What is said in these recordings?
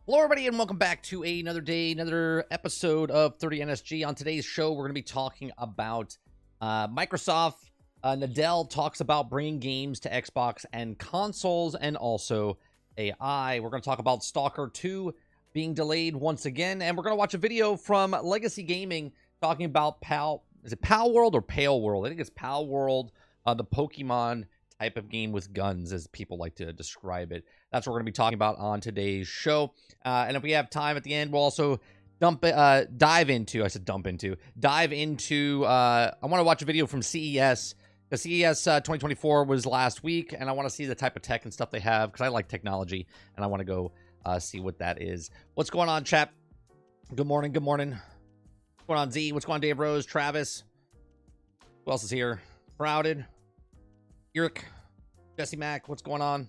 Hello, everybody, and welcome back to another day, another episode of 30 NSG. On today's show, we're going to be talking about Microsoft. Nadella talks about bringing games to Xbox and consoles, and also AI. We're going to talk about Stalker 2 being delayed once again, and we're going to watch a video from Legacy Gaming talking about Is it Palworld or Palworld? I think it's Palworld, the Pokemon type of game with guns, as people like to describe it. That's what we're going to be talking about on today's show. And if we have time at the end, we'll also dive into, I want to watch a video from CES. The CES 2024 was last week, and I want to see the type of tech and stuff they have, because I like technology, and I want to go see what that is. What's going on, chat? Good morning, good morning. What's going on, Z? What's going on, Dave Rose, Travis? Who else is here? Crowded. Eric, Jesse Mack, what's going on?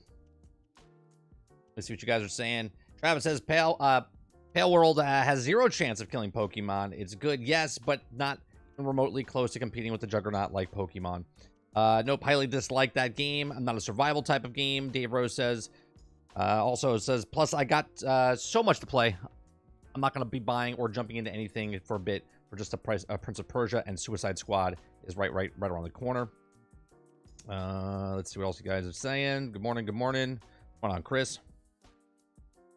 Let's see what you guys are saying. Travis says, Palworld has zero chance of killing Pokemon. It's good, yes, but not remotely close to competing with the Juggernaut like Pokemon. Nope, highly dislike that game. I'm not a survival type of game, Dave Rose says. Also says, plus I got so much to play. I'm not going to be buying or jumping into anything for a bit for just a price. Prince of Persia and Suicide Squad is right around the corner. Let's see what else you guys are saying. Good morning, good morning. What's going on, Chris?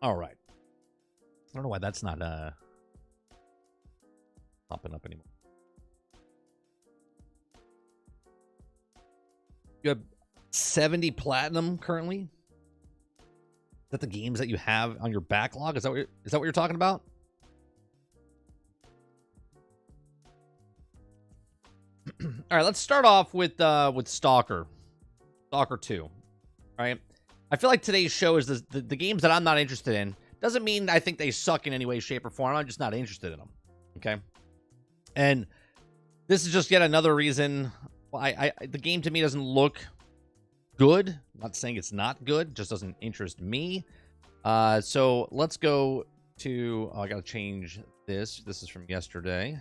All right. I don't know why that's not popping up anymore. You have 70 platinum currently? Is that the games that you have on your backlog? Is that what you're talking about? All right, let's start off with Stalker 2. All right, I feel like today's show is the games that I'm not interested in. Doesn't mean I think they suck in any way, shape, or form. I'm just not interested in them. Okay, and this is just yet another reason why the game to me doesn't look good. I'm not saying it's not good, just doesn't interest me. So let's go to. Oh, I gotta change this. This is from yesterday.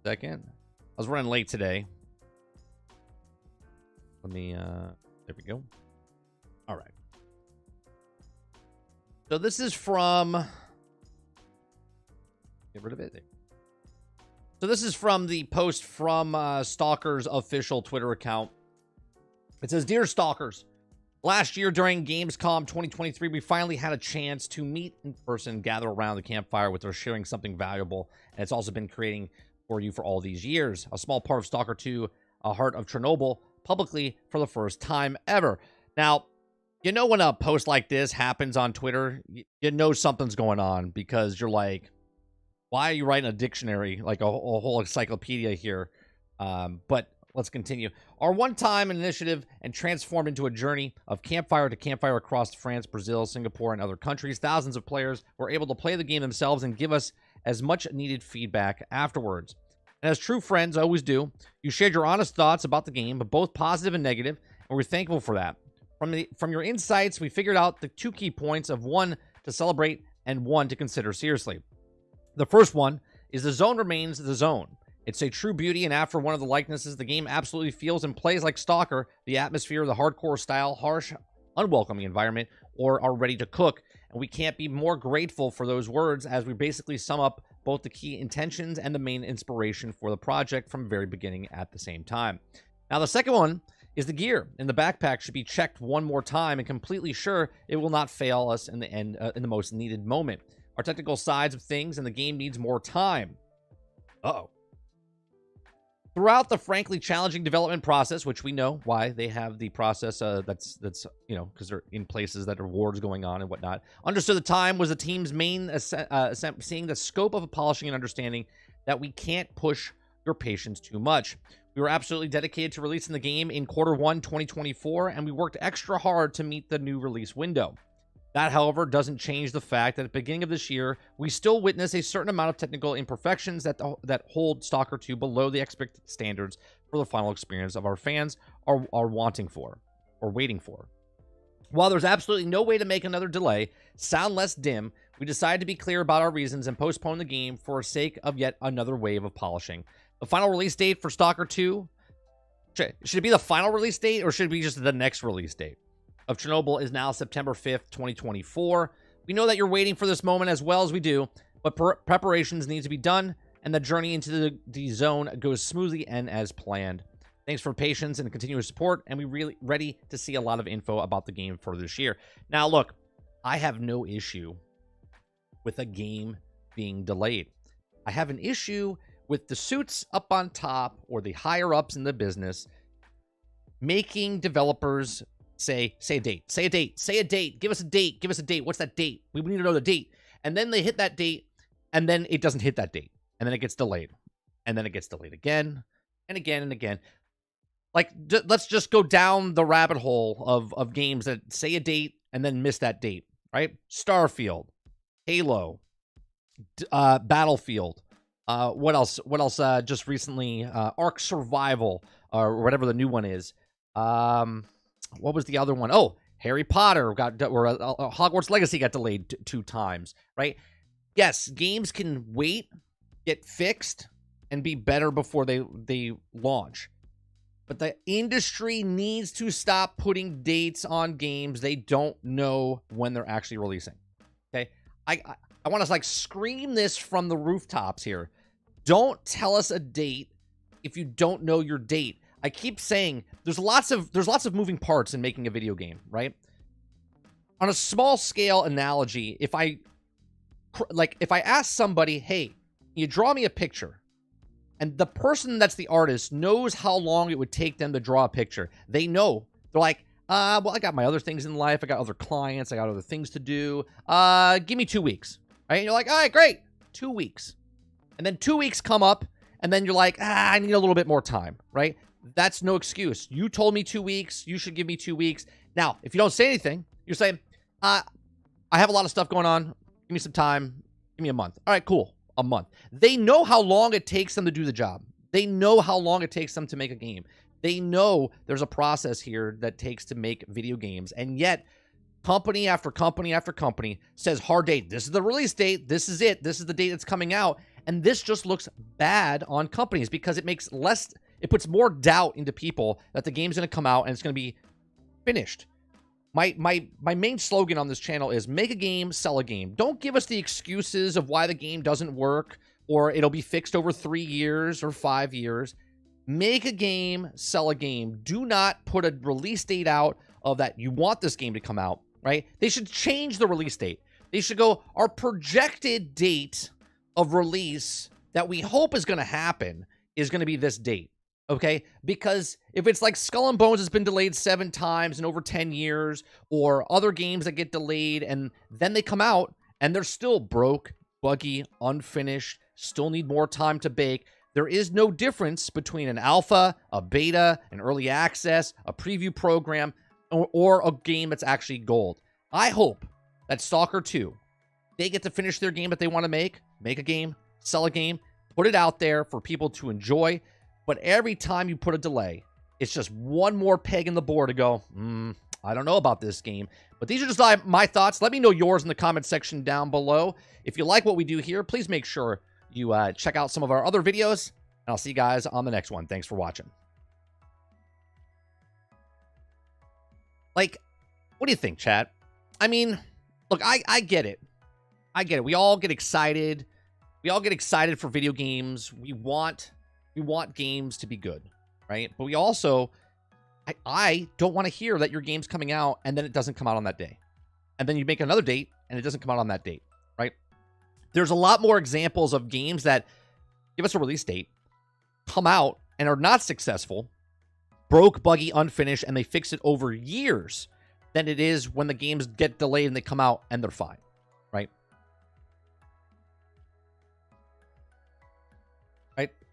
Second. I was running late today. Let me, there we go. All right. So this is from, get rid of it. So this is from the post from Stalker's official Twitter account. It says, "Dear Stalkers, last year during Gamescom 2023, we finally had a chance to meet in person, gather around the campfire with us, sharing something valuable. And it's also been creating for you for all these years. A small part of Stalker 2, a Heart of Chernobyl, publicly for the first time ever." Now, you know when a post like this happens on Twitter, you know something's going on, because you're like, why are you writing a dictionary, like a whole encyclopedia here? But let's continue. Our one-time initiative and transformed into a journey of campfire to campfire across France, Brazil, Singapore, and other countries. Thousands of players were able to play the game themselves and give us as much needed feedback afterwards. And as true friends always do, you shared your honest thoughts about the game, but both positive and negative, and we're thankful for that. From your insights, we figured out the two key points of one to celebrate and one to consider seriously. The first one is the zone remains the zone. It's a true beauty, and after one of the likenesses, the game absolutely feels and plays like Stalker. The atmosphere, the hardcore style, harsh, unwelcoming environment, or are ready to cook. And we can't be more grateful for those words, as we basically sum up both the key intentions and the main inspiration for the project from the very beginning at the same time. Now, the second one is the gear in the backpack should be checked one more time and completely sure it will not fail us in the end, in the most needed moment. Our technical sides of things, and the game needs more time. Uh-oh. Throughout the frankly challenging development process, which we know why they have the process that's you know, because they're in places that are wars going on and whatnot. Understood the time was the team's main seeing the scope of polishing and understanding that we can't push your patience too much. We were absolutely dedicated to releasing the game in Q1 2024, and we worked extra hard to meet the new release window. That, however, doesn't change the fact that at the beginning of this year, we still witness a certain amount of technical imperfections that hold Stalker 2 below the expected standards for the final experience of our fans are wanting for, or waiting for. While there's absolutely no way to make another delay sound less dim, we decided to be clear about our reasons and postpone the game for the sake of yet another wave of polishing. The final release date for Stalker 2, should it be the final release date, or should it be just the next release date of Chernobyl, is now September 5th, 2024. We know that you're waiting for this moment as well as we do, but preparations need to be done, and the journey into the zone goes smoothly and as planned. Thanks for patience and continuous support, and we're really ready to see a lot of info about the game for this year. Now, look, I have no issue with a game being delayed. I have an issue with the suits up on top or the higher ups in the business making developers say a date, say a date, say a date, give us a date, give us a date. What's that date? We need to know the date. And then they hit that date, and then it doesn't hit that date. And then it gets delayed. And then it gets delayed again and again and again. Like, let's just go down the rabbit hole of games that say a date and then miss that date, right? Starfield, Halo, Battlefield. What else? Just recently, Ark Survival, or whatever the new one is. What was the other one? Oh, Harry Potter Hogwarts Legacy got delayed 2 times, right? Yes, games can wait, get fixed, and be better before they launch. But the industry needs to stop putting dates on games they don't know when they're actually releasing. Okay? I want to scream this from the rooftops here. Don't tell us a date if you don't know your date. I keep saying there's lots of moving parts in making a video game, right? On a small scale analogy, if I ask somebody, "Hey, you draw me a picture," and the person that's the artist knows how long it would take them to draw a picture. They know. They're like, well, I got my other things in life. I got other clients. I got other things to do. Give me 2 weeks. Right? And you're like, all right, great. 2 weeks. And then 2 weeks come up, and then you're like, I need a little bit more time, right? That's no excuse. You told me 2 weeks. You should give me 2 weeks. Now, if you don't say anything, you're saying, I have a lot of stuff going on. Give me some time. Give me a month. All right, cool. A month. They know how long it takes them to do the job. They know how long it takes them to make a game. They know there's a process here that takes to make video games. And yet, company after company after company says hard date. This is the release date. This is it. This is the date that's coming out. And this just looks bad on companies because it puts more doubt into people that the game's going to come out and it's going to be finished. My main slogan on this channel is make a game, sell a game. Don't give us the excuses of why the game doesn't work or it'll be fixed over 3 years or 5 years. Make a game, sell a game. Do not put a release date out of that you want this game to come out, right? They should change the release date. They should go, our projected date of release that we hope is going to happen is going to be this date. Okay, because if it's like Skull and Bones has been delayed 7 times in over 10 years, or other games that get delayed and then they come out and they're still broke, buggy, unfinished, still need more time to bake, there is no difference between an alpha, a beta, an early access, a preview program, or a game that's actually gold. I hope that Stalker 2, they get to finish their game that they want to make a game, sell a game, put it out there for people to enjoy. But every time you put a delay, it's just one more peg in the board to go, I don't know about this game. But these are just my thoughts. Let me know yours in the comment section down below. If you like what we do here, please make sure you check out some of our other videos. And I'll see you guys on the next one. Thanks for watching. Like, what do you think, chat? I mean, look, I get it. I get it. We all get excited. We all get excited for video games. We want games to be good, right? But we also, I don't want to hear that your game's coming out and then it doesn't come out on that day. And then you make another date and it doesn't come out on that date, right? There's a lot more examples of games that give us a release date, come out and are not successful, broke, buggy, unfinished, and they fix it over years than it is when the games get delayed and they come out and they're fine, right?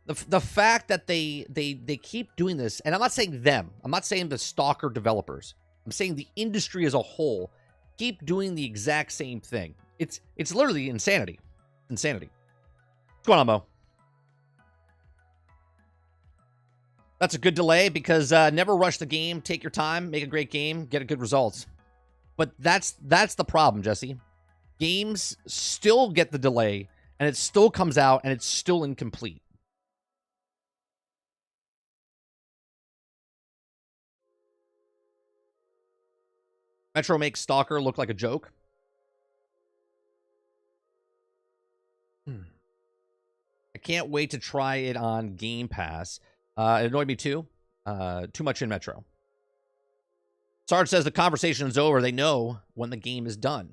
The fact that they keep doing this, and I'm not saying them. I'm not saying the Stalker developers. I'm saying the industry as a whole keep doing the exact same thing. It's literally insanity. Insanity. What's going on, Mo? That's a good delay because never rush the game. Take your time. Make a great game. Get a good results. But that's the problem, Jesse. Games still get the delay, and it still comes out, and it's still incomplete. Metro makes Stalker look like a joke. can't wait to try it on Game Pass. It annoyed me too. Too much in Metro. Sarge says the conversation is over. They know when the game is done.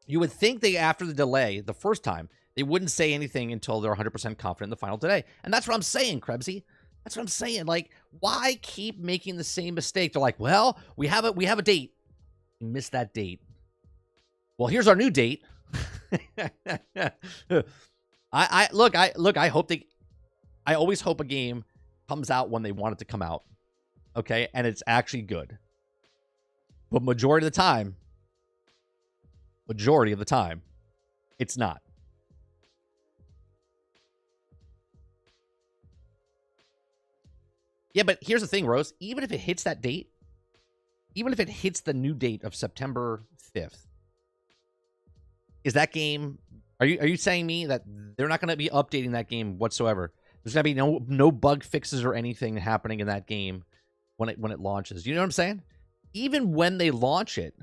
You would think they, after the delay, the first time, they wouldn't say anything until they're 100% confident in the final delay. And that's what I'm saying, Krebsy. That's what I'm saying. Like, why keep making the same mistake? They're like, well, we have a date. You missed that date. Well, here's our new date. I always hope a game comes out when they want it to come out. Okay, and it's actually good. But majority of the time, it's not. Yeah, but here's the thing, Rose. Even if it hits that date, even if it hits the new date of September 5th, is that game... Are you saying me that they're not going to be updating that game whatsoever? There's going to be no bug fixes or anything happening in that game when it launches. You know what I'm saying? Even when they launch it,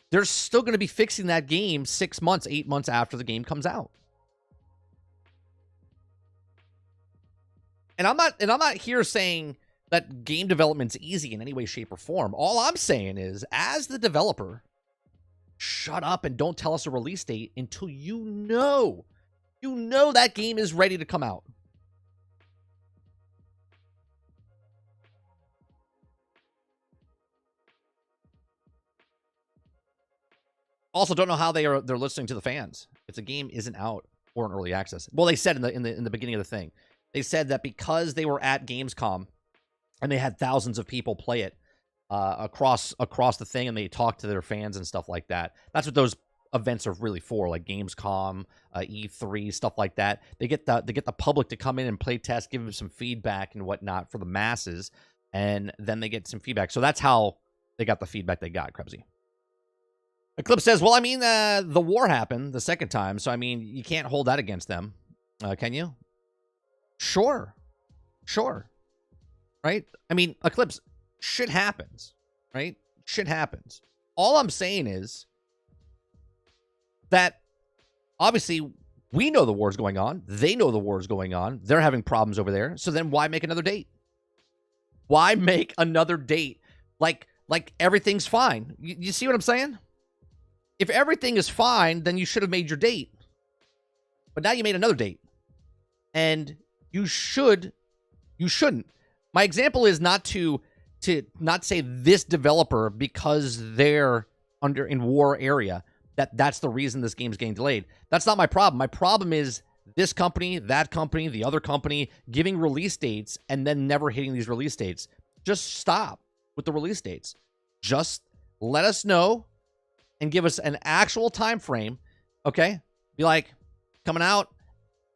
they're still going to be fixing that game 6 months, 8 months after the game comes out. And I'm not here saying that game development's easy in any way, shape, or form. All I'm saying is, as the developer, shut up and don't tell us a release date until you know that game is ready to come out. Also, don't know how they're listening to the fans if the game isn't out or in early access. Well, they said in the beginning of the thing, they said that because they were at Gamescom and they had thousands of people play it across the thing, and they talked to their fans and stuff like that. That's what those events are really for, like Gamescom, E3, stuff like that. They get the public to come in and play test, give them some feedback and whatnot for the masses, and then they get some feedback. So that's how they got the feedback they got, Krebsy. Eclipse says, well, I mean, the war happened the second time, so, I mean, you can't hold that against them. Can you? Sure. Right? I mean, Eclipse, shit happens, right? Shit happens. All I'm saying is that, obviously, we know the war's going on. They know the war's going on. They're having problems over there. So then why make another date? Why make another date like everything's fine? You see what I'm saying? If everything is fine, then you should have made your date. But now you made another date. And you shouldn't. My example is not to not say this developer, because they're in war area, that's the reason this game's getting delayed. That's not my problem. My problem is this company, that company, the other company giving release dates and then never hitting these release dates. Just stop with the release dates. Just let us know and give us an actual time frame, okay? Be like, coming out,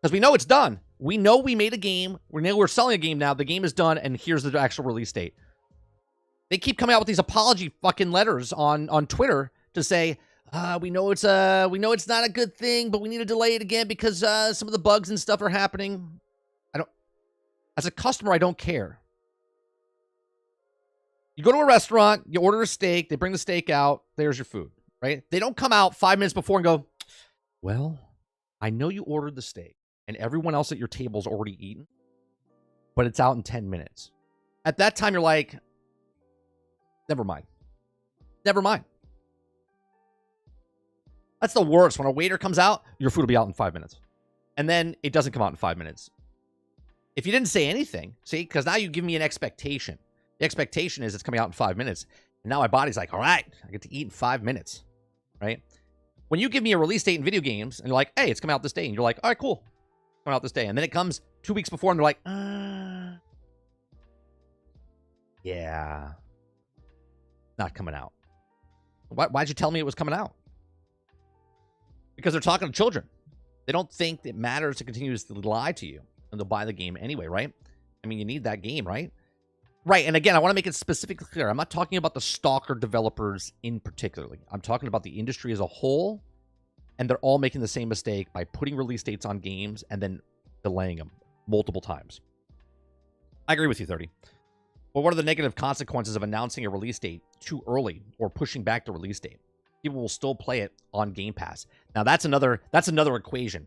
because we know it's done. We know we made a game. We know we're selling a game now. The game is done, and here's the actual release date. They keep coming out with these apology fucking letters on Twitter to say, we know it's not a good thing, but we need to delay it again because some of the bugs and stuff are happening. As a customer, I don't care. You go to a restaurant, you order a steak, they bring the steak out, there's your food, right? They don't come out 5 minutes before and go, well, I know you ordered the steak and everyone else at your table's already eaten, but it's out in 10 minutes. At that time, you're like, never mind. Never mind. That's the worst. When a waiter comes out, your food will be out in 5 minutes. And then it doesn't come out in 5 minutes. If you didn't say anything, see, because now you give me an expectation. The expectation is it's coming out in 5 minutes. And now my body's like, all right, I get to eat in 5 minutes, right? When you give me a release date in video games and you're like, hey, it's coming out this day. And you're like, all right, cool. Coming out this day. And then it comes 2 weeks before and they're like, yeah, not coming out. Why'd you tell me it was coming out? Because they're talking to children. They don't think it matters to continuously lie to you. And they'll buy the game anyway, right? I mean, you need that game, right? Right, and again, I want to make it specifically clear. I'm not talking about the Stalker developers in particularly. I'm talking about the industry as a whole, and they're all making the same mistake by putting release dates on games and then delaying them multiple times. I agree with you, 30. But what are the negative consequences of announcing a release date too early or pushing back the release date? People will still play it on Game Pass. Now, that's another equation,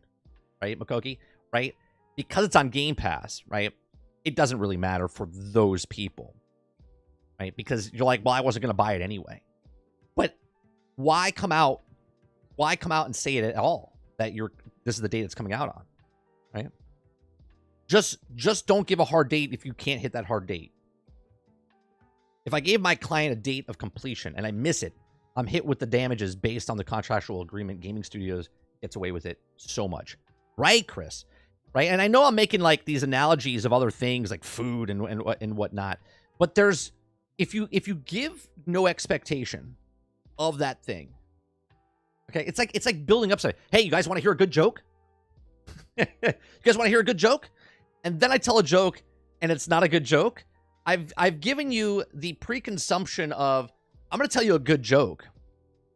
right, Makoki, right? Because it's on Game Pass, right? It doesn't really matter for those people, right? Because you're like, well, I wasn't going to buy it anyway. But why come out and say it at all that this is the date it's coming out on, right? Just don't give a hard date if you can't hit that hard date. If I gave my client a date of completion and I miss it, I'm hit with the damages based on the contractual agreement. Gaming Studios gets away with it so much. Right, Chris? Right? And I know I'm making like these analogies of other things like food and whatnot. But there's if you give no expectation of that thing, okay, it's like building up something. Hey, you guys want to hear a good joke? You guys want to hear a good joke? And then I tell a joke and it's not a good joke. I've given you the preconsumption of I'm going to tell you a good joke,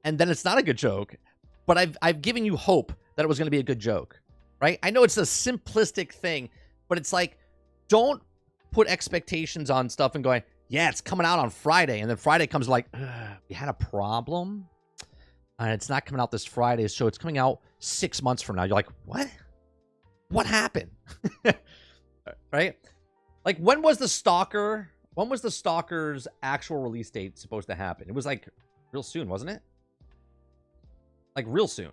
and then it's not a good joke, but I've given you hope that it was going to be a good joke, right? I know it's a simplistic thing, but it's like, don't put expectations on stuff and going, yeah, it's coming out on Friday, and then Friday comes like, we had a problem, and it's not coming out this Friday, so it's coming out 6 months from now. You're like, what? What happened? Right? Like, when was the Stalker's actual release date supposed to happen? It was like real soon, wasn't it? Like real soon.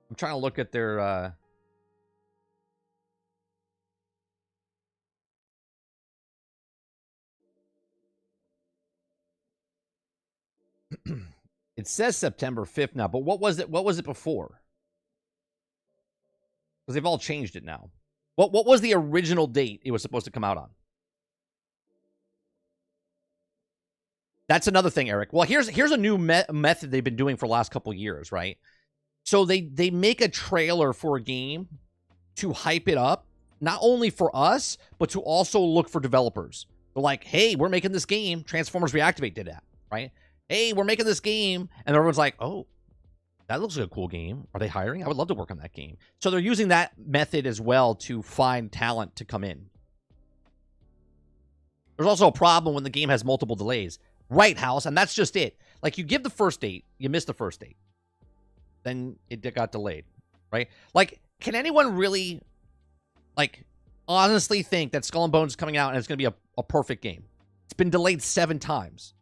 I'm trying to look at their it says September 5th now, but what was it before? Because they've all changed it now. What was the original date it was supposed to come out on? That's another thing, Eric. Well, here's a new method they've been doing for the last couple of years, right? So they make a trailer for a game to hype it up, not only for us, but to also look for developers. They're like, hey, we're making this game. Transformers Reactivate did that, right? Hey, we're making this game. And everyone's like, oh, that looks like a cool game. Are they hiring? I would love to work on that game. So they're using that method as well to find talent to come in. There's also a problem when the game has multiple delays. Right, House, and that's just it. Like, you give the first date, you miss the first date. Then it got delayed, right? Like, can anyone really, like, honestly think that Skull and Bones is coming out and it's going to be a perfect game? It's been delayed 7 times.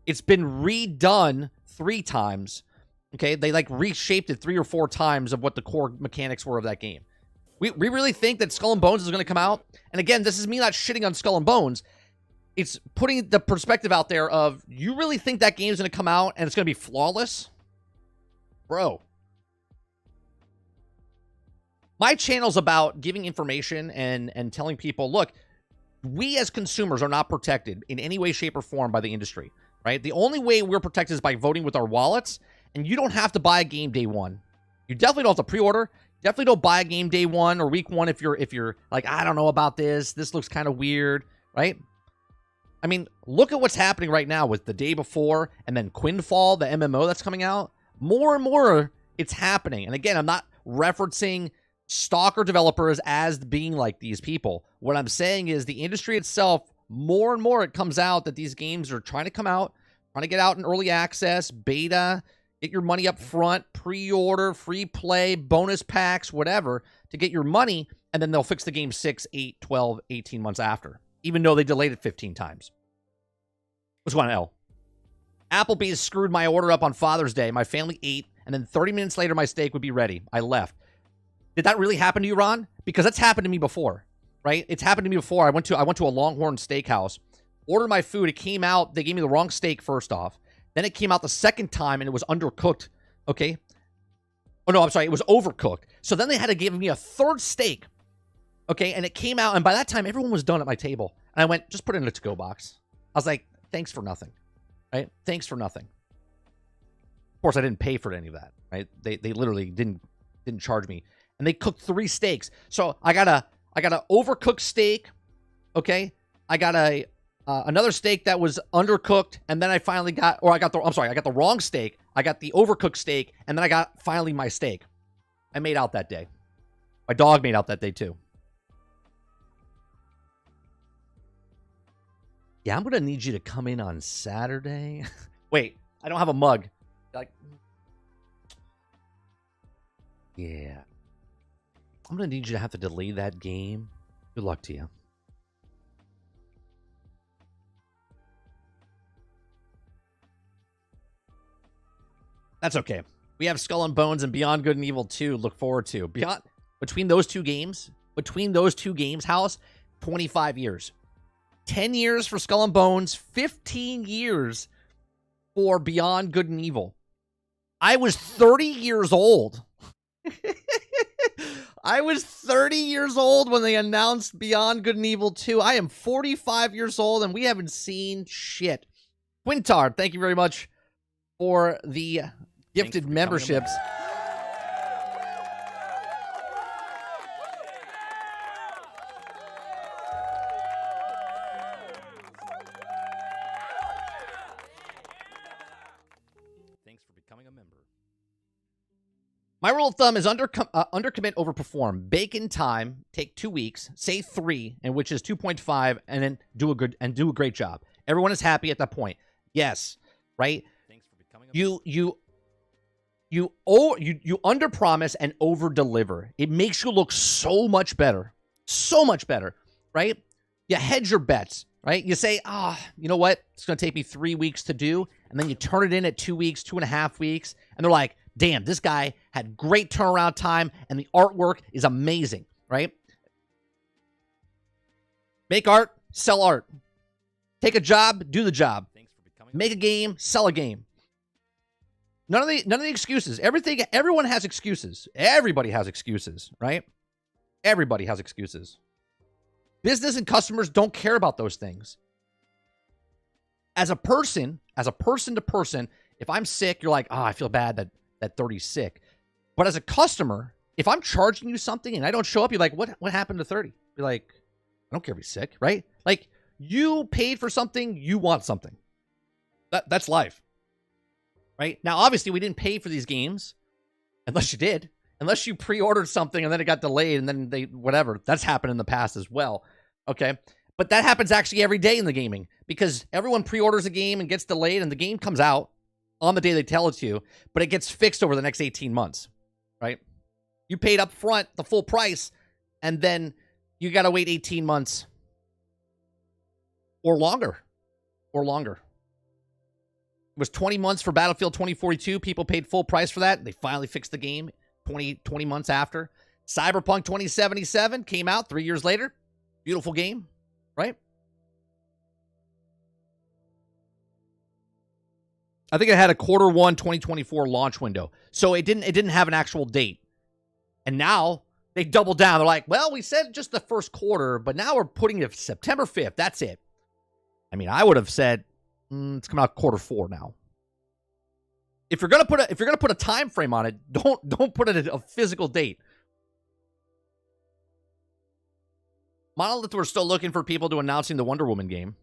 It's been redone 3 times. Okay, they like reshaped it 3 or 4 times of what the core mechanics were of that game. We really think that Skull and Bones is going to come out? And again, this is me not shitting on Skull and Bones. It's putting the perspective out there of, you really think that game is going to come out and it's going to be flawless? Bro. My channel's about giving information and telling people, look, we as consumers are not protected in any way, shape, or form by the industry, right? The only way we're protected is by voting with our wallets, and you don't have to buy a game day one. You definitely don't have to pre-order. Definitely don't buy a game day one or week one if you're like, I don't know about this. This looks kind of weird, right? I mean, look at what's happening right now with the day before and then Quinfall, the MMO that's coming out. More and more, it's happening. And again, I'm not referencing Stalker developers as being like these people. What I'm saying is the industry itself, more and more it comes out that these games are trying to come out, trying to get out in early access, beta, get your money up front, pre-order, free play, bonus packs, whatever, to get your money, and then they'll fix the game 6, 8, 12, 18 months after, even though they delayed it 15 times. What's going on, L? Applebee's screwed my order up on Father's Day. My family ate, and then 30 minutes later, my steak would be ready. I left. Did that really happen to you, Ron? Because that's happened to me before, right? It's happened to me before. I went to a Longhorn Steakhouse, ordered my food. It came out. They gave me the wrong steak first off. Then it came out the second time, and it was undercooked, okay? Oh, no, I'm sorry. It was overcooked. So then they had to give me a third steak, okay? And it came out, and by that time, everyone was done at my table. And I went, just put it in a to-go box. I was like, thanks for nothing, right? Thanks for nothing. Of course, I didn't pay for any of that, right? They literally didn't charge me. And they cooked 3 steaks. So I got a overcooked steak, okay? I got another steak that was undercooked, and then I finally got the wrong steak. I got the overcooked steak, and then I got finally my steak. I made out that day. My dog made out that day too. Yeah, I'm going to need you to come in on Saturday. Wait, I don't have a mug. Like, yeah. I'm going to need you to have to delay that game. Good luck to you. That's okay. We have Skull and Bones and Beyond Good and Evil 2 look forward to. Between those two games, House, 25 years. 10 years for Skull and Bones, 15 years for Beyond Good and Evil. I was 30 years old. I was 30 years old when they announced Beyond Good and Evil 2. I am 45 years old, and we haven't seen shit. Quintard, thank you very much for the gifted memberships. Thanks for becoming a member. My rule of thumb is undercommit, overperform. Bake in time, take 2 weeks, say 3, and which is 2.5, and then do a great job. Everyone is happy at that point. Yes, right? Thanks for becoming a member. You underpromise and overdeliver. It makes you look so much better. So much better, right? You hedge your bets, right? You say, you know what? It's going to take me 3 weeks to do. And then you turn it in at 2 weeks, 2.5 weeks. And they're like, damn, this guy had great turnaround time and the artwork is amazing, right? Make art, sell art. Take a job, do the job. Make a game, sell a game. None of the excuses. Everyone has excuses. Everybody has excuses, right? Everybody has excuses. Business and customers don't care about those things. As a person to person, if I'm sick, you're like, I feel bad that 30's sick. But as a customer, if I'm charging you something and I don't show up, you're like, what happened to 30? You're like, I don't care if he's sick, right? Like, you paid for something, you want something. That's life. Right? Now, obviously, we didn't pay for these games. Unless you did. Unless you pre-ordered something and then it got delayed and then whatever. That's happened in the past as well. Okay? But that happens actually every day in the gaming. Because everyone pre-orders a game and gets delayed and the game comes out on the day they tell it to you. But it gets fixed over the next 18 months. Right? You paid up front the full price and then you got to wait 18 months. Or longer. It was 20 months for Battlefield 2042. People paid full price for that. They finally fixed the game 20 months after. Cyberpunk 2077 came out 3 years later. Beautiful game, right? I think it had a Q1 2024 launch window. So it didn't have an actual date. And now they doubled down. They're like, well, we said just the first quarter, but now we're putting it September 5th. That's it. I mean, I would have said it's coming out Q4 now. If you're gonna put a time frame on it, don't put it at a physical date. Monolith were still looking for people to announcing the Wonder Woman game.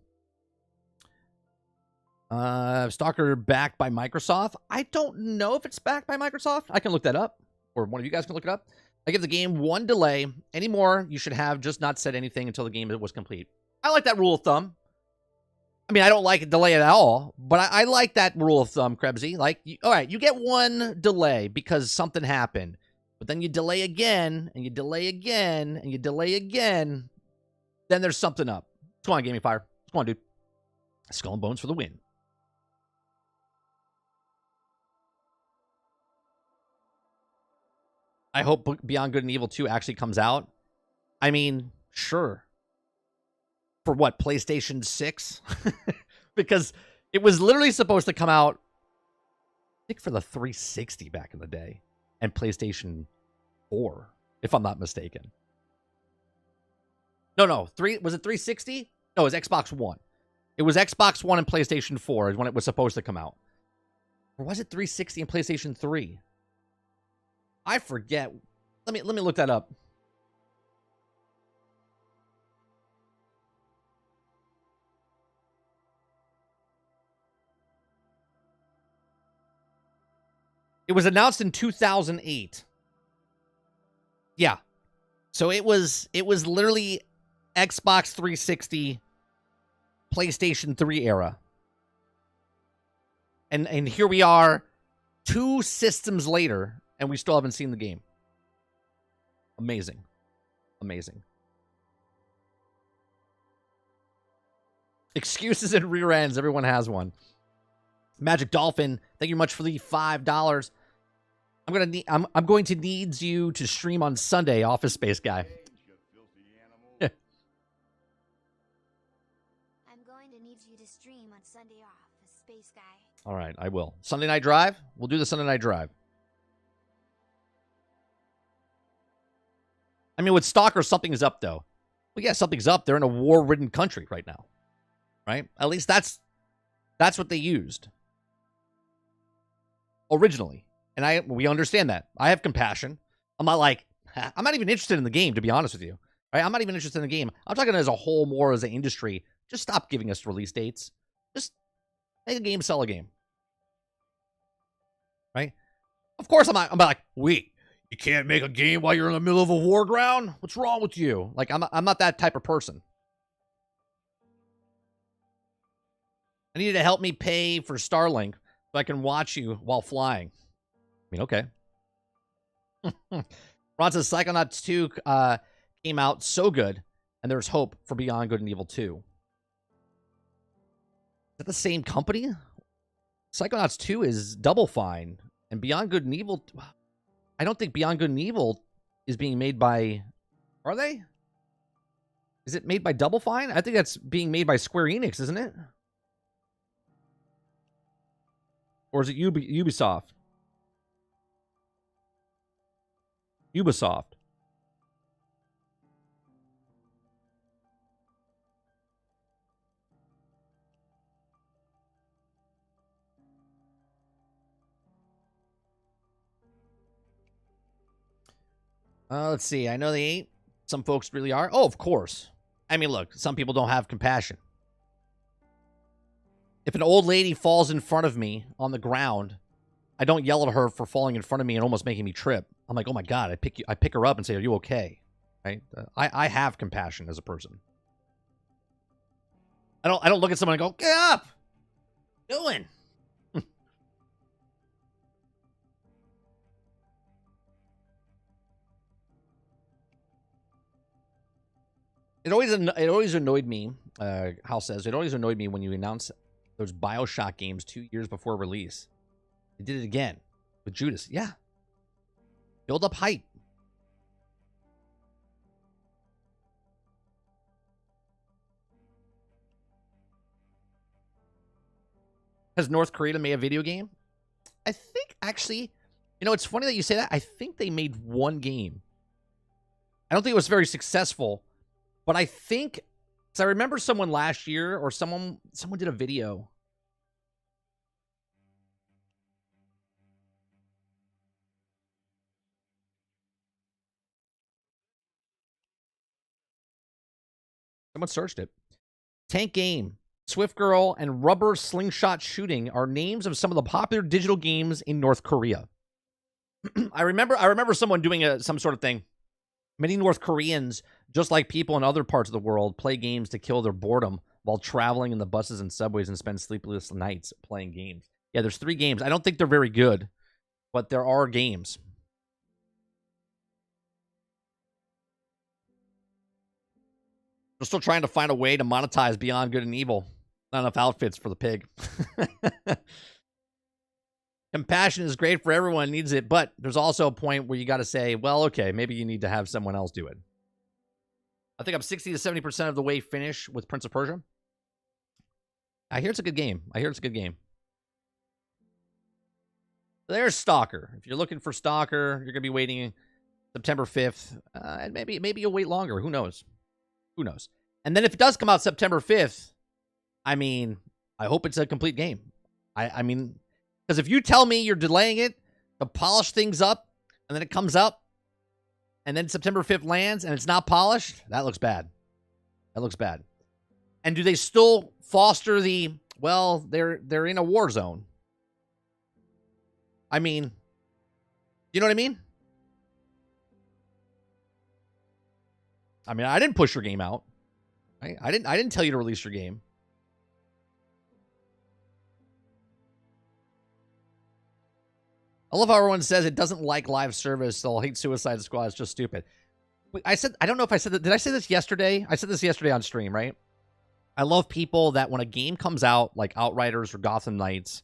Stalker backed by Microsoft. I don't know if it's backed by Microsoft. I can look that up, or one of you guys can look it up. I give the game one delay. Any more, you should have just not said anything until the game was complete. I like that rule of thumb. I mean, I don't like a delay at all, but I like that rule of thumb, Krebsy. Like, all right, you get one delay because something happened, but then you delay again, and you delay again, and you delay again, then there's something up. Come on, Gaming Fire. Come on, dude. Skull and Bones for the win. I hope Beyond Good and Evil 2 actually comes out. I mean, sure. For what, PlayStation 6? Because it was literally supposed to come out, I think, for the 360 back in the day. And PlayStation 4, if I'm not mistaken. No. Was it 360? No, it was Xbox One. It was Xbox One and PlayStation 4 is when it was supposed to come out. Or was it 360 and PlayStation 3? I forget. Let me look that up. It was announced in 2008. Yeah. So it was literally Xbox 360 PlayStation 3 era. And here we are 2 systems later, and we still haven't seen the game. Amazing. Amazing. Excuses and rear ends. Everyone has one. Magic Dolphin, thank you much for the $5. I'm going to need you to stream on Sunday, Office Space Guy. I'm going to need you to stream on Sunday, Office Space Guy. All right, I will. Sunday Night Drive? We'll do the Sunday Night Drive. I mean, with Stalker, something is up, though. Well, yeah, something's up. They're in a war-ridden country right now. Right? At least that's what they used. Originally. And we understand that. I have compassion. I'm not even interested in the game, to be honest with you. Right? I'm not even interested in the game. I'm talking as a whole, more as an industry. Just stop giving us release dates. Just make a game, sell a game. Right? Of course, I'm like, wait, you can't make a game while you're in the middle of a war ground? What's wrong with you? Like, I'm not that type of person. I need you to help me pay for Starlink so I can watch you while flying. I mean, okay. Ron says Psychonauts 2 came out so good, and there's hope for Beyond Good and Evil 2. Is that the same company? Psychonauts 2 is Double Fine, and Beyond Good and Evil... I don't think Beyond Good and Evil is being made by... Are they? Is it made by Double Fine? I think that's being made by Square Enix, isn't it? Or is it Ubisoft? Ubisoft. Let's see. I know they ain't. Some folks really are. Oh, of course. I mean, look, some people don't have compassion. If an old lady falls in front of me on the ground, I don't yell at her for falling in front of me and almost making me trip. I'm like, oh my God, I pick her up and say, are you okay? Right? I have compassion as a person. I don't look at someone and go, get up! What are you doing? It always annoyed me, Hal says, it always annoyed me when you announce those BioShock games 2 years before release. They did it again with Judas. Yeah. Build up hype. Has North Korea made a video game? I think, actually, you know, it's funny that you say that. I think they made one game. I don't think it was very successful, but I think, because I remember someone last year, or someone did a video. Someone searched it. Tank Game, Swift Girl, and Rubber Slingshot Shooting are names of some of the popular digital games in North Korea. I remember someone doing some sort of thing. Many North Koreans, just like people in other parts of the world, play games to kill their boredom while traveling in the buses and subways and spend sleepless nights playing games. Yeah, there's 3 games. I don't think they're very good, but there are games. We're still trying to find a way to monetize Beyond Good and Evil. Not enough outfits for the pig. Compassion is great for everyone, needs it, but there's also a point where you got to say, well, okay, maybe you need to have someone else do it. I think I'm 60 to 70% of the way finished with Prince of Persia. I hear it's a good game. There's Stalker. If you're looking for Stalker, you're going to be waiting September 5th. And maybe you'll wait longer. Who knows? And then if it does come out September 5th, I mean, I hope it's a complete game. I mean, because if you tell me you're delaying it to polish things up, and then it comes out, and then September 5th lands, and it's not polished, that looks bad. And do they still foster the, well, they're in a war zone? I mean, you know what I mean? I didn't push your game out. Right? I didn't tell you to release your game. I love how everyone says it doesn't like live service. They'll hate Suicide Squad. It's just stupid. I don't know if I said that. Did I say this yesterday? I said this yesterday on stream, right? I love people that when a game comes out, like Outriders or Gotham Knights,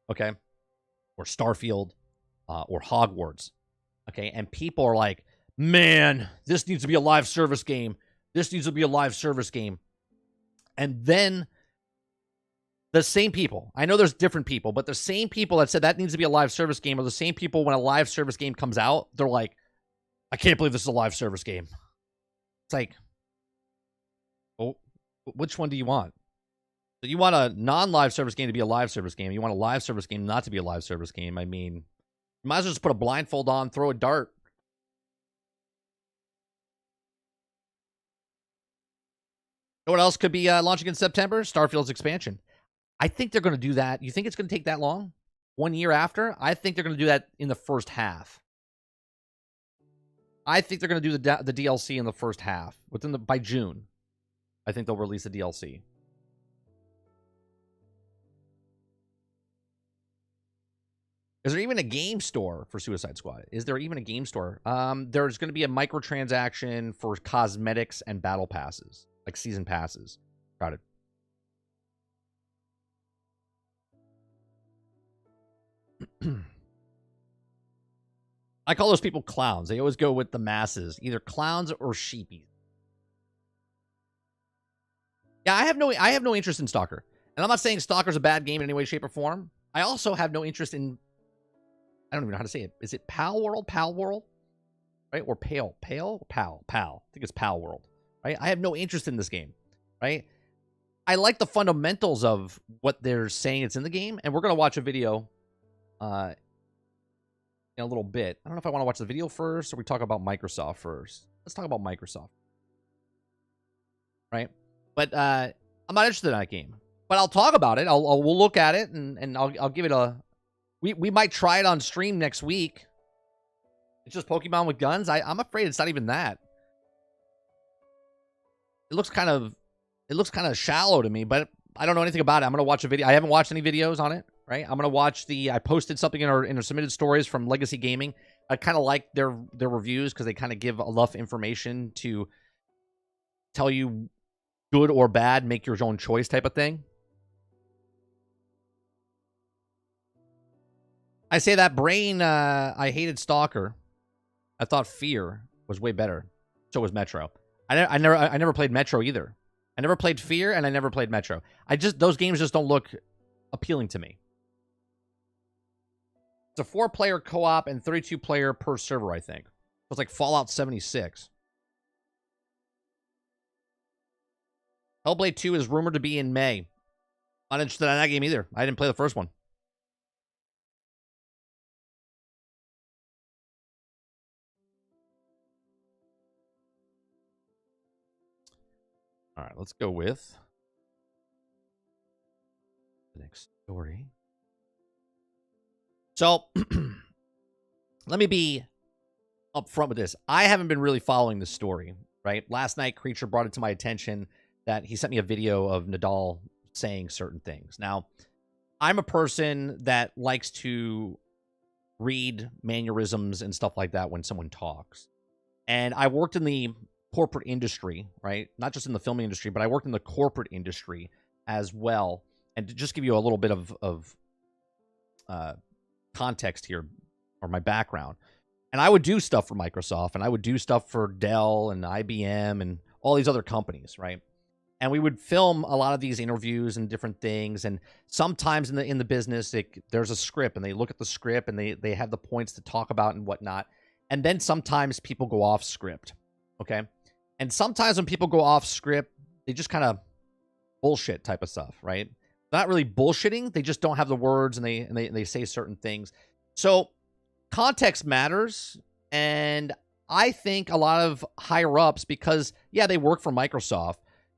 okay, or Starfield, or Hogwarts, okay, and people are like, man, this needs to be a live service game. This needs to be a live service game. And then the same people, I know there's different people, but the same people that said that needs to be a live service game are the same people when a live service game comes out, they're like, I can't believe this is a live service game. It's like, well, which one do you want? So you want a non-live service game to be a live service game. You want a live service game not to be a live service game. I mean, you might as well just put a blindfold on, throw a dart. You know what else could be launching in September? Starfield's expansion. I think they're going to do that. You think it's going to take that long? 1 year after? I think they're going to do that in the first half. I think they're going to do the DLC in the first half. By June, I think they'll release the DLC. Is there even a game store for Suicide Squad? Is there even a game store? There's going to be a microtransaction for cosmetics and battle passes, like season passes. Got it. I call those people clowns. They always go with the masses, either clowns or sheepies. Yeah, I have no interest in Stalker. And I'm not saying Stalker's a bad game in any way, shape, or form. I also have no interest in, I don't even know how to say it. Is it Palworld? Palworld? Right? Or Pal? Pal. I think it's Palworld. Right? I have no interest in this game. Right? I like the fundamentals of what they're saying it's in the game, and we're going to watch a video in a little bit. I don't know if I want to watch the video first or we talk about Microsoft first. Let's talk about Microsoft. Right? But I'm not interested in that game. But I'll talk about it. We'll look at it and I'll give it a... We might try it on stream next week. It's just Pokemon with guns. I'm afraid it's not even that. It looks kind of shallow to me, but I don't know anything about it. I'm gonna watch a video. I haven't watched any videos on it, right? I'm gonna watch I posted something in our submitted stories from Legacy Gaming. I kind of like their reviews because they kind of give enough information to tell you good or bad, make your own choice type of thing. I say that brain. I hated Stalker. I thought Fear was way better. So was Metro. I never played Metro either. I never played Fear and I never played Metro. Those games just don't look appealing to me. It's a 4-player co-op and 32-player per server, I think. So it's like Fallout 76. Hellblade 2 is rumored to be in May. Not interested in that game either. I didn't play the first one. All right, let's go with the next story. So, let me be upfront with this. I haven't been really following this story, right? Last night, Creature brought it to my attention that he sent me a video of Nadal saying certain things. Now, I'm a person that likes to read mannerisms and stuff like that when someone talks. And I worked in the corporate industry, right? Not just in the filming industry, but I worked in the corporate industry as well. And to just give you a little bit of context here, or my background. And I would do stuff for Microsoft, and I would do stuff for Dell and IBM and all these other companies, right? And we would film a lot of these interviews and different things. And sometimes in the business, there's a script, and they look at the script, and they have the points to talk about and whatnot. And then sometimes people go off script, okay? And sometimes when people go off script, they just kind of bullshit type of stuff, right? They're not really bullshitting. They just don't have the words, and they say certain things. So context matters, and I think a lot of higher ups, because yeah, they work for Microsoft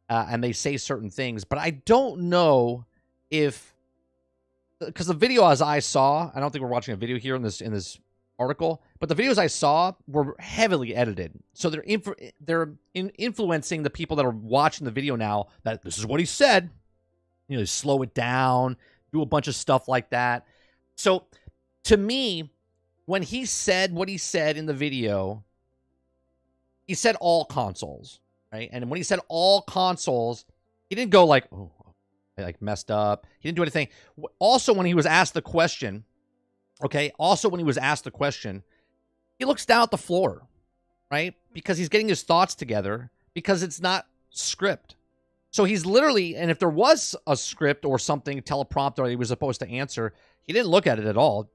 and they say certain things, but I don't know if, because the video as I saw, I don't think we're watching a video here in this article, but the videos I saw were heavily edited, so they're influencing the people that are watching the video now that this is what he said. You know, slow it down, do a bunch of stuff like that. So to me, when he said what he said in the video, he said all consoles, right? And when he said all consoles, he didn't go like, oh, I like messed up. He didn't do anything. Also, when he was asked the question, okay, he looks down at the floor, right? Because he's getting his thoughts together because it's not script. So he's literally, and if there was a script or something, teleprompter he was supposed to answer, he didn't look at it at all.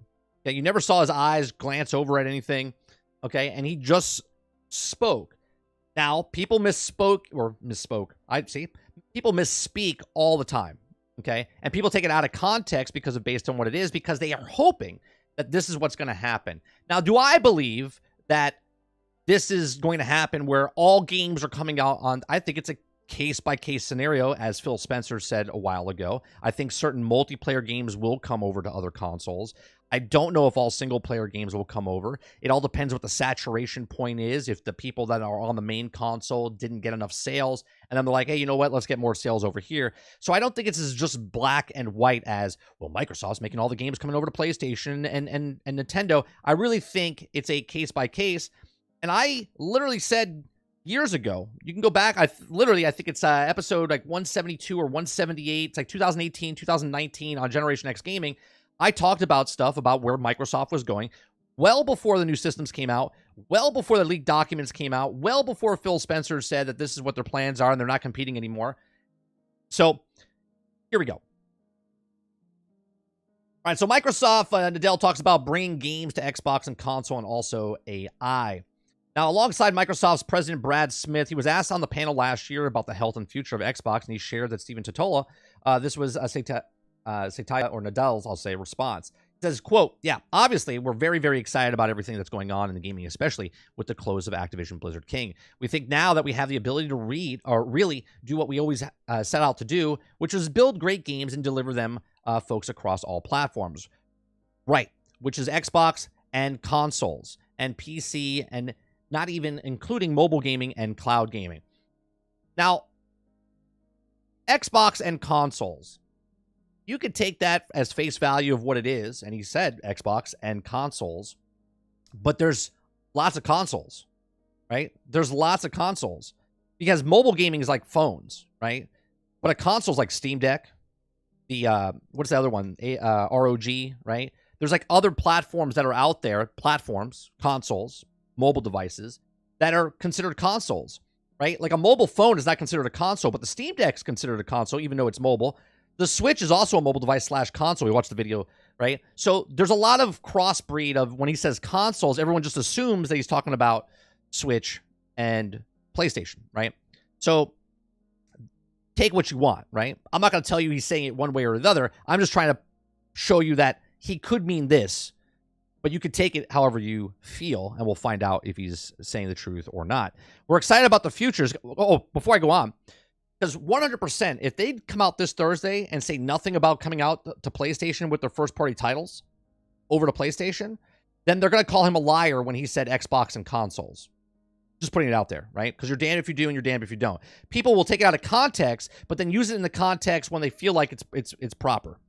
Okay, you never saw his eyes glance over at anything, okay? And he just spoke. Now, people misspoke. People misspeak all the time, okay? And people take it out of context because of based on what it is, because they are hoping that this is what's going to happen. Now, do I believe that this is going to happen where all games are coming out on, I think it's a case-by-case scenario, as Phil Spencer said a while ago. I think certain multiplayer games will come over to other consoles. I don't know if all single-player games will come over. It all depends what the saturation point is. If the people that are on the main console didn't get enough sales, and then they're like, hey, you know what? Let's get more sales over here. So I don't think it's as just black and white as, well, Microsoft's making all the games coming over to PlayStation and Nintendo. I really think it's a case-by-case. And I literally said years ago, you can go back, I think it's episode like 172 or 178. It's like 2018, 2019 on Generation X Gaming. I talked about stuff about where Microsoft was going well before the new systems came out, well before the leaked documents came out, well before Phil Spencer said that this is what their plans are and they're not competing anymore. So here we go. All right, so Microsoft, Nadella talks about bringing games to Xbox and console and also AI. Now, alongside Microsoft's president, Brad Smith, he was asked on the panel last year about the health and future of Xbox, and he shared that Stephen Totola, this was Satya or Nadella's, I'll say, response. He says, quote, yeah, obviously, we're very, very excited about everything that's going on in the gaming, especially with the close of Activision Blizzard King. We think now that we have the ability to read or really do what we always set out to do, which is build great games and deliver them folks across all platforms. Right, which is Xbox and consoles and PC and not even including mobile gaming and cloud gaming. Now, Xbox and consoles, you could take that as face value of what it is, and he said Xbox and consoles, but there's lots of consoles, right? There's lots of consoles because mobile gaming is like phones, right? But a console is like Steam Deck, the, what's the other one? ROG, right? There's like other platforms that are out there, consoles, mobile devices that are considered consoles, right? Like a mobile phone is not considered a console, but the Steam Deck is considered a console, even though it's mobile. The Switch is also a mobile device / console. We watched the video, right? So there's a lot of crossbreed of when he says consoles, everyone just assumes that he's talking about Switch and PlayStation, right? So take what you want, right? I'm not going to tell you he's saying it one way or the other. I'm just trying to show you that he could mean this, but you could take it however you feel, and we'll find out if he's saying the truth or not. We're excited about the futures. Oh, before I go on, because 100%, if they come out this Thursday and say nothing about coming out to PlayStation with their first-party titles over to PlayStation, then they're going to call him a liar when he said Xbox and consoles. Just putting it out there, right? Because you're damned if you do and you're damned if you don't. People will take it out of context, but then use it in the context when they feel like it's proper.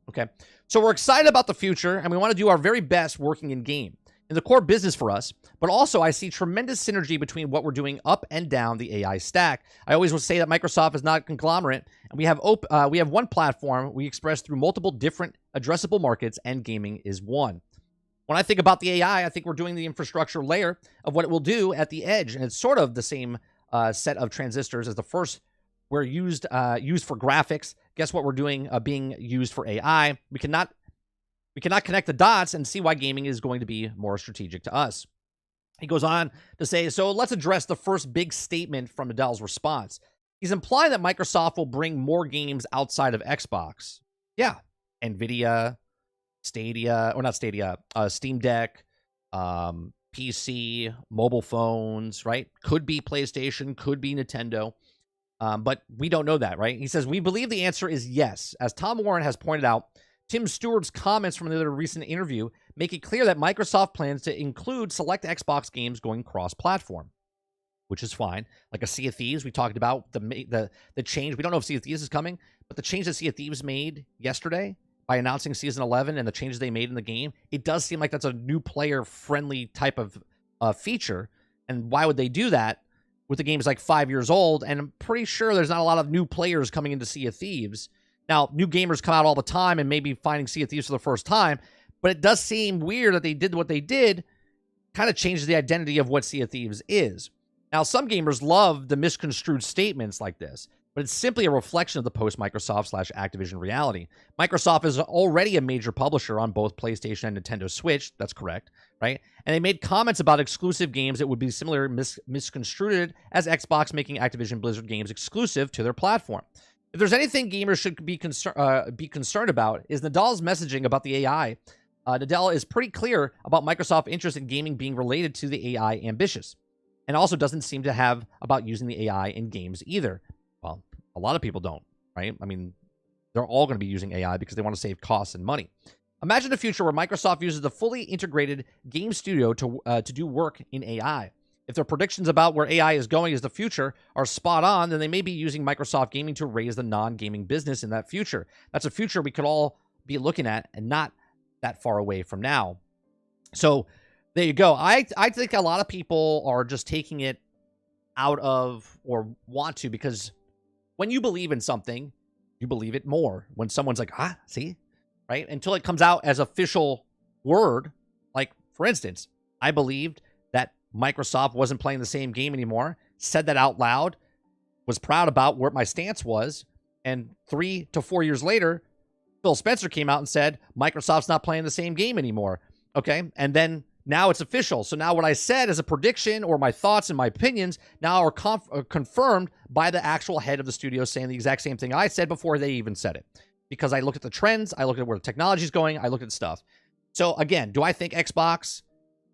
Okay? So we're excited about the future, and we want to do our very best working in game. In the core business for us, but also I see tremendous synergy between what we're doing up and down the AI stack. I always will say that Microsoft is not a conglomerate, and we have one platform we express through multiple different addressable markets, and gaming is one. When I think about the AI, I think we're doing the infrastructure layer of what it will do at the edge, and it's sort of the same set of transistors as the first were used for graphics. Guess what we're doing being used for AI? We cannot connect the dots and see why gaming is going to be more strategic to us. He goes on to say, so let's address the first big statement from Nadella's response. He's implying that Microsoft will bring more games outside of Xbox. Yeah, NVIDIA, Steam Deck, PC, mobile phones, right? Could be PlayStation, could be Nintendo, but we don't know that, right? He says, we believe the answer is yes. As Tom Warren has pointed out, Tim Stewart's comments from another recent interview make it clear that Microsoft plans to include select Xbox games going cross-platform, which is fine. Like a Sea of Thieves, we talked about the change. We don't know if Sea of Thieves is coming, but the change that Sea of Thieves made yesterday by announcing Season 11 and the changes they made in the game, it does seem like that's a new player-friendly type of feature. And why would they do that with the game's like 5 years old? And I'm pretty sure there's not a lot of new players coming into Sea of Thieves. Now, new gamers come out all the time and maybe finding Sea of Thieves for the first time, but it does seem weird that they did what they did, kind of changes the identity of what Sea of Thieves is. Now, some gamers love the misconstrued statements like this, but it's simply a reflection of the post-Microsoft/Activision reality. Microsoft is already a major publisher on both PlayStation and Nintendo Switch. That's correct, right? And they made comments about exclusive games that would be similar misconstrued as Xbox making Activision Blizzard games exclusive to their platform. If there's anything gamers should be concerned about, is Nadella's messaging about the AI. Nadella is pretty clear about Microsoft's interest in gaming being related to the AI ambitious, and also doesn't seem to have about using the AI in games either. Well, a lot of people don't, right? I mean, they're all going to be using AI because they want to save costs and money. Imagine a future where Microsoft uses the fully integrated game studio to do work in AI. If their predictions about where AI is going as the future are spot on, then they may be using Microsoft Gaming to raise the non-gaming business in that future. That's a future we could all be looking at and not that far away from now. So there you go. I think a lot of people are just taking it out of, or want to, because when you believe in something, you believe it more. When someone's like, see, right? Until it comes out as official word. Like, for instance, I believed that Microsoft wasn't playing the same game anymore, said that out loud, was proud about where my stance was, and 3 to 4 years later, Phil Spencer came out and said, Microsoft's not playing the same game anymore. Okay? And then now it's official. So now what I said as a prediction, or my thoughts and my opinions, now are confirmed by the actual head of the studio saying the exact same thing I said before they even said it. Because I looked at the trends, I looked at where the technology is going, I looked at stuff. So again, do I think Xbox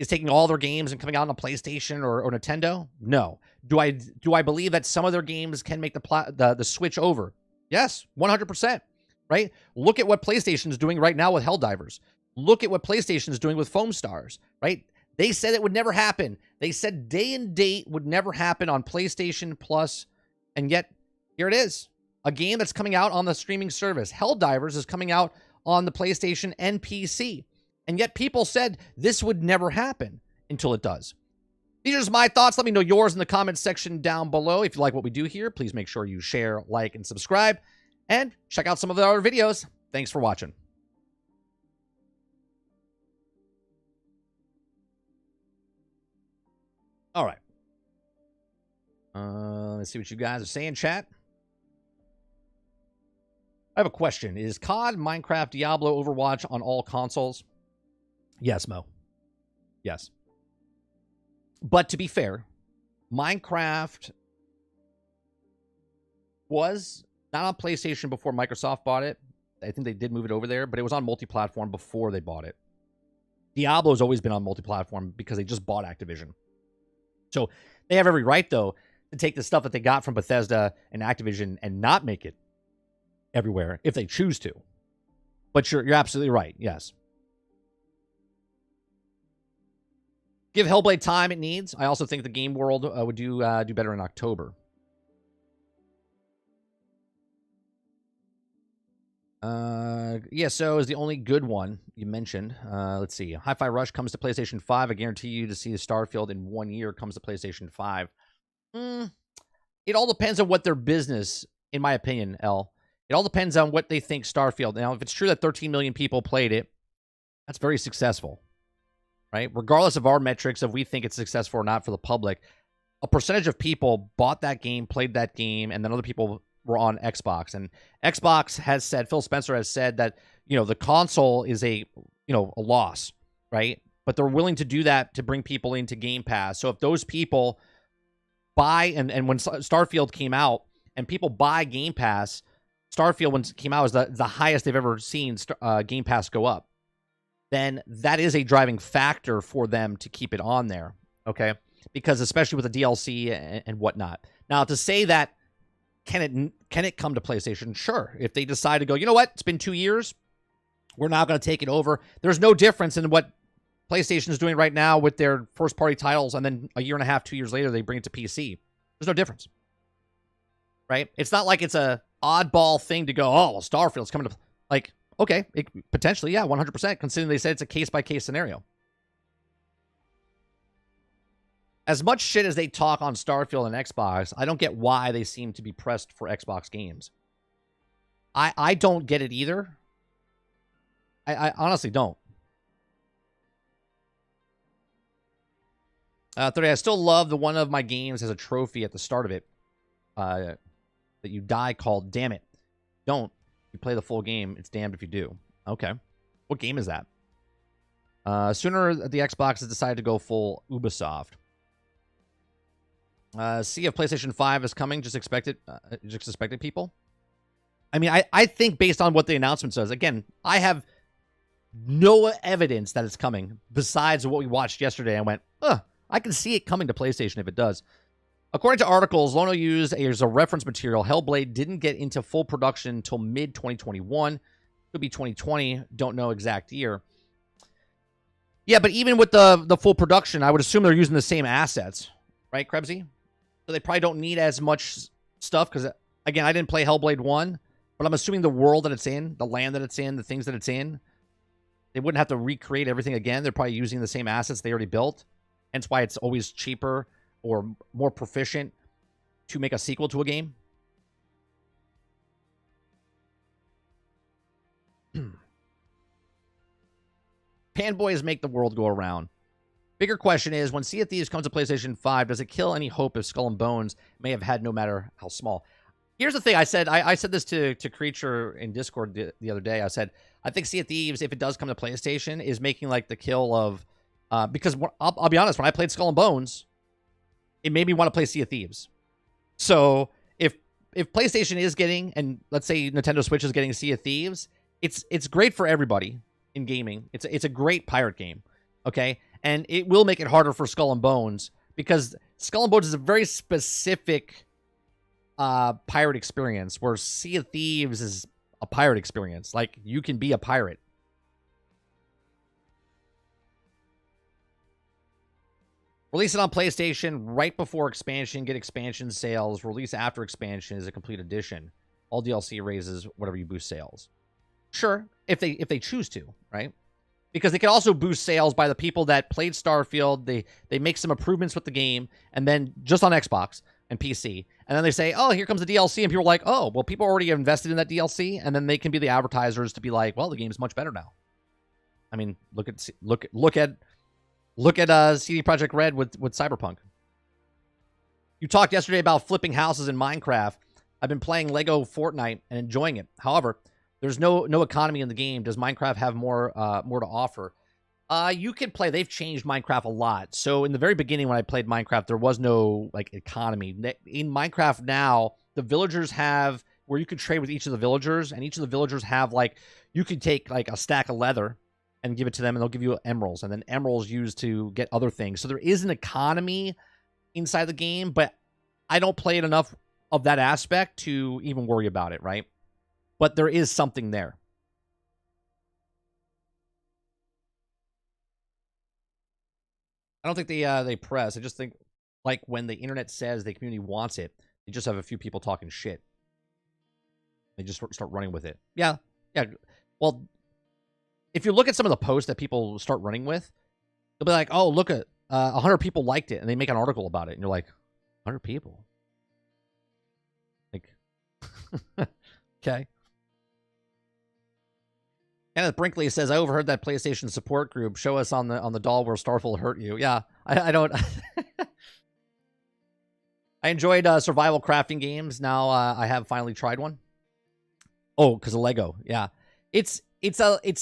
is taking all their games and coming out on a PlayStation or Nintendo? No. Do I believe that some of their games can make the switch over? Yes, 100%. Right? Look at what PlayStation is doing right now with Helldivers. Look at what PlayStation is doing with Foam Stars, right? They said it would never happen. They said day and date would never happen on PlayStation Plus, and yet here it is. A game that's coming out on the streaming service. Helldivers is coming out on the PlayStation and PC. And yet people said this would never happen until it does. These are just my thoughts. Let me know yours in the comments section down below. If you like what we do here, please make sure you share, like, and subscribe. And check out some of the other videos. Thanks for watching. All right. Let's see what you guys are saying, chat. I have a question. Is COD, Minecraft, Diablo, Overwatch on all consoles? Yes, Mo. Yes. But to be fair, Minecraft was not on PlayStation before Microsoft bought it. I think they did move it over there, but it was on multi-platform before they bought it. Diablo's always been on multi-platform because they just bought Activision. So they have every right, though, to take the stuff that they got from Bethesda and Activision and not make it everywhere if they choose to. But you're absolutely right. Yes. Give Hellblade time it needs. I also think the game world would do better in October. ESO is the only good one you mentioned. Let's see. Hi-Fi Rush comes to PlayStation 5. I guarantee you to see the Starfield in 1 year comes to PlayStation 5. It all depends on what their business, in my opinion, L. It all depends on what they think Starfield. Now, if it's true that 13 million people played it, that's very successful, right? Regardless of our metrics, if we think it's successful or not for the public, a percentage of people bought that game, played that game, and then other people were on Xbox. And Xbox has said, Phil Spencer has said that, the console is a loss, right? But they're willing to do that to bring people into Game Pass. So if those people buy, and when Starfield came out and people buy Game Pass, Starfield, when it came out, was the highest they've ever seen Game Pass go up. Then that is a driving factor for them to keep it on there, okay? Because especially with the DLC and whatnot. Now, to say that, can it come to PlayStation? Sure. If they decide to go, you know what? It's been 2 years. We're now going to take it over. There's no difference in what PlayStation is doing right now with their first-party titles, and then a year and a half, 2 years later, they bring it to PC. There's no difference, right? It's not like it's a oddball thing to go, oh, well, Starfield's coming to... Like, Okay, potentially, yeah, 100%, considering they said it's a case-by-case scenario. As much shit as they talk on Starfield and Xbox, I don't get why they seem to be pressed for Xbox games. I don't get it either. I honestly don't. 30, I still love the one of my games has a trophy at the start of it that you die called Damn It. Don't. You play the full game, it's damned if you do. Okay. What game is that? Sooner the Xbox has decided to go full Ubisoft. See if PlayStation 5 is coming. Just expected people. I mean, I think based on what the announcement says, again, I have no evidence that it's coming besides what we watched yesterday. I went, I can see it coming to PlayStation if it does. According to articles Lono used as a reference material, Hellblade didn't get into full production until mid-2021. Could be 2020. Don't know exact year. Yeah, but even with the full production, I would assume they're using the same assets. Right, Krebsy? So they probably don't need as much stuff because, again, I didn't play Hellblade 1, but I'm assuming the world that it's in, the land that it's in, the things that it's in, they wouldn't have to recreate everything again. They're probably using the same assets they already built. Hence why it's always cheaper or more proficient to make a sequel to a game. Fanboys make the world go around. Bigger question is, when Sea of Thieves comes to PlayStation 5, does it kill any hope if Skull and Bones may have had no matter how small? Here's the thing. I said this to Creature in Discord the other day. I said, I think Sea of Thieves, if it does come to PlayStation, is making like the kill of... because I'll be honest, when I played Skull and Bones, it made me want to play Sea of Thieves. So if PlayStation is getting, and let's say Nintendo Switch is getting Sea of Thieves, it's great for everybody in gaming. It's a great pirate game, okay? And it will make it harder for Skull and Bones because Skull and Bones is a very specific pirate experience, where Sea of Thieves is a pirate experience. Like, you can be a pirate. Release it on PlayStation right before expansion. Get expansion sales. Release after expansion is a complete edition. All DLC raises whatever you boost sales. Sure, if they choose to, right? Because they can also boost sales by the people that played Starfield. They make some improvements with the game, and then just on Xbox and PC. And then they say, oh, here comes the DLC. And people are like, oh, well, people already invested in that DLC. And then they can be the advertisers to be like, well, the game's much better now. I mean, look at CD Projekt Red with Cyberpunk. You talked yesterday about flipping houses in Minecraft. I've been playing Lego Fortnite and enjoying it. However, there's no economy in the game. Does Minecraft have more to offer? You could play. They've changed Minecraft a lot. So in the very beginning when I played Minecraft, there was no like economy. In Minecraft now, the villagers have where you could trade with each of the villagers, and each of the villagers have like, you could take like a stack of leather and give it to them, and they'll give you emeralds, and then emeralds used to get other things. So there is an economy inside the game, but I don't play it enough of that aspect to even worry about it, right? But there is something there. I don't think they press. I just think, like, when the internet says the community wants it, they just have a few people talking shit. They just start running with it. Yeah. Well, if you look at some of the posts that people start running with, they'll be like, oh, look at 100 people liked it, and they make an article about it, and you're like, 100 people? Like, okay. Kenneth Brinkley says, I overheard that PlayStation support group. Show us on the doll where Starfield hurt you. Yeah, I don't... I enjoyed survival crafting games. Now I have finally tried one. Oh, because of Lego. Yeah. It's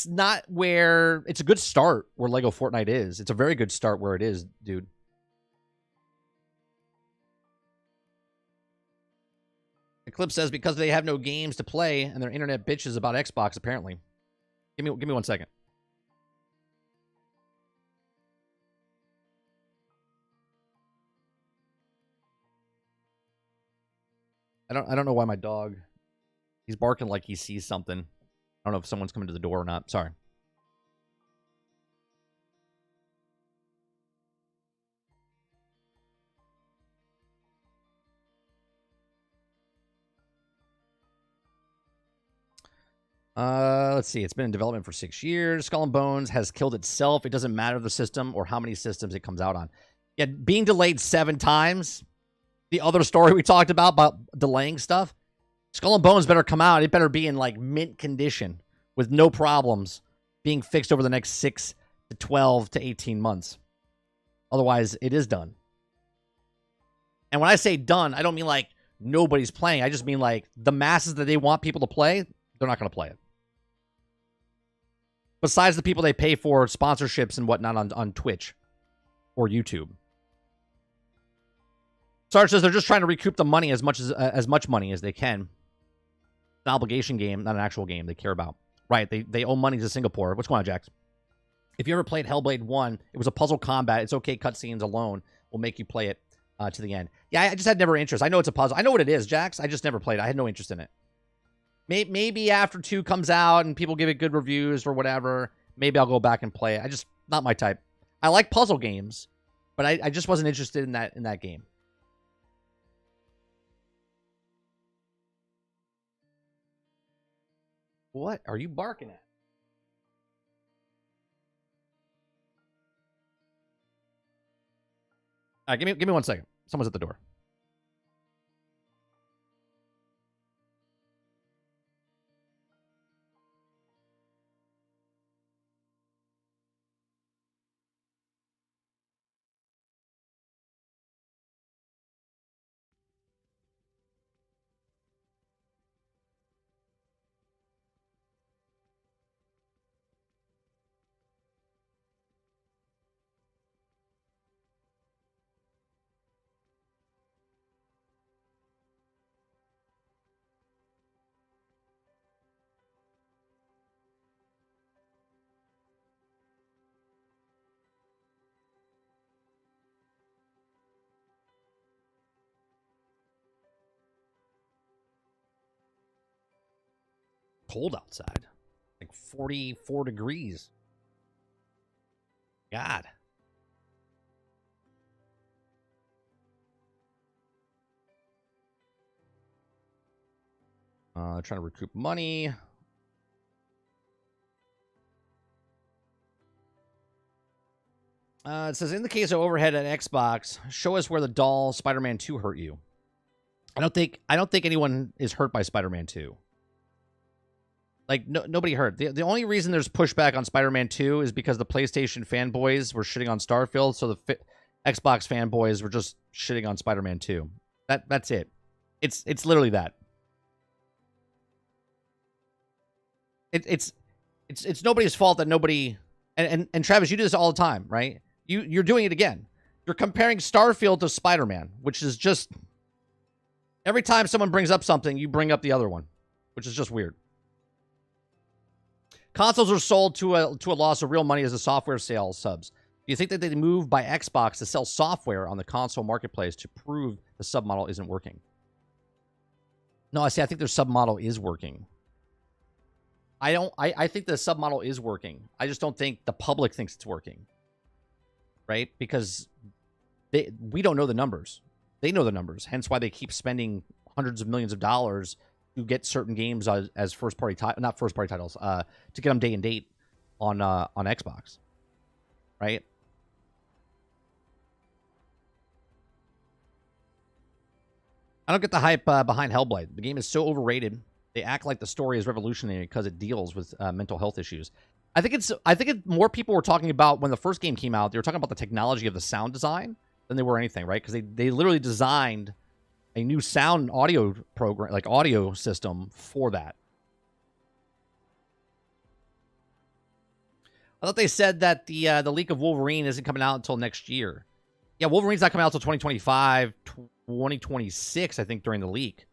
not where... It's a good start where Lego Fortnite is. It's a very good start where it is, dude. Eclipse says, because they have no games to play and their internet bitches about Xbox, apparently. Give me 1 second. I don't know why my dog, he's barking like he sees something. I don't know if someone's coming to the door or not. Sorry. Let's see. It's been in development for 6 years. Skull and Bones has killed itself. It doesn't matter the system or how many systems it comes out on. Yeah, being delayed 7 times. The other story we talked about delaying stuff. Skull and Bones better come out. It better be in like mint condition with no problems being fixed over the next 6 to 12 to 18 months. Otherwise, it is done. And when I say done, I don't mean like nobody's playing. I just mean like the masses that they want people to play, they're not going to play it. Besides the people they pay for sponsorships and whatnot on Twitch or YouTube. Sarge says they're just trying to recoup the money as much money as they can. It's an obligation game, not an actual game they care about. Right, they owe money to Singapore. What's going on, Jax? If you ever played Hellblade 1, it was a puzzle combat. It's okay, cutscenes alone will make you play it to the end. Yeah, I just had never interest. I know it's a puzzle. I know what it is, Jax. I just never played it. I had no interest in it. Maybe after 2 comes out and people give it good reviews or whatever, maybe I'll go back and play it. Not my type. I like puzzle games, but I just wasn't interested in that game. What are you barking at? All right, give me 1 second. Someone's at the door. Cold outside. Like 44 degrees. God. Trying to recoup money. It says, in the case of overhead at Xbox, show us where the doll Spider-Man 2 hurt you. I don't think anyone is hurt by Spider-Man 2. Like, nobody hurt. The only reason there's pushback on Spider-Man 2 is because the PlayStation fanboys were shitting on Starfield, so the Xbox fanboys were just shitting on Spider-Man 2. That's it. It's literally that. It's nobody's fault that nobody... And Travis, you do this all the time, right? You're doing it again. You're comparing Starfield to Spider-Man, which is just... Every time someone brings up something, you bring up the other one, which is just weird. Consoles are sold to a loss of real money as a software sales subs. Do you think that they move by Xbox to sell software on the console marketplace to prove the submodel isn't working? No, I think their submodel is working. I think the submodel is working. I just don't think the public thinks it's working. Right? Because we don't know the numbers. They know the numbers. Hence why they keep spending hundreds of millions of dollars to get certain games as first-party not first-party titles, to get them day and date on Xbox, right? I don't get the hype behind Hellblade. The game is so overrated. They act like the story is revolutionary because it deals with mental health issues. I think more people were talking about when the first game came out. They were talking about the technology of the sound design than they were anything, right? Because they literally designed a new sound audio program, like audio system for that. I thought they said that the leak of Wolverine isn't coming out until next year. Yeah, Wolverine's not coming out until 2025, 2026, I think, during the leak.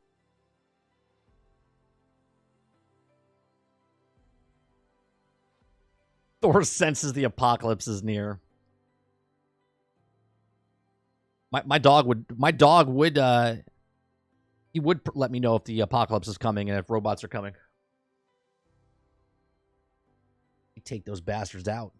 Thor senses the apocalypse is near. My dog would he would let me know if the apocalypse is coming and if robots are coming. He'd take those bastards out.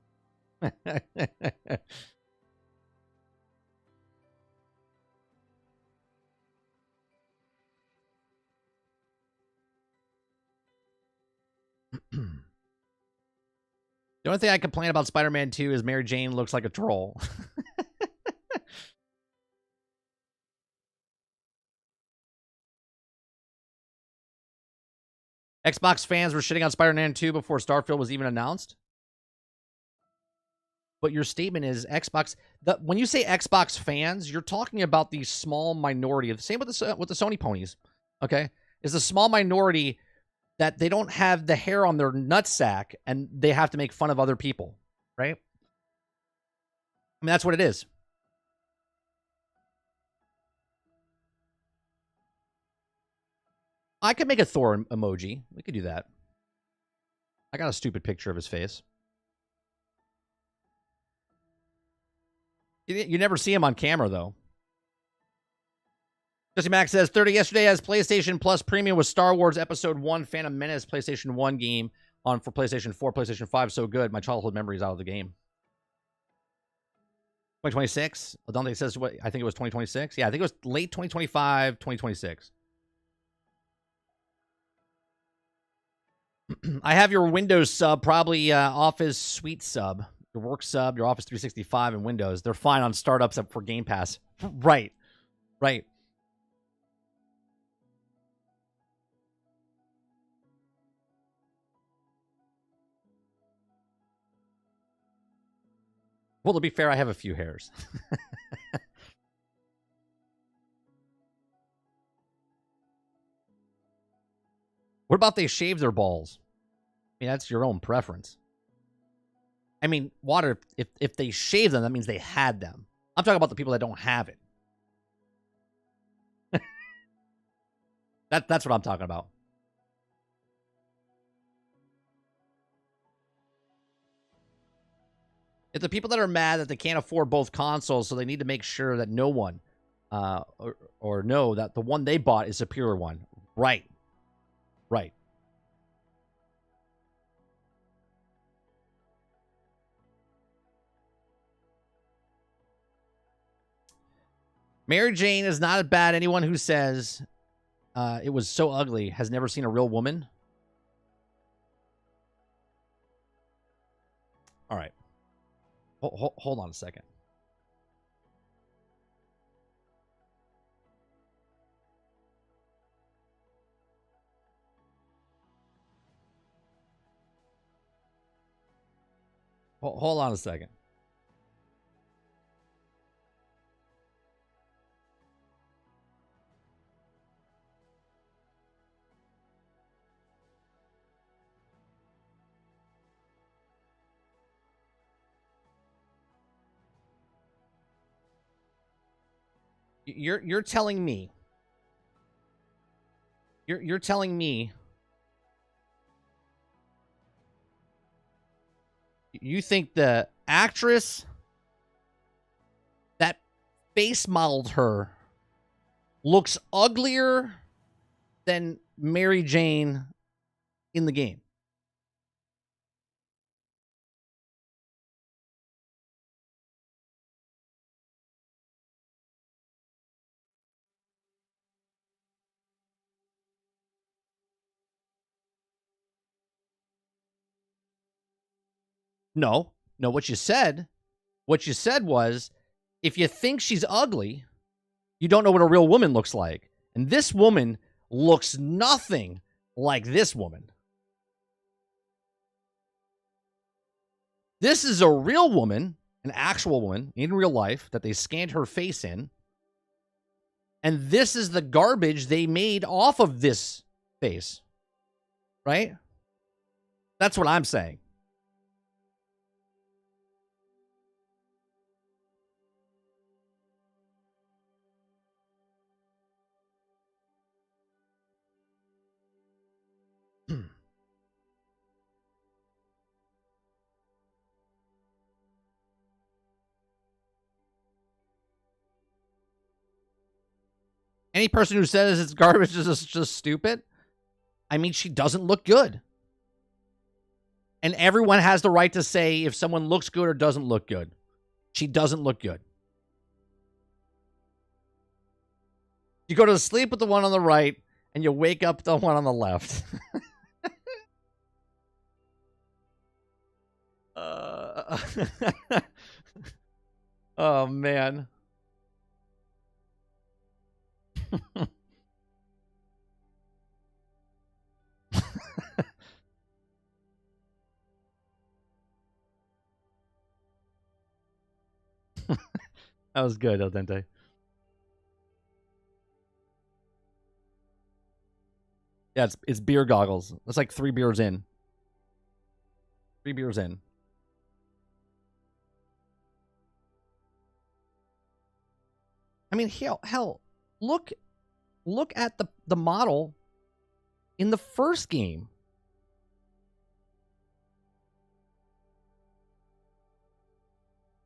The only thing I complain about Spider-Man 2 is Mary Jane looks like a troll. Xbox fans were shitting on Spider-Man 2 before Starfield was even announced. But your statement is Xbox. When you say Xbox fans, you're talking about the small minority. The same with the Sony ponies. Okay, it's a small minority that they don't have the hair on their nutsack and they have to make fun of other people, right? I mean, that's what it is. I could make a Thor emoji. We could do that. I got a stupid picture of his face. You never see him on camera, though. Jesse Max says, 30 yesterday as PlayStation Plus Premium with Star Wars Episode 1 Phantom Menace PlayStation 1 game on for PlayStation 4, PlayStation 5. So good. My childhood memories out of the game. 2026? Dante says, what? I think it was 2026. Yeah, I think it was late 2025, 2026. I have your Windows sub, probably Office Suite sub. Your work sub, your Office 365 and Windows. They're fine on startups up for Game Pass. Right. Right. Well, to be fair, I have a few hairs. What about they shave their balls? I mean, that's your own preference. I mean, Water, if they shave them, that means they had them. I'm talking about the people that don't have it. That's what I'm talking about. If the people that are mad that they can't afford both consoles, so they need to make sure that no one or know that the one they bought is a superior one. Right. Right. Mary Jane is not as bad. Anyone who says it was so ugly has never seen a real woman. All right. Hold on a second. Hold on a second. You're telling me. You're telling me. You think the actress that face modeled her looks uglier than Mary Jane in the game? No, what you said was, if you think she's ugly, you don't know what a real woman looks like. And this woman looks nothing like this woman. This is a real woman, an actual woman in real life that they scanned her face in. And this is the garbage they made off of this face. Right? That's what I'm saying. Any person who says it's garbage is just stupid. I mean, she doesn't look good. And everyone has the right to say if someone looks good or doesn't look good. She doesn't look good. You go to sleep with the one on the right, and you wake up with the one on the left. Oh, man. That was good, El Dente. Yeah, it's beer goggles. It's like 3 beers in. 3 beers in. I mean, hell, look at the model in the first game.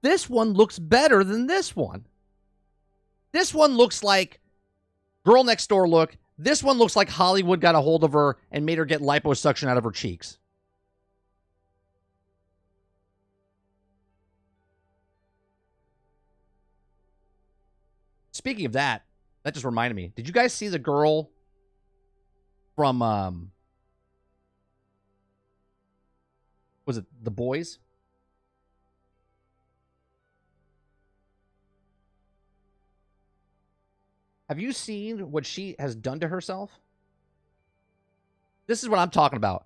This one looks better than this one. This one looks like Girl Next Door look. This one looks like Hollywood got a hold of her and made her get liposuction out of her cheeks. Speaking of that, that just reminded me. Did you guys see the girl from was it The Boys? Have you seen what she has done to herself? This is what I'm talking about.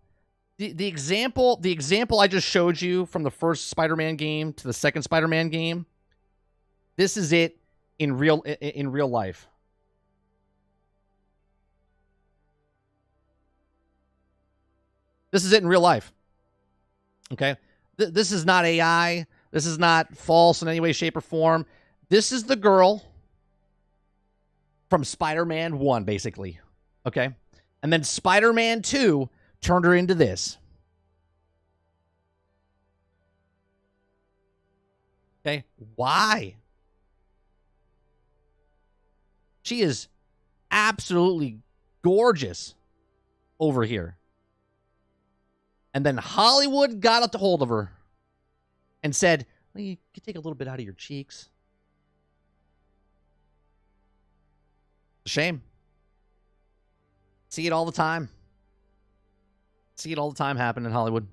The example I just showed you from the first Spider-Man game to the second Spider-Man game. This is it in real life. This is it in real life. Okay? This is not AI. This is not false in any way, shape, or form. This is the girl from Spider-Man 1, basically. Okay? And then Spider-Man 2 turned her into this. Okay? Why? She is absolutely gorgeous over here. And then Hollywood got a hold of her and said, well, you could take a little bit out of your cheeks. Shame. See it all the time. See it all the time happen in Hollywood.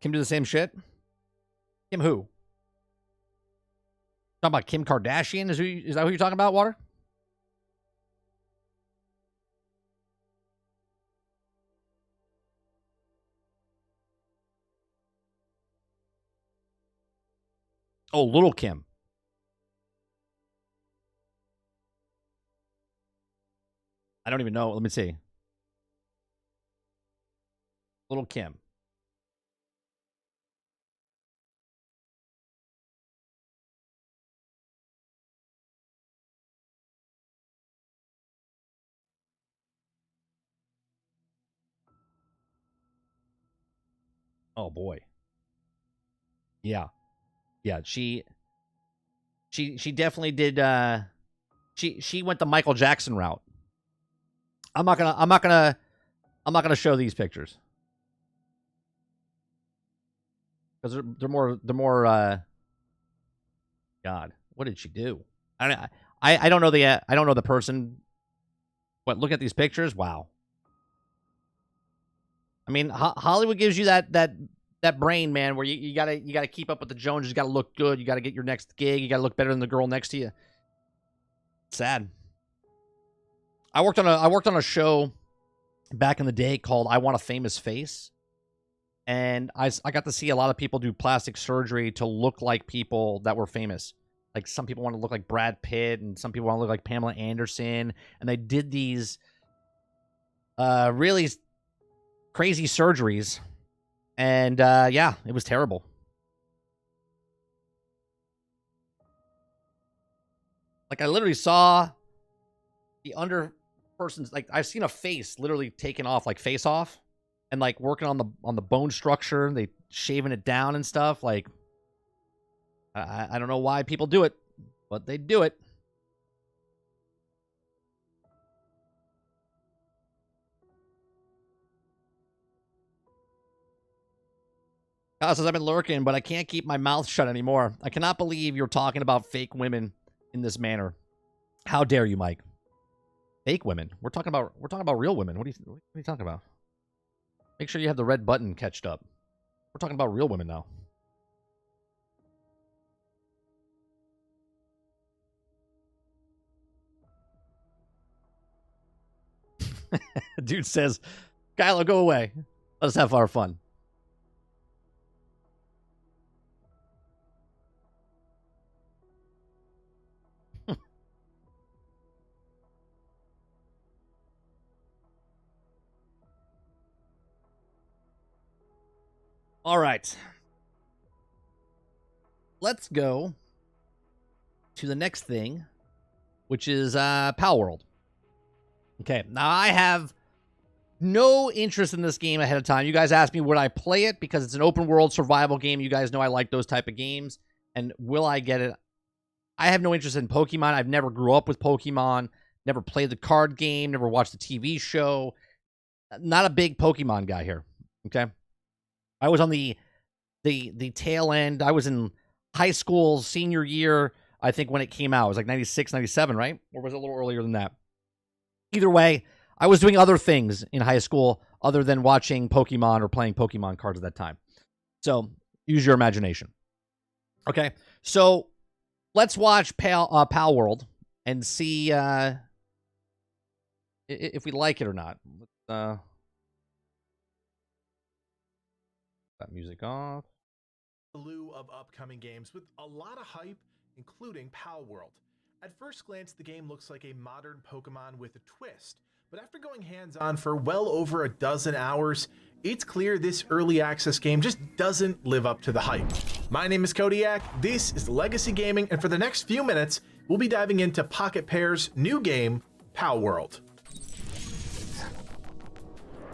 Kim do the same shit? Kim who? Talking about Kim Kardashian? Is that who you're talking about, Water? Oh, Little Kim. I don't even know. Let me see. Little Kim. Oh boy. Yeah. Yeah, she definitely did she went the Michael Jackson route. I'm not gonna show these pictures. Because they're more God, what did she do? I don't know the person. But look at these pictures. Wow. I mean, Hollywood gives you that brain, man, where you gotta keep up with the Joneses. You gotta look good. You gotta get your next gig. You gotta look better than the girl next to you. Sad. I worked on a show back in the day called I Want a Famous Face. And I got to see a lot of people do plastic surgery to look like people that were famous. Like some people want to look like Brad Pitt and some people want to look like Pamela Anderson. And they did these really crazy surgeries. And yeah, it was terrible. Like I literally saw the under person's, like I've seen a face literally taken off, like face off. And like working on the bone structure, they shaving it down and stuff. Like, I don't know why people do it, but they do it. Kyle says, I've been lurking, but I can't keep my mouth shut anymore. I cannot believe you're talking about fake women in this manner. How dare you, Mike? Fake women. We're talking about real women. What are you talking about? Make sure you have the red button catched up. We're talking about real women now. Dude says, Kylo, go away. Let us have our fun. All right. Let's go to the next thing, which is Palworld. Okay, now I have no interest in this game ahead of time. You guys asked me, would I play it? Because it's an open world survival game. You guys know I like those type of games. And will I get it? I have no interest in Pokemon. I've never grew up with Pokemon. Never played the card game. Never watched the TV show. Not a big Pokemon guy here. Okay. I was on the tail end. I was in high school senior year, I think, when it came out. It was like 96, 97, right? Or was it a little earlier than that? Either way, I was doing other things in high school other than watching Pokemon or playing Pokemon cards at that time. So use your imagination. Okay, so let's watch Palworld and see if we like it or not. That music off. Slew of upcoming games with a lot of hype, including Palworld. At first glance, the game looks like a modern Pokemon with a twist, but after going hands-on for well over a dozen hours, it's clear this early access game just doesn't live up to the hype. My name is Kodiak, this is Legacy Gaming, and for the next few minutes, we'll be diving into Pocket Pair's new game, Palworld.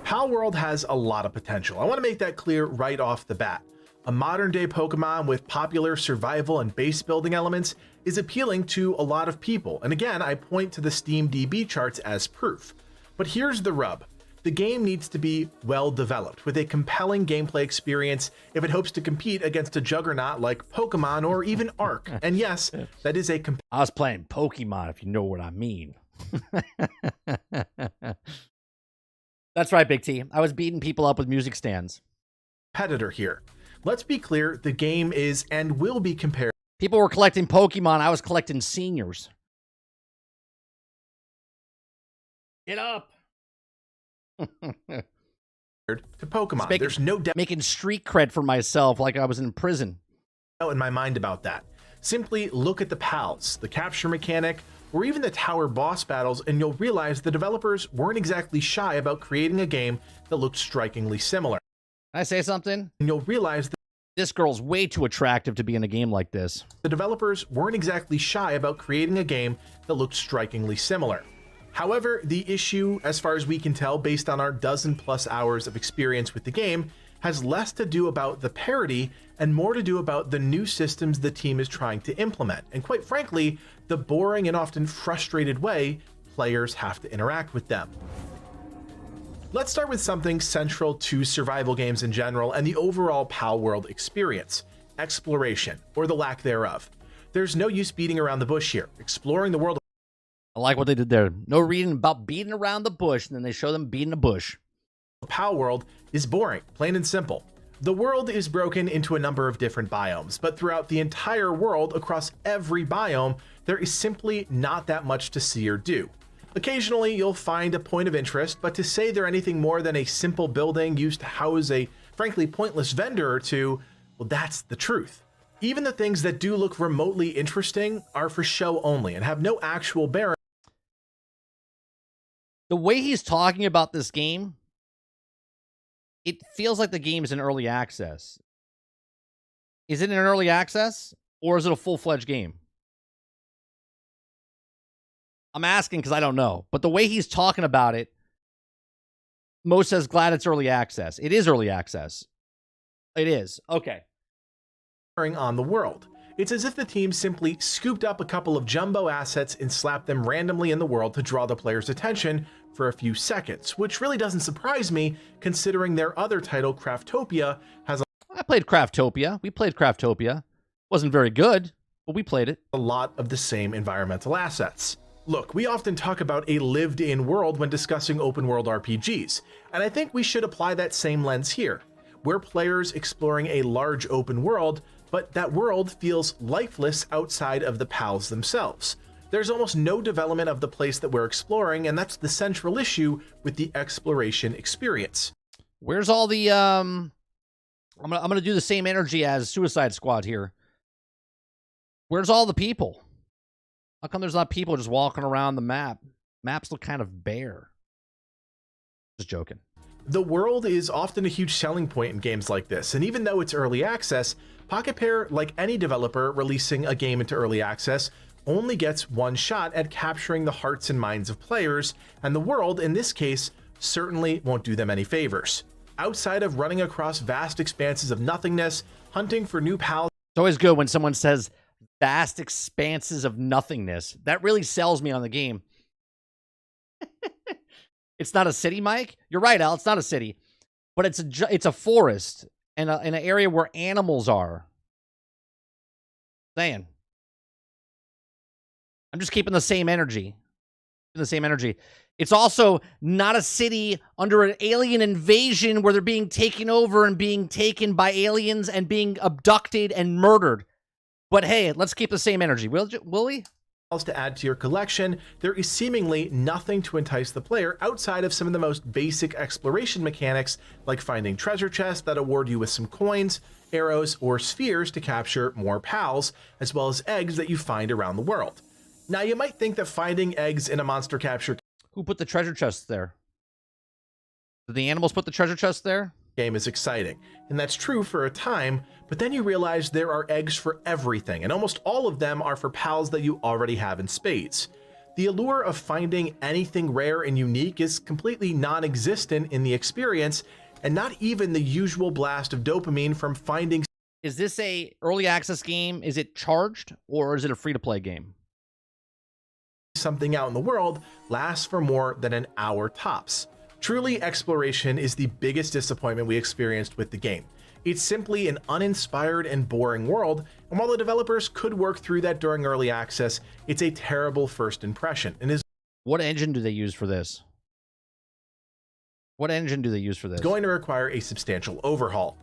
Palworld has a lot of potential. I want to make that clear right off the bat. A modern-day Pokemon with popular survival and base building elements is appealing to a lot of people, and again, I point to the Steam DB charts as proof. But here's the rub. The game needs to be well developed, with a compelling gameplay experience if it hopes to compete against a juggernaut like Pokemon or even Ark. And yes, that is a I was playing Pokemon, if you know what I mean. That's right, Big T. I was beating people up with music stands. Competitor here. Let's be clear, the game is and will be compared. People were collecting Pokemon. I was collecting seniors. Get up. To Pokemon. There's no doubt making street cred for myself like I was in prison. In my mind about that. Simply look at the pals, the capture mechanic, or even the tower boss battles, and you'll realize the developers weren't exactly shy about creating a game that looked strikingly similar. Can I say something? And you'll realize that this girl's way too attractive to be in a game like this. The developers weren't exactly shy about creating a game that looked strikingly similar. However, the issue, as far as we can tell based on our dozen-plus hours of experience with the game, has less to do about the parody and more to do about the new systems the team is trying to implement, and quite frankly, the boring and often frustrated way players have to interact with them. Let's start with something central to survival games in general and the overall Palworld experience: exploration, or the lack thereof. There's no use beating around the bush here. Exploring the world. I like what they did there. No reading about beating around the bush, and then they show them beating a bush. Palworld is boring, plain and simple. The world is broken into a number of different biomes, but throughout the entire world, across every biome, there is simply not that much to see or do. Occasionally, you'll find a point of interest, but to say they're anything more than a simple building used to house a frankly pointless vendor or two, well, that's the truth. Even the things that do look remotely interesting are for show only and have no actual bearing. The way he's talking about this game, it feels like the game is in early access. Is it in early access, or is it a full-fledged game? I'm asking because I don't know. But the way he's talking about it, Mo says, glad it's early access. It is early access. It is. Okay. On the world. It's as if the team simply scooped up a couple of jumbo assets and slapped them randomly in the world to draw the player's attention for a few seconds, which really doesn't surprise me considering their other title, Craftopia, has a played Craftopia. We played Craftopia. Wasn't very good, but we played it. A lot of the same environmental assets. Look, we often talk about a lived-in world when discussing open-world RPGs, and I think we should apply that same lens here. We're players exploring a large open world, but that world feels lifeless outside of the pals themselves. There's almost no development of the place that we're exploring, and that's the central issue with the exploration experience. Where's all the I'm gonna do the same energy as Suicide Squad here. Where's all the people? How come there's not people just walking around the map? Maps look kind of bare. Just joking. The world is often a huge selling point in games like this, and even though it's early access, Pocket Pair, like any developer releasing a game into early access, only gets one shot at capturing the hearts and minds of players, and the world, in this case, certainly won't do them any favors. Outside of running across vast expanses of nothingness, hunting for new pals... It's always good when someone says vast expanses of nothingness. That really sells me on the game. It's not a city, Mike? You're right, Al. It's not a city. But it's a forest and in an area where animals are. Saying. I'm just keeping the same energy. It's also not a city under an alien invasion where they're being taken over and being taken by aliens and being abducted and murdered. But hey, let's keep the same energy. Will we? To add to your collection, there is seemingly nothing to entice the player outside of some of the most basic exploration mechanics, like finding treasure chests that award you with some coins, arrows, or spheres to capture more pals, as well as eggs that you find around the world. Now, you might think that finding eggs in a monster capture... Who put the treasure chests there? Did the animals put the treasure chests there? Game is exciting, and that's true for a time, but then you realize there are eggs for everything, and almost all of them are for pals that you already have in spades. The allure of finding anything rare and unique is completely non-existent in the experience, and not even the usual blast of dopamine from finding... Is this a early access game? Is it charged, or is it a free-to-play game? Something out in the world lasts for more than an hour tops. Truly, exploration is the biggest disappointment we experienced with the game. It's simply an uninspired and boring world, and while the developers could work through that during early access, it's a terrible first impression and is... What engine do they use for this? Going to require a substantial overhaul.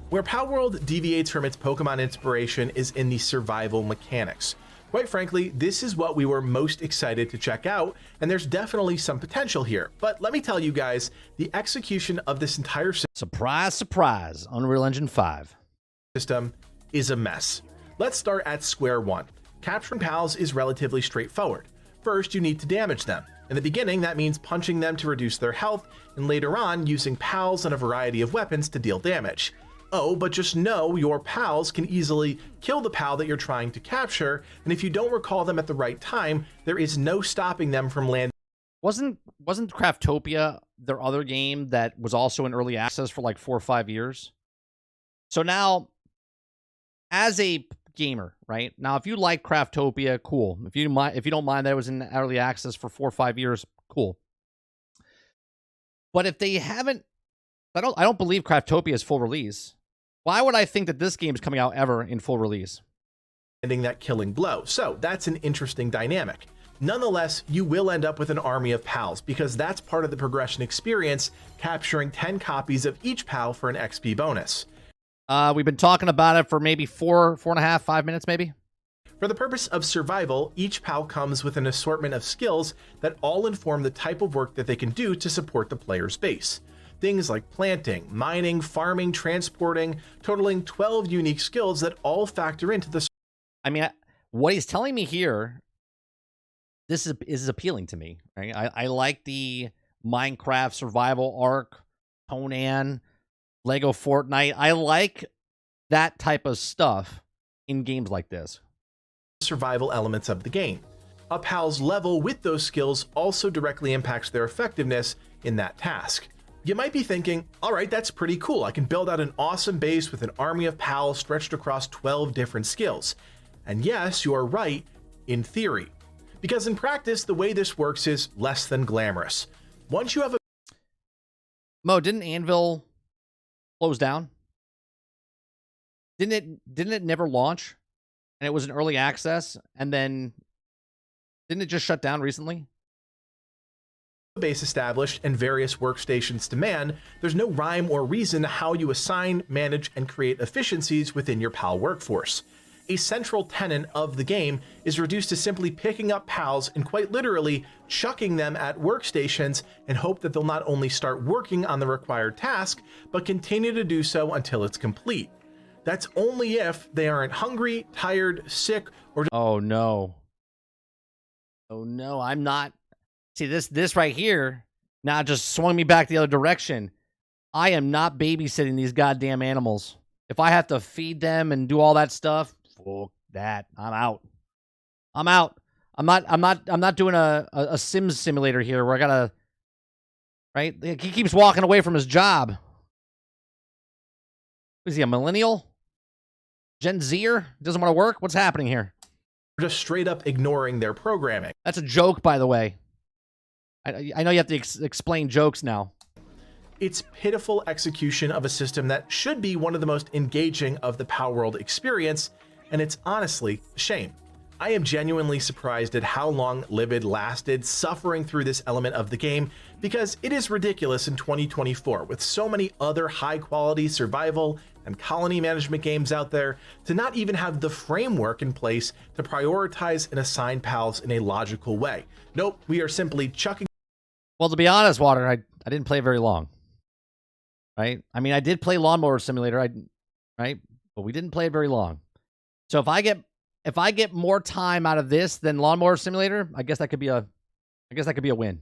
Where Palworld deviates from its Pokemon inspiration is in the survival mechanics. Quite frankly, this is what we were most excited to check out, and there's definitely some potential here. But let me tell you guys, the execution of this entire surprise, surprise, Unreal Engine 5 system is a mess. Let's start at square one. Capturing pals is relatively straightforward. First, you need to damage them. In the beginning, that means punching them to reduce their health, and later on, using pals and a variety of weapons to deal damage. Oh, but just know your pals can easily kill the pal that you're trying to capture, and if you don't recall them at the right time, there is no stopping them from landing. Wasn't Craftopia their other game that was also in early access for like 4 or 5 years? So now, as a gamer, right? Now, if you like Craftopia, cool. If you don't mind that it was in early access for 4 or 5 years, cool. But if they haven't, I don't believe Craftopia is full release. Why would I think that this game is coming out ever in full release? Ending that killing blow. So that's an interesting dynamic. Nonetheless, you will end up with an army of pals because that's part of the progression experience, capturing 10 copies of each pal for an XP bonus. We've been talking about it for maybe 4.5, 5 minutes maybe. For the purpose of survival, each pal comes with an assortment of skills that all inform the type of work that they can do to support the player's base. Things like planting, mining, farming, transporting, totaling 12 unique skills that all factor into the... I mean, what he's telling me here, this is appealing to me, right? I like the Minecraft survival arc, Conan, Lego Fortnite. I like that type of stuff in games like this. Survival elements of the game. A pal's level with those skills also directly impacts their effectiveness in that task. You might be thinking, all right, that's pretty cool. I can build out an awesome base with an army of pals stretched across 12 different skills. And yes, you are right, in theory. Because in practice, the way this works is less than glamorous. Once you have a... Mo, didn't Anvil closed down? Didn't it never launch? And it was an early access, and then didn't it just shut down recently? Base established and various workstations demand, there's no rhyme or reason how you assign, manage, and create efficiencies within your PAL workforce. A central tenet of the game is reduced to simply picking up PALs and quite literally chucking them at workstations and hope that they'll not only start working on the required task, but continue to do so until it's complete. That's only if they aren't hungry, tired, sick, or... Oh no. Oh no, I'm not. See, this right here now just swung me back the other direction. I am not babysitting these goddamn animals. If I have to feed them and do all that stuff, fuck that. I'm out. I'm out. I'm not doing a Sims simulator here where I gotta, right? He keeps walking away from his job. Is he a millennial? Gen Zer? Doesn't want to work? What's happening here? just straight up ignoring their programming. That's a joke, by the way. I know you have to explain jokes now. It's pitiful execution of a system that should be one of the most engaging of the Palworld experience, and it's honestly a shame. I am genuinely surprised at how long Libid lasted suffering through this element of the game, because it is ridiculous in 2024 with so many other high-quality survival and colony management games out there to not even have the framework in place to prioritize and assign pals in a logical way. Nope, we are simply chucking. Well, to be honest, Water, I didn't play very long. Right? I mean, I did play Lawnmower Simulator, right? But we didn't play it very long. So if I get more time out of this than Lawnmower Simulator, I guess that could be a win.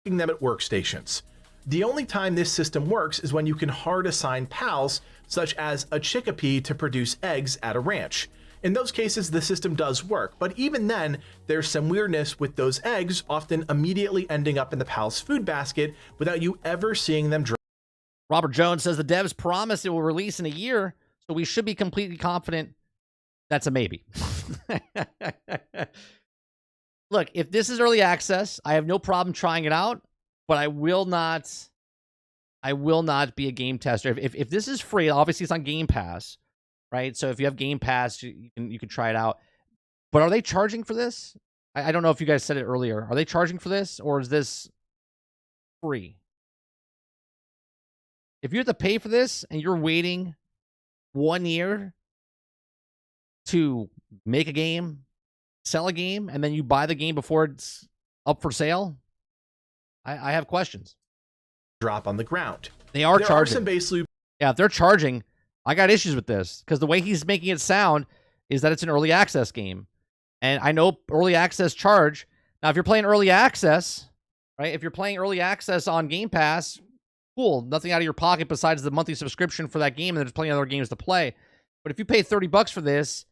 Them at workstations. The only time this system works is when you can hard assign pals, such as a chickpea to produce eggs at a ranch. In those cases, the system does work, but even then, there's some weirdness with those eggs often immediately ending up in the pal's food basket without you ever seeing them drop. Robert Jones says the devs promise it will release in a year, so we should be completely confident that's a maybe. Look, if this is early access, I have no problem trying it out, but I will not be a game tester. If this is free, obviously it's on Game Pass, right? So if you have Game Pass, you can try it out. But are they charging for this? I don't know if you guys said it earlier. Are they charging for this, or is this free? If you have to pay for this and you're waiting 1 year to make a game, sell a game, and then you buy the game before it's up for sale, I have questions. Drop on the ground. They are there charging. Are some base loop. Yeah, if they're charging, I got issues with this because the way he's making it sound is that it's an early access game. And I know early access charge. Now, if you're playing early access, right? If you're playing early access on Game Pass, cool. Nothing out of your pocket besides the monthly subscription for that game, and there's plenty of other games to play. But if you pay $30 for this,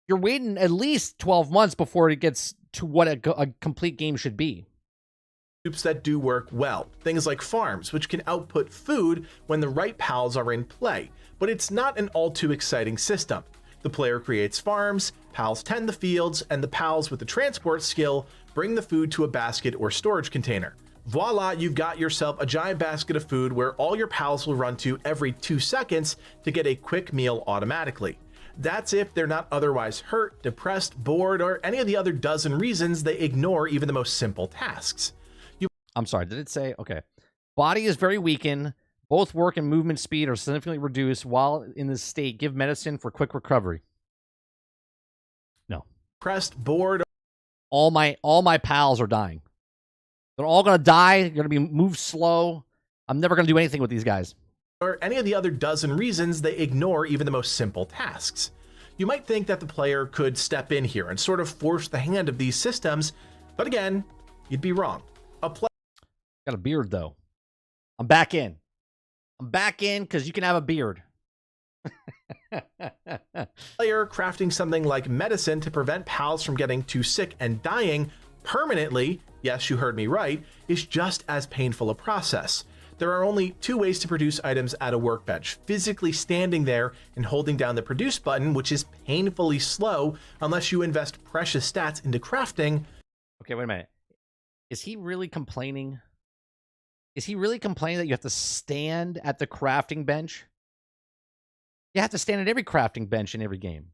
you're waiting at least 12 months before it gets to what a complete game should be. Loops that do work well. Things like farms, which can output food when the right pals are in play. But it's not an all too exciting system. The player creates farms, pals tend the fields, and the pals with the transport skill bring the food to a basket or storage container. Voila, you've got yourself a giant basket of food where all your pals will run to every 2 seconds to get a quick meal automatically. That's if they're not otherwise hurt, depressed, bored, or any of the other dozen reasons they ignore even the most simple tasks. I'm sorry, did it say? Okay. Body is very weakened. Both work and movement speed are significantly reduced while in this state. Give medicine for quick recovery. No. Depressed, bored. All my pals are dying. They're all going to die. They're going to be moved slow. I'm never going to do anything with these guys. Or any of the other dozen reasons they ignore even the most simple tasks. You might think that the player could step in here and sort of force the hand of these systems, but again, you'd be wrong. Got a beard, though. I'm back in. I'm back in because you can have a beard. Player crafting something like medicine to prevent pals from getting too sick and dying permanently, yes, you heard me right, is just as painful a process. There are only 2 ways to produce items at a workbench: physically standing there and holding down the produce button, which is painfully slow unless you invest precious stats into crafting. Okay, wait a minute. Is he really complaining? Is he really complaining that you have to stand at the crafting bench? You have to stand at every crafting bench in every game.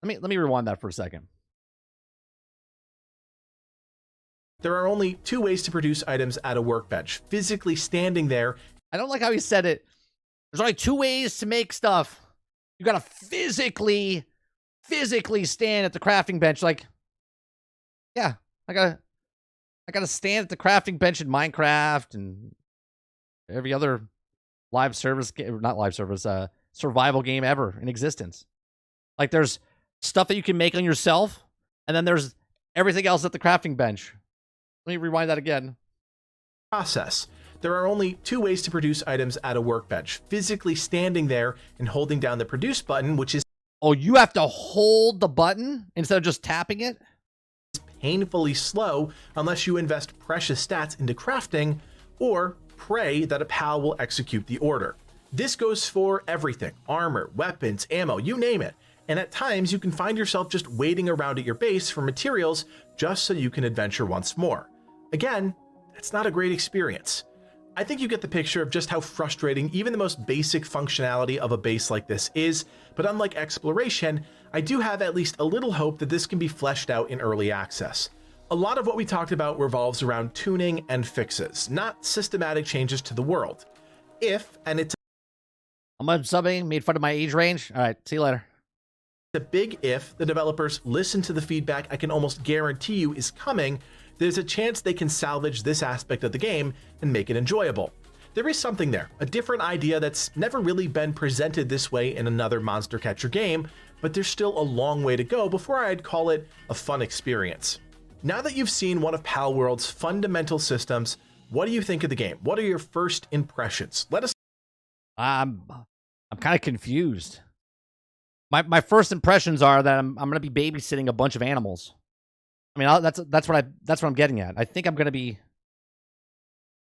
Let me rewind that for a second. There are only 2 ways to produce items at a workbench: physically standing there. I don't like how he said it. There's only 2 ways to make stuff. You gotta physically stand at the crafting bench. Like, yeah, I gotta stand at the crafting bench in Minecraft and every other live service game, not live service, survival game ever in existence. Like, there's stuff that you can make on yourself, and then there's everything else at the crafting bench. Let me rewind that again. Process. There are only 2 ways to produce items at a workbench: physically standing there and holding down the produce button, which is Oh, you have to hold the button instead of just tapping it? painfully slow unless you invest precious stats into crafting, or pray that a pal will execute the order. This goes for everything: armor, weapons, ammo, you name it. And at times you can find yourself just waiting around at your base for materials just so you can adventure once more. Again, that's not a great experience. I think you get the picture of just how frustrating even the most basic functionality of a base like this is, but unlike exploration, I do have at least a little hope that this can be fleshed out in early access. A lot of what we talked about revolves around tuning and fixes, not systematic changes to the world. If, and it's I'm unsubbing, made fun of my age range. All right, see you later. a big if, the developers listen to the feedback I can almost guarantee you is coming, there's a chance they can salvage this aspect of the game and make it enjoyable. There is something there, a different idea that's never really been presented this way in another monster catcher game, but there's still a long way to go before I'd call it a fun experience. Now that you've seen one of Palworld's fundamental systems, what do you think of the game? What are your first impressions? Let us I'm kind of confused. My first impressions are that I'm going to be babysitting a bunch of animals. I mean, that's what I'm getting at. I think I'm going to be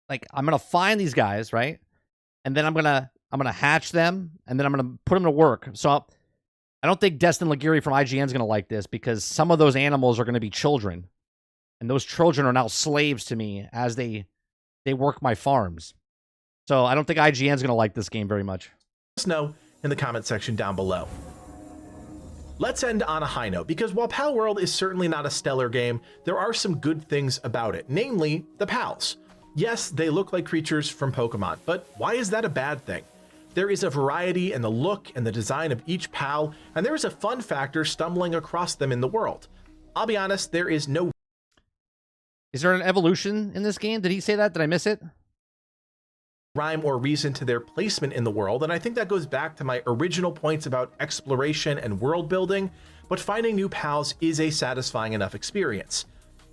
like, I'm going to find these guys, right? And then I'm going to hatch them, and then I'm going to put them to work. So I don't think Destin Laguerre from IGN is going to like this, because some of those animals are going to be children, and those children are now slaves to me as they work my farms. So I don't think IGN is going to like this game very much. Let us know in the comment section down below. Let's end on a high note, because while Palworld is certainly not a stellar game, there are some good things about it, namely the pals. Yes, they look like creatures from Pokemon, but why is that a bad thing? There is a variety in the look and the design of each pal, and there is a fun factor stumbling across them in the world. I'll be honest, there is no... Is there an evolution in this game? Did he say that? Did I miss it? rhyme or reason to their placement in the world, and I think that goes back to my original points about exploration and world building, but finding new pals is a satisfying enough experience.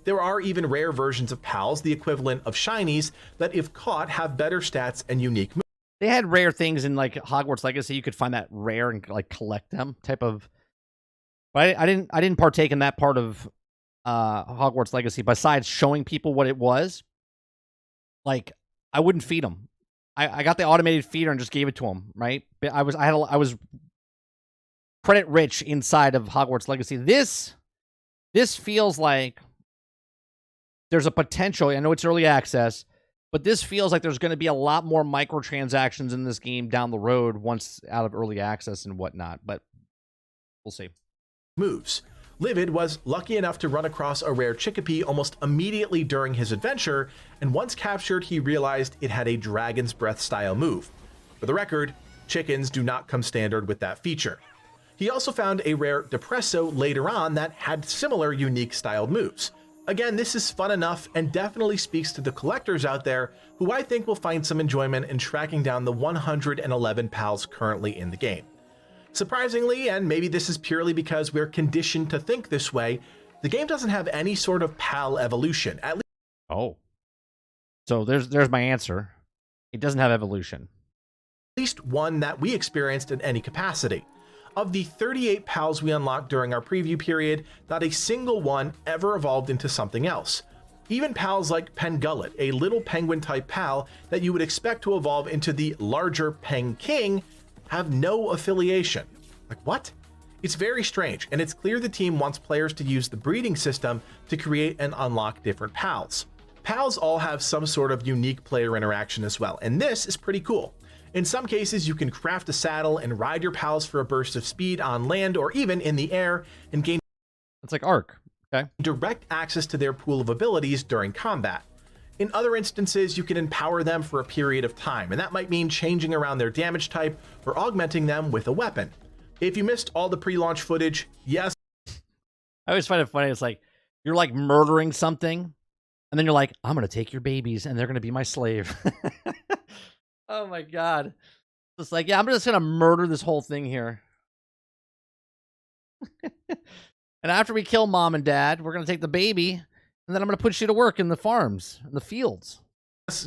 There are even rare versions of pals, the equivalent of shinies, that if caught have better stats and unique moves. They had rare things in like Hogwarts Legacy. You could find that rare and like collect them type of. But I didn't partake in that part of Hogwarts Legacy. Besides showing people what it was, like I wouldn't feed them. I got the automated feeder and just gave it to them. Right? But I was credit rich inside of Hogwarts Legacy. This feels like there's a potential. I know it's early access, but this feels like there's going to be a lot more microtransactions in this game down the road once out of early access and whatnot. But we'll see. Moves. Livid was lucky enough to run across a rare Chickapee almost immediately during his adventure, and once captured, he realized it had a Dragon's Breath style move. For the record, chickens do not come standard with that feature. He also found a rare Depresso later on that had similar unique styled moves. Again, this is fun enough and definitely speaks to the collectors out there who I think will find some enjoyment in tracking down the 111 pals currently in the game. Surprisingly, and maybe this is purely because we're conditioned to think this way, the game doesn't have any sort of pal evolution, at least. Oh. So there's my answer. It doesn't have evolution. At least one that we experienced in any capacity. Of the 38 pals we unlocked during our preview period, not a single one ever evolved into something else. Even pals like Pengullet, a little penguin-type pal that you would expect to evolve into the larger Peng King, have no affiliation. Like, what? It's very strange, and it's clear the team wants players to use the breeding system to create and unlock different pals. Pals all have some sort of unique player interaction as well, and this is pretty cool. In some cases, you can craft a saddle and ride your pals for a burst of speed on land or even in the air and gain It's like Ark. Okay. direct access to their pool of abilities during combat. In other instances, you can empower them for a period of time, and that might mean changing around their damage type or augmenting them with a weapon. If you missed all the pre-launch footage, yes, I always find it funny. It's like you're like murdering something, and then you're like, I'm going to take your babies, and they're going to be my slave. Oh my God. It's like, yeah, I'm just going to murder this whole thing here. And after we kill mom and dad, we're going to take the baby, and then I'm going to put you to work in the farms, in the fields.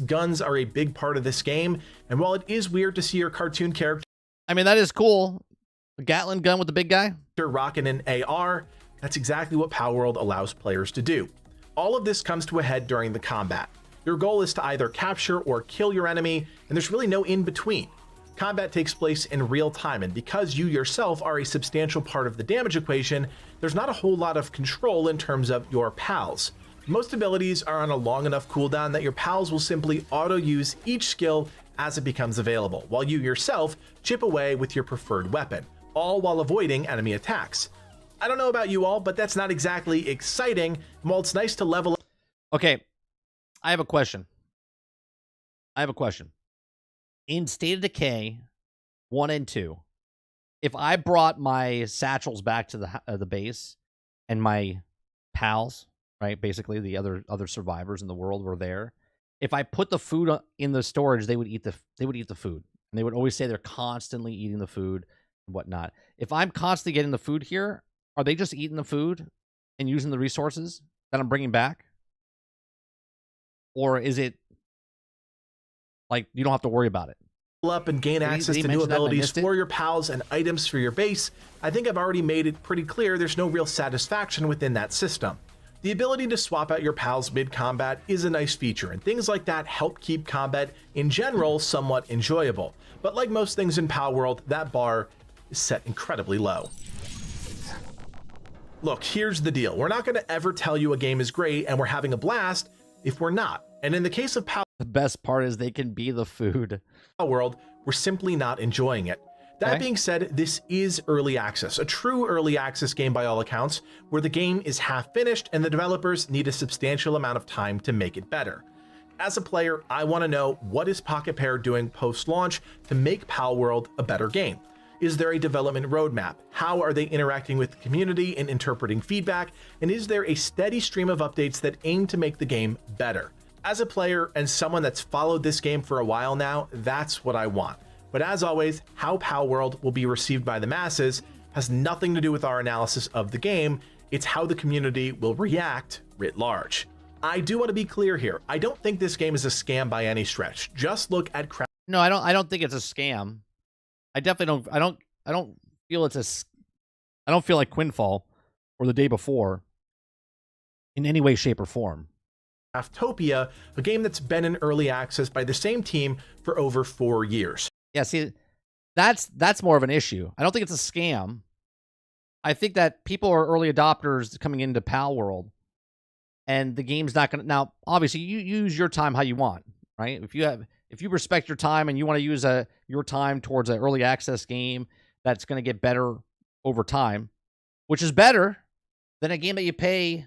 guns are a big part of this game, and while it is weird to see your cartoon character I mean, that is cool. A Gatling gun with the big guy. rocking an AR, that's exactly what Palworld allows players to do. All of this comes to a head during the combat. Your goal is to either capture or kill your enemy, and there's really no in between. Combat takes place in real time, and because you yourself are a substantial part of the damage equation, there's not a whole lot of control in terms of your pals. Most abilities are on a long enough cooldown that your pals will simply auto-use each skill as it becomes available, while you yourself chip away with your preferred weapon, all while avoiding enemy attacks. I don't know about you all, but that's not exactly exciting, and while it's nice to level up. Okay, I have a question. In State of Decay 1 and 2, if I brought my satchels back to the base and my pals, right, basically the other survivors in the world were there, if I put the food in the storage, they would eat the food, and they would always say they're constantly eating the food and whatnot. If I'm constantly getting the food here, are they just eating the food and using the resources that I'm bringing back? Or is it like you don't have to worry about it? Up and gain access to new abilities for your pals and items for your base. I think I've already made it pretty clear there's no real satisfaction within that system. The ability to swap out your pals mid-combat is a nice feature, and things like that help keep combat in general somewhat enjoyable. But like most things in Palworld, that bar is set incredibly low. Look, here's the deal. We're not going to ever tell you a game is great and we're having a blast if we're not. And in the case of The best part is they can be the food. Palworld, we're simply not enjoying it. That being said, this is early access, a true early access game by all accounts, where the game is half finished and the developers need a substantial amount of time to make it better. As a player, I want to know, what is Pocket Pair doing post-launch to make Palworld a better game? Is there a development roadmap? How are they interacting with the community and interpreting feedback? And is there a steady stream of updates that aim to make the game better? As a player and someone that's followed this game for a while now, that's what I want. But as always, how Palworld will be received by the masses has nothing to do with our analysis of the game. It's how the community will react writ large. I do want to be clear here. I don't think this game is a scam by any stretch. Just look at No, I don't think it's a scam. I definitely don't. I don't feel it's a. I don't feel like Quinfall or the day before in any way, shape, or form. Craftopia, a game that's been in early access by the same team for over 4 years. Yeah, see, that's more of an issue. I don't think it's a scam. I think that people are early adopters coming into Palworld, and the game's not going to. Now, obviously, you use your time how you want, right? If you respect your time and you want to use your time towards an early access game that's going to get better over time, which is better than a game that you pay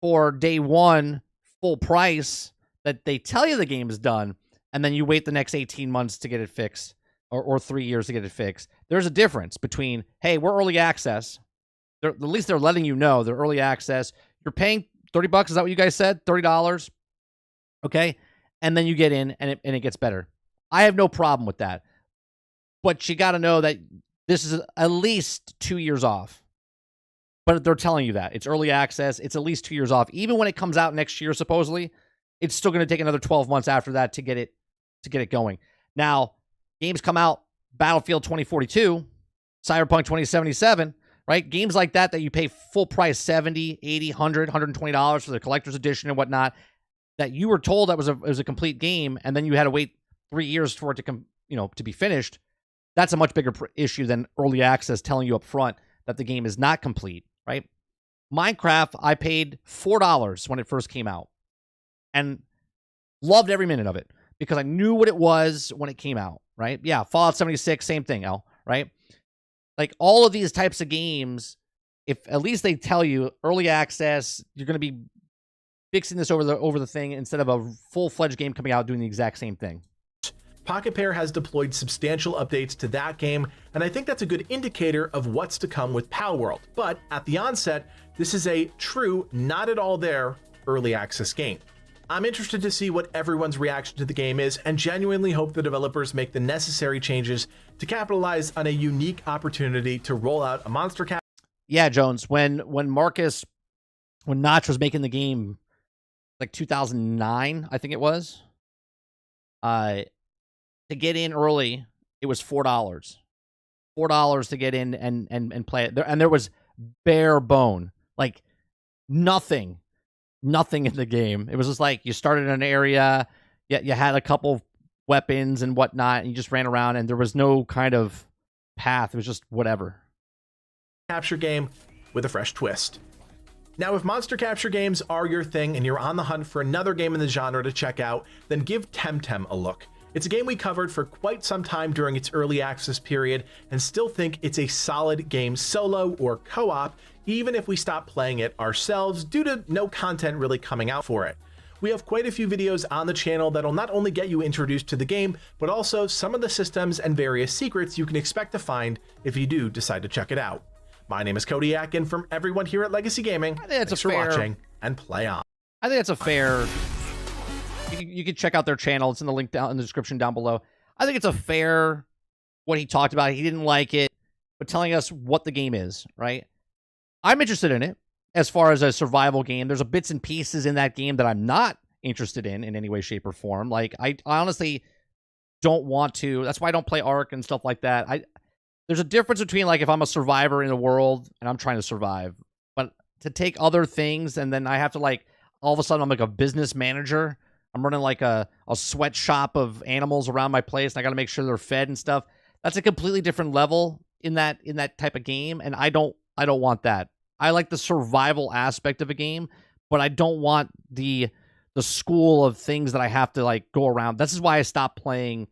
for day one full price that they tell you the game is done, and then you wait the next 18 months to get it fixed, or 3 years to get it fixed. There's a difference between, hey, we're early access. At least they're letting you know they're early access. You're paying $30. Is that what you guys said? $30. Okay. And then you get in and it gets better. I have no problem with that. But you got to know that this is at least 2 years off. But they're telling you that. It's early access. It's at least 2 years off. Even when it comes out next year, supposedly, it's still going to take another 12 months after that to get it going. Now, games come out, Battlefield 2042, Cyberpunk 2077, right? Games like that you pay full price, $70, $80, $100, $120 for the collector's edition and whatnot, that you were told that was a complete game, and then you had to wait 3 years for it to be finished. That's a much bigger issue than early access telling you up front that the game is not complete, right? Minecraft, I paid $4 when it first came out. And Loved every minute of it because I knew what it was when it came out, right? Yeah, Fallout 76, same thing, L, right? Like all of these types of games, if at least they tell you early access, you're going to be fixing this over the thing instead of a full-fledged game coming out doing the exact same thing. Pocket Pair has deployed substantial updates to that game, and I think that's a good indicator of what's to come with Palworld. But at the onset, this is a true, not at all there, early access game. I'm interested to see what everyone's reaction to the game is, and genuinely hope the developers make the necessary changes to capitalize on a unique opportunity to roll out a monster cap. Yeah, Jones, when Notch was making the game, like 2009, I think it was, to get in early, it was $4. $4 to get in and play it. And there was bare bone, like nothing in the game. It was just like you started in an area, you had a couple weapons and whatnot, and you just ran around, and there was no kind of path. It was just whatever. Capture game with a fresh twist. Now, if monster capture games are your thing and you're on the hunt for another game in the genre to check out, then give Temtem a look. It's a game we covered for quite some time during its early access period and still think it's a solid game solo or co-op, even if we stop playing it ourselves due to no content really coming out for it. We have quite a few videos on the channel that'll not only get you introduced to the game, but also some of the systems and various secrets you can expect to find if you do decide to check it out. My name is Kodiak, and from everyone here at Legacy Gaming, thanks for watching and play on. I think that's a fair... You can check out their channel. It's in the link down in the description down below. I think it's a fair what he talked about. He didn't like it, but telling us what the game is, right? I'm interested in it as far as a survival game. There's a bits and pieces in that game that I'm not interested in any way, shape, or form. Like, I honestly don't want to. That's why I don't play Ark and stuff like that. There's a difference between, like, if I'm a survivor in the world and I'm trying to survive, but to take other things and then I have to, like, all of a sudden I'm like a business manager. I'm running like a sweatshop of animals around my place, and I got to make sure they're fed and stuff. That's a completely different level in that type of game, and I don't want that. I like the survival aspect of a game, but I don't want the school of things that I have to like go around. This is why I stopped playing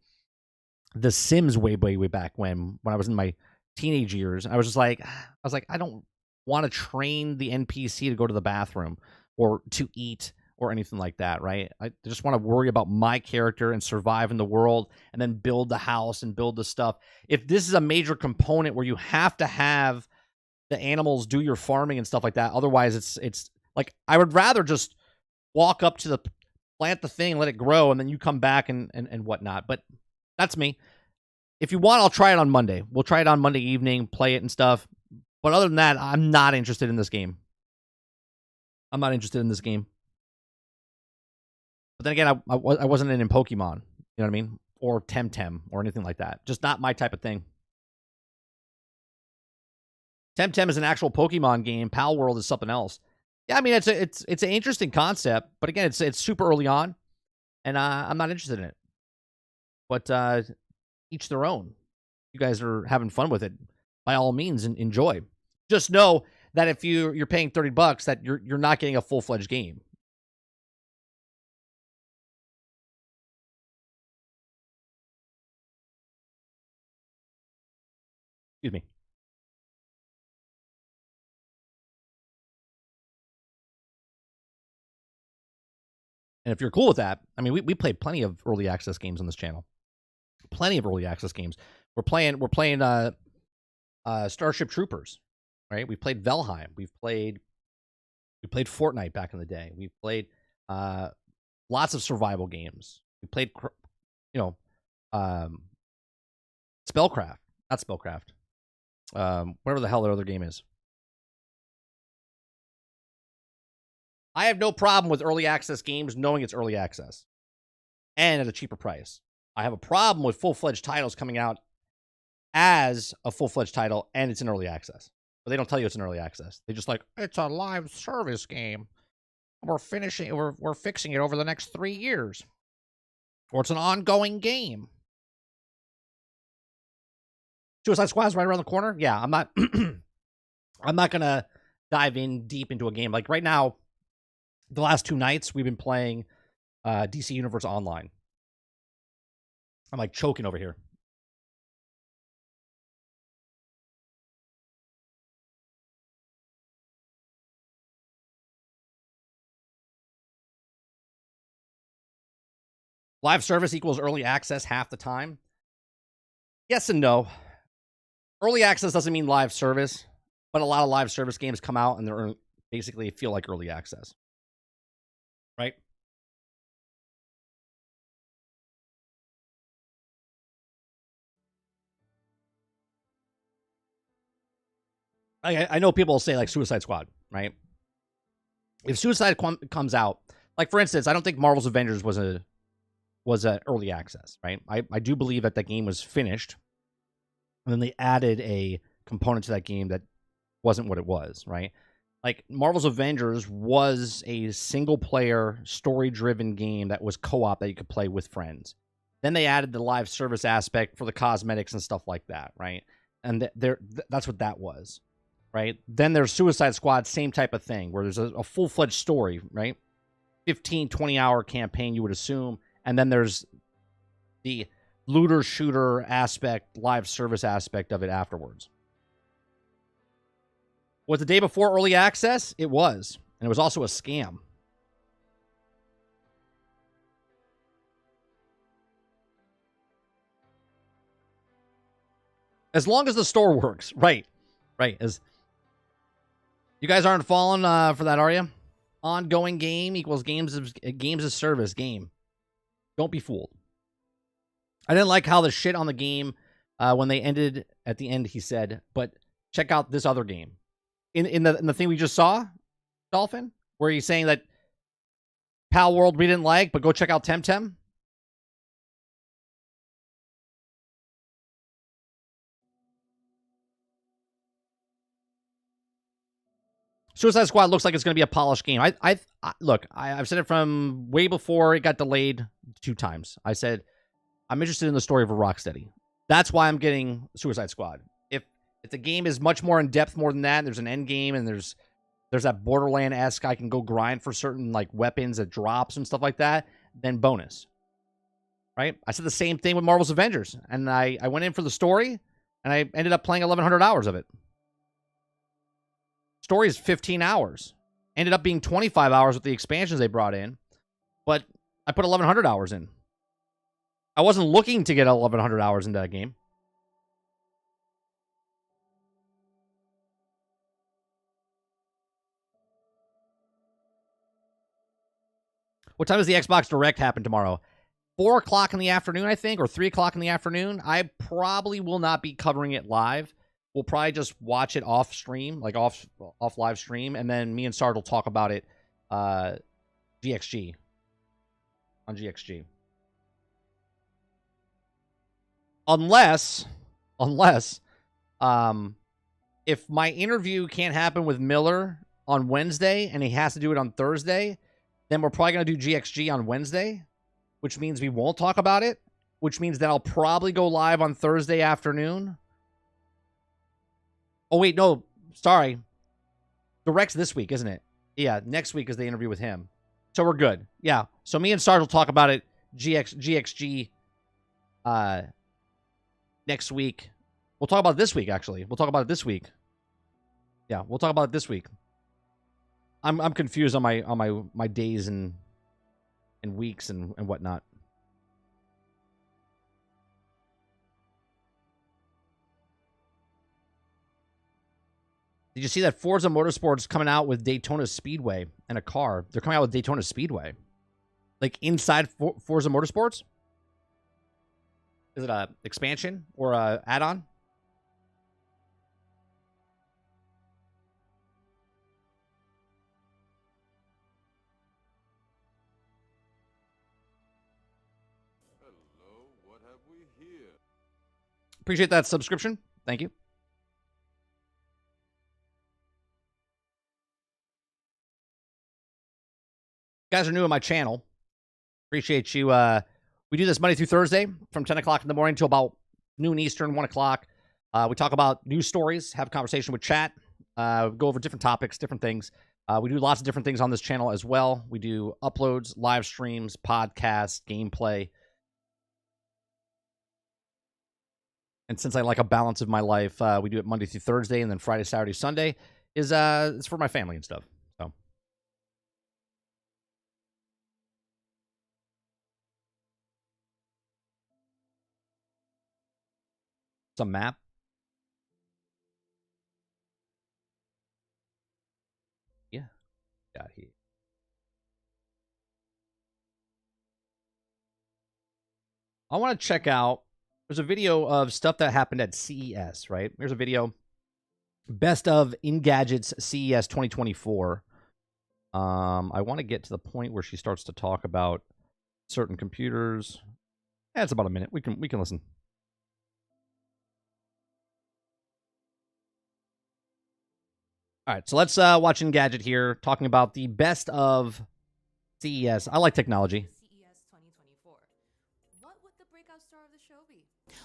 The Sims way back when I was in my teenage years. I was like, I don't want to train the NPC to go to the bathroom or to eat or anything like that, right? I just want to worry about my character and survive in the world and then build the house and build the stuff. If this is a major component where you have to have the animals do your farming and stuff like that, otherwise it's like, I would rather just walk up to plant the thing, let it grow, and then you come back and whatnot. But that's me. If you want, I'll try it on Monday. We'll try it on Monday evening, play it and stuff. But other than that, I'm not interested in this game. I'm not interested in this game. But then again, I wasn't in Pokemon, you know what I mean? Or Temtem or anything like that. Just not my type of thing. Temtem is an actual Pokemon game. Palworld is something else. Yeah, I mean, it's an interesting concept, but again, it's super early on, and I'm not interested in it. But each their own. You guys are having fun with it. By all means, enjoy. Just know that if you're paying $30, that you're not getting a full-fledged game. Excuse me. And if you're cool with that, I mean, we played plenty of early access games on this channel. Plenty of early access games. We're playing Starship Troopers, right? We played Valheim. We played Fortnite back in the day. We played lots of survival games. We played, Spellcraft, not Spellcraft. Whatever the hell that other game is. I have no problem with early access games knowing it's early access and at a cheaper price. I have a problem with full-fledged titles coming out as a full-fledged title and it's an early access. But they don't tell you it's an early access. They just like, it's a live service game. We're fixing it over the next 3 years. Or it's an ongoing game. Suicide Squad's right around the corner. Yeah, I'm not I'm not gonna dive in deep into a game. Like right now, the last 2 nights we've been playing DC Universe Online. I'm like choking over here. Live service equals early access half the time. Yes and no. Early access doesn't mean live service, but a lot of live service games come out and they're basically feel like early access. Right? I know people say like Suicide Squad, right? If Suicide comes out, like for instance, I don't think Marvel's Avengers was an early access, right? I do believe that game was finished, and then they added a component to that game that wasn't what it was, right? Like Marvel's Avengers was a single player story driven game that was co-op that you could play with friends. Then they added the live service aspect for the cosmetics and stuff like that, right? And that's what that was, right? Then there's Suicide Squad, same type of thing, where there's a full-fledged story, right? 15, 20-hour campaign, you would assume. And then there's the looter shooter aspect, live service aspect of it afterwards. Was the day before early access? It was. And it was also a scam. As long as the store works. Right. Right. As you guys aren't falling for that, are you? Ongoing game equals games of service game. Don't be fooled. I didn't like how the shit on the game when they ended at the end, he said, but check out this other game. In the thing we just saw, Dolphin, where he's saying that Palworld we didn't like, but go check out Temtem. Suicide Squad looks like it's going to be a polished game. I've said it from way before it got delayed 2 times. I said I'm interested in the story of a Rocksteady. That's why I'm getting Suicide Squad. If the game is much more in depth, more than that, there's an end game and there's that Borderland-esque I can go grind for certain like weapons that drops and stuff like that, then bonus. Right? I said the same thing with Marvel's Avengers, and I went in for the story, and I ended up playing 1,100 hours of it. Story is 15 hours. Ended up being 25 hours with the expansions they brought in, but I put 1,100 hours in. I wasn't looking to get 1,100 hours into that game. What time does the Xbox Direct happen tomorrow? 4 o'clock in the afternoon, I think, or 3 o'clock in the afternoon. I probably will not be covering it live. We'll probably just watch it off stream, like off live stream, and then me and Sard will talk about it GXG. On GXG. Unless if my interview can't happen with Miller on Wednesday and he has to do it on Thursday, then we're probably going to do GXG on Wednesday, which means we won't talk about it, which means that I'll probably go live on Thursday afternoon. Oh, wait, no, sorry. Direct's this week, isn't it? Yeah, next week is the interview with him. So we're good. Yeah, so me and Sarge will talk about it GXG next week. We'll talk about it this week, actually. We'll talk about it this week. Yeah, we'll talk about it this week. I'm confused on my days and weeks and whatnot. Did you see that Forza Motorsport's coming out with Daytona Speedway and a car? They're coming out with Daytona Speedway. Like inside Forza Motorsports? Is it a expansion or a add-on? Hello, what have we here? Appreciate that subscription. Thank you. You guys are new on my channel. Appreciate you. We do this Monday through Thursday from 10 o'clock in the morning till about noon Eastern, 1 o'clock. We talk about news stories, have a conversation with chat, go over different topics, different things. We do lots of different things on this channel as well. We do uploads, live streams, podcasts, gameplay. And since I like a balance of my life, we do it Monday through Thursday, and then Friday, Saturday, Sunday is it's for my family and stuff. So some map. Yeah, got here. I want to check out. There's a video of stuff that happened at CES, right? Here's a video. Best of Engadget's CES 2024. I want to get to the point where she starts to talk about certain computers. Yeah, it's about a minute. We can listen. All right, so let's watch Engadget here, talking about the best of CES. I like technology. CES 2024. What would the breakout star of the show be?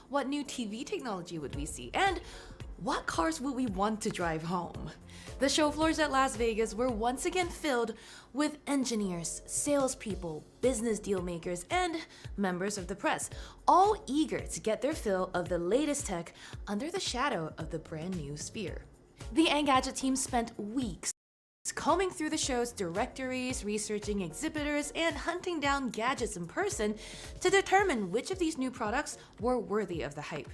What new TV technology would we see? And what cars would we want to drive home? The show floors at Las Vegas were once again filled with engineers, salespeople, business deal makers, and members of the press, all eager to get their fill of the latest tech under the shadow of the brand new Sphere. The Engadget team spent weeks combing through the show's directories, researching exhibitors, and hunting down gadgets in person to determine which of these new products were worthy of the hype.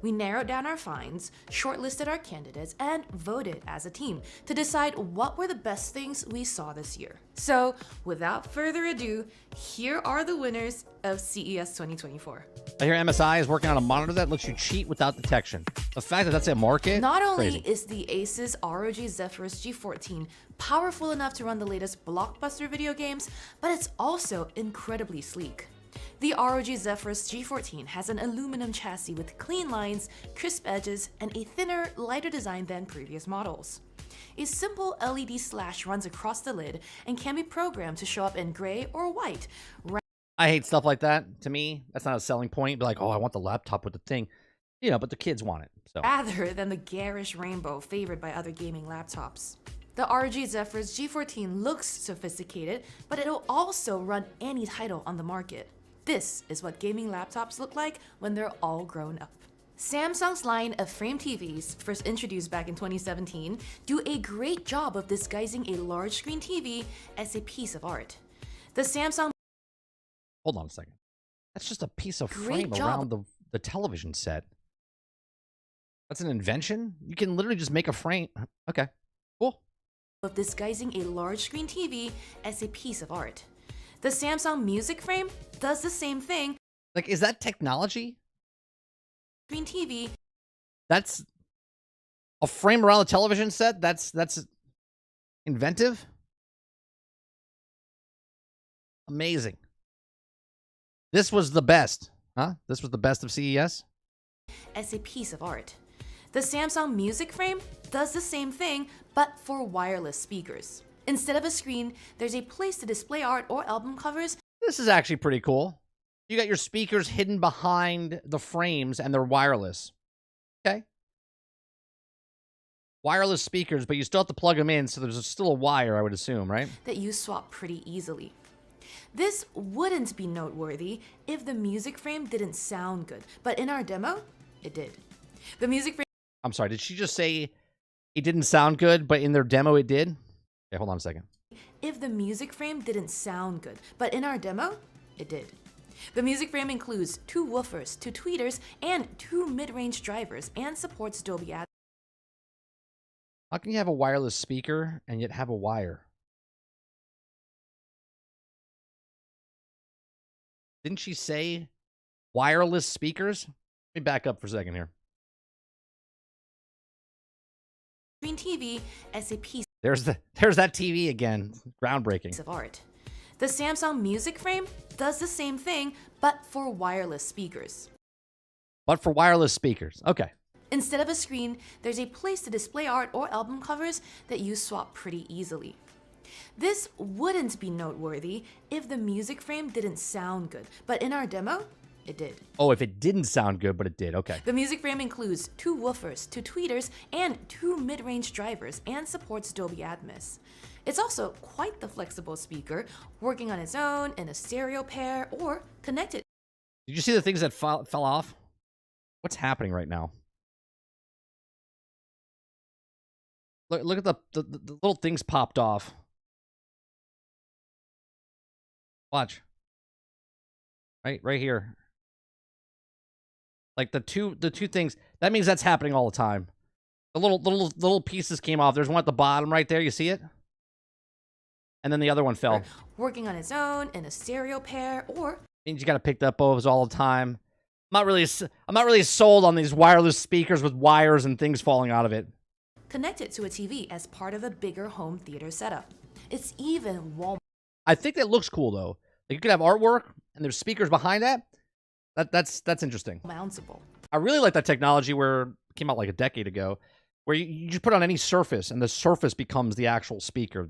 We narrowed down our finds, shortlisted our candidates, and voted as a team to decide what were the best things we saw this year. So, without further ado, here are the winners of CES 2024. I hear MSI is working on a monitor that lets you cheat without detection. The fact that that's a market, Not only crazy. is the Asus ROG Zephyrus G14 powerful enough to run the latest blockbuster video games, but it's also incredibly sleek. The ROG Zephyrus G14 has an aluminum chassis with clean lines, crisp edges, and a thinner, lighter design than previous models. A simple LED slash runs across the lid and can be programmed to show up in gray or white. I hate stuff like that. To me, that's not a selling point. Be like, oh, I want the laptop with the thing. You know, but the kids want it. So Rather than the garish rainbow favored by other gaming laptops. The ROG Zephyrus G14 looks sophisticated, but it'll also run any title on the market. This is what gaming laptops look like when they're all grown up. Samsung's line of frame TVs, first introduced back in 2017, do a great job of disguising a large screen TV as a piece of art. The Samsung hold on a second. That's just a piece of Great frame job. around the television set. That's an invention? You can literally just make a frame. Okay, cool. of disguising a large screen TV as a piece of art. The Samsung Music Frame does the same thing. Like, is that technology? Screen TV That's a frame around a television set? That's inventive? Amazing. This was the best. Huh? This was the best of CES? as a piece of art. The Samsung Music Frame does the same thing, but for wireless speakers. Instead of a screen, there's a place to display art or album covers. This is actually pretty cool. You got your speakers hidden behind the frames and they're wireless. Okay. Wireless speakers, but you still have to plug them in, so there's still a wire, I would assume, right? that you swap pretty easily. This wouldn't be noteworthy if the Music Frame didn't sound good, but in our demo, it did. The Music Frame I'm sorry, did she just say it didn't sound good, but in their demo it did? Okay, hold on a second. If the Music Frame didn't sound good, but in our demo, it did. The Music Frame includes 2 woofers, 2 tweeters, and 2 mid-range drivers, and supports Dolby Atmos. How can you have a wireless speaker and yet have a wire? Didn't she say wireless speakers? Let me back up for a second here. Screen TV as a piece There's that TV again. Groundbreaking. of art. The Samsung Music Frame does the same thing, but for wireless speakers. But for wireless speakers. Okay. Instead of a screen, there's a place to display art or album covers that you swap pretty easily. This wouldn't be noteworthy if the Music Frame didn't sound good, but in our demo, it did. Oh, if it didn't sound good, but it did. Okay. The music frame includes 2 woofers, 2 tweeters, and 2 mid-range drivers, and supports Dolby Atmos. It's also quite the flexible speaker, working on its own in a stereo pair or connected. Did you see the things that fell off? What's happening right now? Look at the little things popped off. Watch. Right here. Like the two things. That means that's happening all the time. The little pieces came off. There's one at the bottom right there. You see it? And then the other one fell. Working on its own in a stereo pair or Means you got to pick that up all the time. I'm not really sold on these wireless speakers with wires and things falling out of it. connected to a TV as part of a bigger home theater setup. It's even Walmart. I think that looks cool though. Like you could have artwork and there's speakers behind that. That's interesting. Mountable. I really like that technology where it came out like a decade ago, where you just put on any surface and the surface becomes the actual speaker.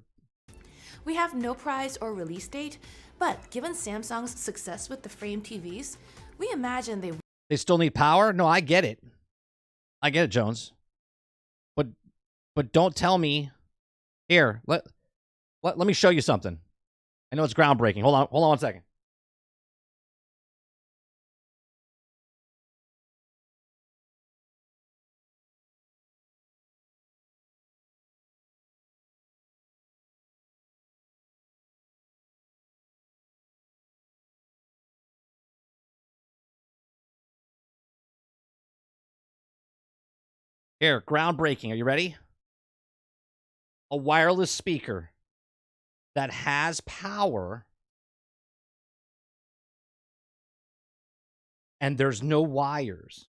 We have no price or release date, but given Samsung's success with the frame TVs, we imagine They still need power? No, I get it. I get it, Jones. But don't tell me. Here, let me show you something. I know it's groundbreaking. Hold on 1 second. Here, groundbreaking. Are you ready? A wireless speaker that has power and there's no wires.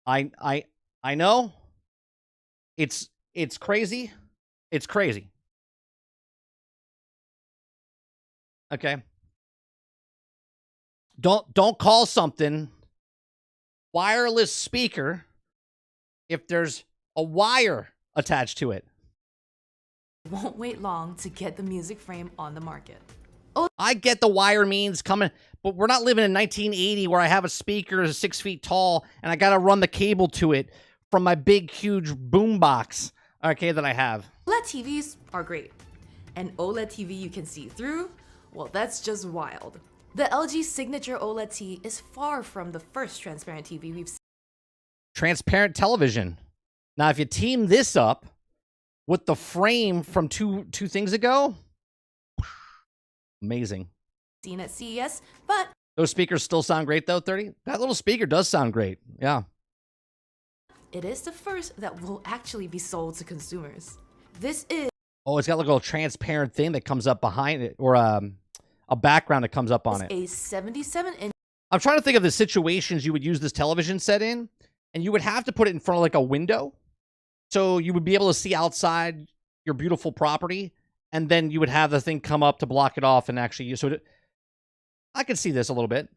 I know. It's crazy. It's crazy. Okay. Don't call something wireless speaker if there's a wire attached to it. won't wait long to get the music frame on the market. I get the wire means coming, but we're not living in 1980 where I have a speaker 6 feet tall and I got to run the cable to it from my big, huge boom box, okay, that I have. OLED TVs are great. An OLED TV you can see through? Well, that's just wild. The LG Signature OLED T is far from the first transparent TV we've seen. Transparent television. Now, if you team this up with the frame from two things ago, amazing. Seen at CES, but Those speakers still sound great, though, 30? That little speaker does sound great. Yeah. it is the first that will actually be sold to consumers. This is Oh, it's got like a little transparent thing that comes up behind it, or a background that comes up on it. a 77-inch I'm trying to think of the situations you would use this television set in, and you would have to put it in front of like a window, so you would be able to see outside your beautiful property, and then you would have the thing come up to block it off and actually use it. I could see this a little bit.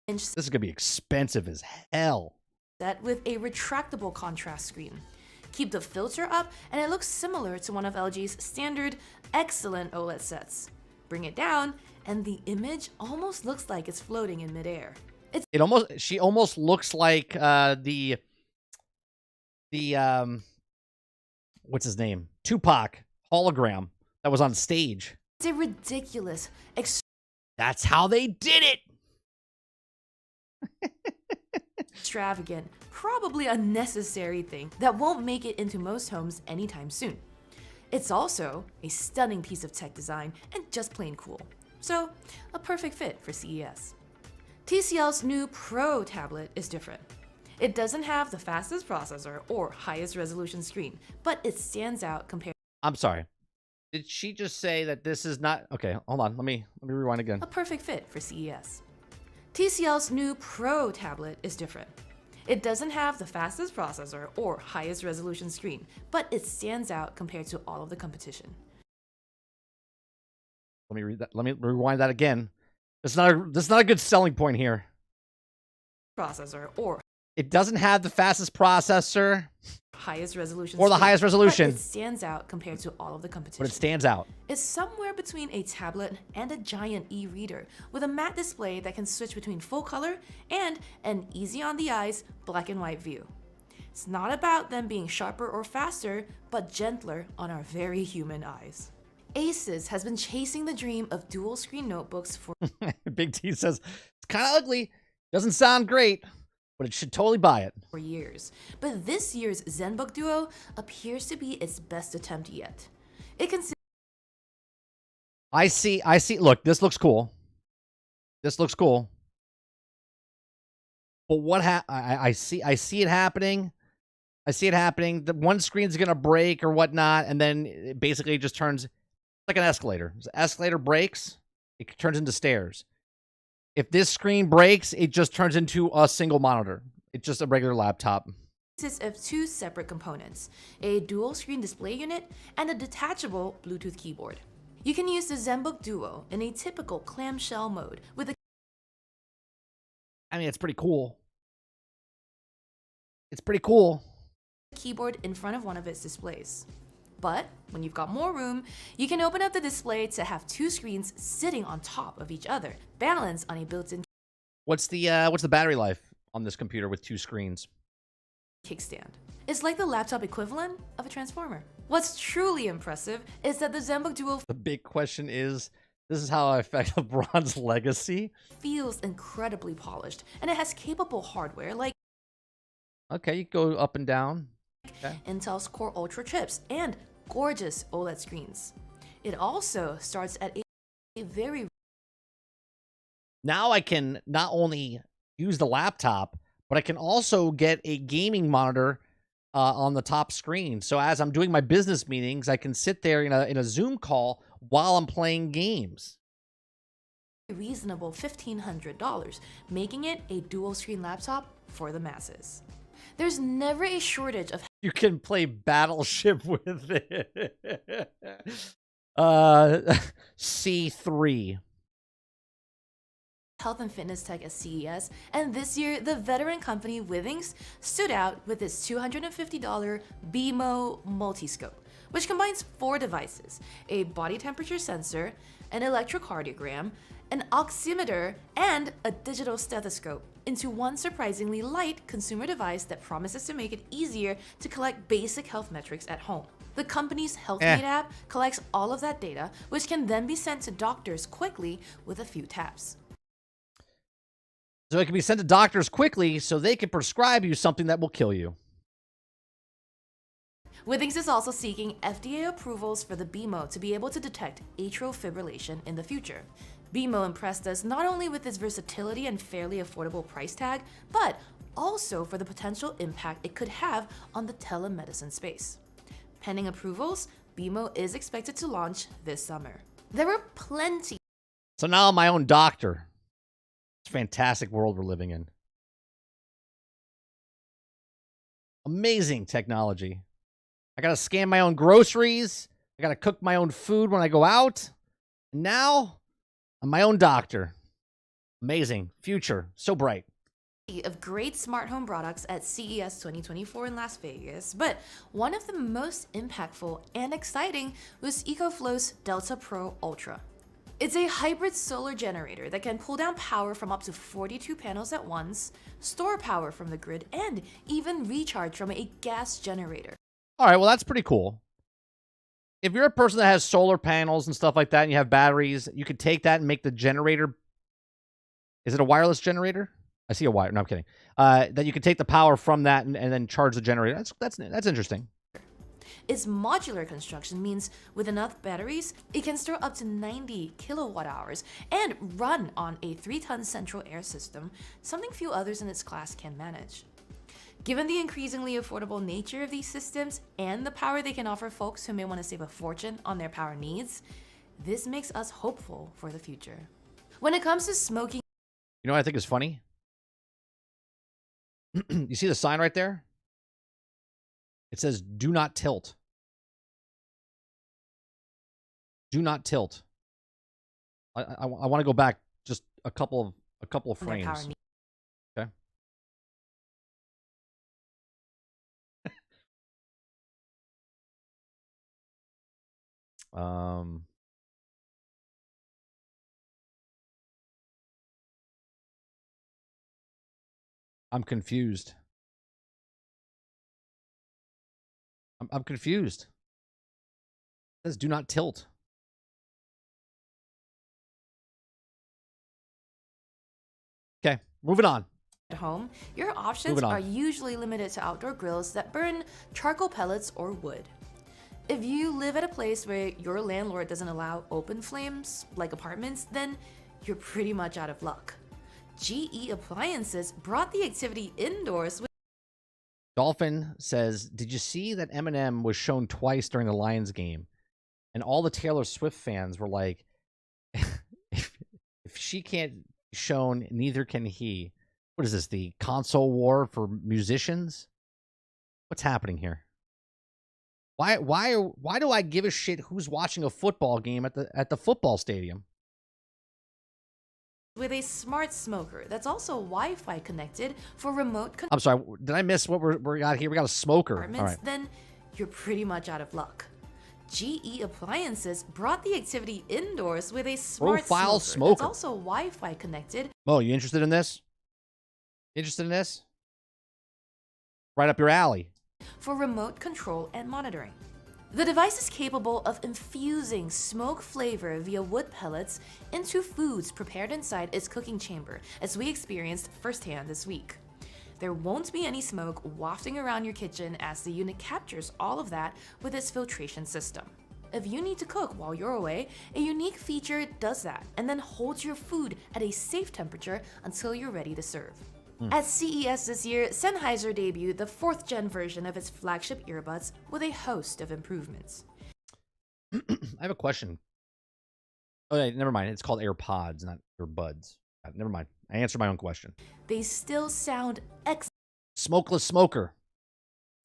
This is gonna be expensive as hell. set with a retractable contrast screen. Keep the filter up and it looks similar to one of LG's standard excellent OLED sets. Bring it down and the image almost looks like it's floating in midair. She almost looks like the what's his name? Tupac hologram that was on stage. It's a ridiculous, That's how they did it. extravagant, probably unnecessary thing that won't make it into most homes anytime soon. It's also a stunning piece of tech design and just plain cool. So, a perfect fit for CES. TCL's new Pro tablet is different. It doesn't have the fastest processor or highest resolution screen, but it stands out compared I'm sorry. Did she just say that this is not okay? Hold on. Let me rewind again. a perfect fit for CES. TCL's new Pro tablet is different. It doesn't have the fastest processor or highest resolution screen, but it stands out compared to all of the competition. Let me read that. Let me rewind that again. That's not a good selling point here. Processor or It doesn't have the fastest processor highest resolution or the screen, highest resolution, but it stands out compared to all of the competition. but it stands out. It's somewhere between a tablet and a giant e-reader with a matte display that can switch between full color and an easy on the eyes black and white view. It's not about them being sharper or faster, but gentler on our very human eyes. Asus has been chasing the dream of dual screen notebooks for Big T says, it's kind of ugly. Doesn't sound great, but it should totally buy it. years. But this year's ZenBook Duo appears to be its best attempt yet. It can I see. Look, this looks cool. This looks cool. But what I see it happening. I see it happening. The one screen's going to break or whatnot, and then it basically just turns like an escalator. The escalator breaks, it turns into stairs. If this screen breaks, it just turns into a single monitor. It's just a regular laptop. consists of two separate components, a dual screen display unit and a detachable Bluetooth keyboard. You can use the ZenBook Duo in a typical clamshell mode with a I mean, it's pretty cool. It's pretty cool. keyboard in front of one of its displays. But when you've got more room, you can open up the display to have two screens sitting on top of each other, balanced on a built-in What's the battery life on this computer with two screens? kickstand. It's like the laptop equivalent of a transformer. What's truly impressive is that the ZenBook Duo The big question is, this is how I affect LeBron's legacy? feels incredibly polished, and it has capable hardware like Okay, you go up and down. Okay. Intel's Core Ultra chips and gorgeous OLED screens. It also starts at a very Now I can not only use the laptop, but I can also get a gaming monitor on the top screen. So as I'm doing my business meetings, I can sit there in a Zoom call while I'm playing games. reasonable $1,500, making it a dual screen laptop for the masses. There's never a shortage of You can play Battleship with it. C3. health and fitness tech at CES, and this year the veteran company Withings stood out with its $250 BMO Multiscope, which combines 4 devices: a body temperature sensor, an electrocardiogram, an oximeter, and a digital stethoscope into one surprisingly light consumer device that promises to make it easier to collect basic health metrics at home. The company's HealthMate app collects all of that data, which can then be sent to doctors quickly with a few taps. So it can be sent to doctors quickly so they can prescribe you something that will kill you. Withings is also seeking FDA approvals for the BMO to be able to detect atrial fibrillation in the future. BMO impressed us not only with its versatility and fairly affordable price tag, but also for the potential impact it could have on the telemedicine space. Pending approvals, BMO is expected to launch this summer. There are plenty So now I'm my own doctor. It's a fantastic world we're living in. Amazing technology. I gotta scan my own groceries. I gotta cook my own food when I go out. Now, I'm my own doctor. Amazing. Future. So bright. of great smart home products at CES 2024 in Las Vegas, but one of the most impactful and exciting was EcoFlow's Delta Pro Ultra. It's a hybrid solar generator that can pull down power from up to 42 panels at once, store power from the grid, and even recharge from a gas generator. All right, well, that's pretty cool. If you're a person that has solar panels and stuff like that and you have batteries, you could take that and make the generator. Is it a wireless generator? I see a wire. No, I'm kidding. That you can take the power from that and then charge the generator. That's interesting. Its modular construction means with enough batteries, it can store up to 90 kilowatt hours and run on a 3-ton central air system, something few others in its class can manage. Given the increasingly affordable nature of these systems and the power they can offer folks who may want to save a fortune on their power needs, this makes us hopeful for the future. When it comes to smoking, You know what I think is funny? You see the sign right there? It says, do not tilt. Do not tilt. I want to go back just a couple of on their power frames. needs. Okay. I'm confused. I'm confused. It says do not tilt. Okay, moving on. At home, your options are usually limited to outdoor grills that burn charcoal pellets or wood. If you live at a place where your landlord doesn't allow open flames, like apartments, then you're pretty much out of luck. GE Appliances brought the activity indoors with Dolphin says, did you see that Eminem was shown twice during the Lions game? And all the Taylor Swift fans were like, if she can't be shown, neither can he. What is this, the console war for musicians? What's happening here? Why do I give a shit who's watching a football game at the football stadium? with a smart smoker that's also Wi-Fi connected for remote I'm sorry, did I miss what we got here? We got a smoker. All right. Then you're pretty much out of luck. GE Appliances brought the activity indoors with a smart smoker that's also Wi-Fi connected. Mo, you interested in this? Interested in this? Right up your alley. For remote control and monitoring. The device is capable of infusing smoke flavor via wood pellets into foods prepared inside its cooking chamber, as we experienced firsthand this week. There won't be any smoke wafting around your kitchen as the unit captures all of that with its filtration system. If you need to cook while you're away, a unique feature does that and then holds your food at a safe temperature until you're ready to serve. At CES this year, Sennheiser debuted the 4th gen version of its flagship earbuds with a host of improvements. I have a question. Oh, yeah, never mind. It's called AirPods, not earbuds. Never mind. I answered my own question. They still sound Smokeless smoker.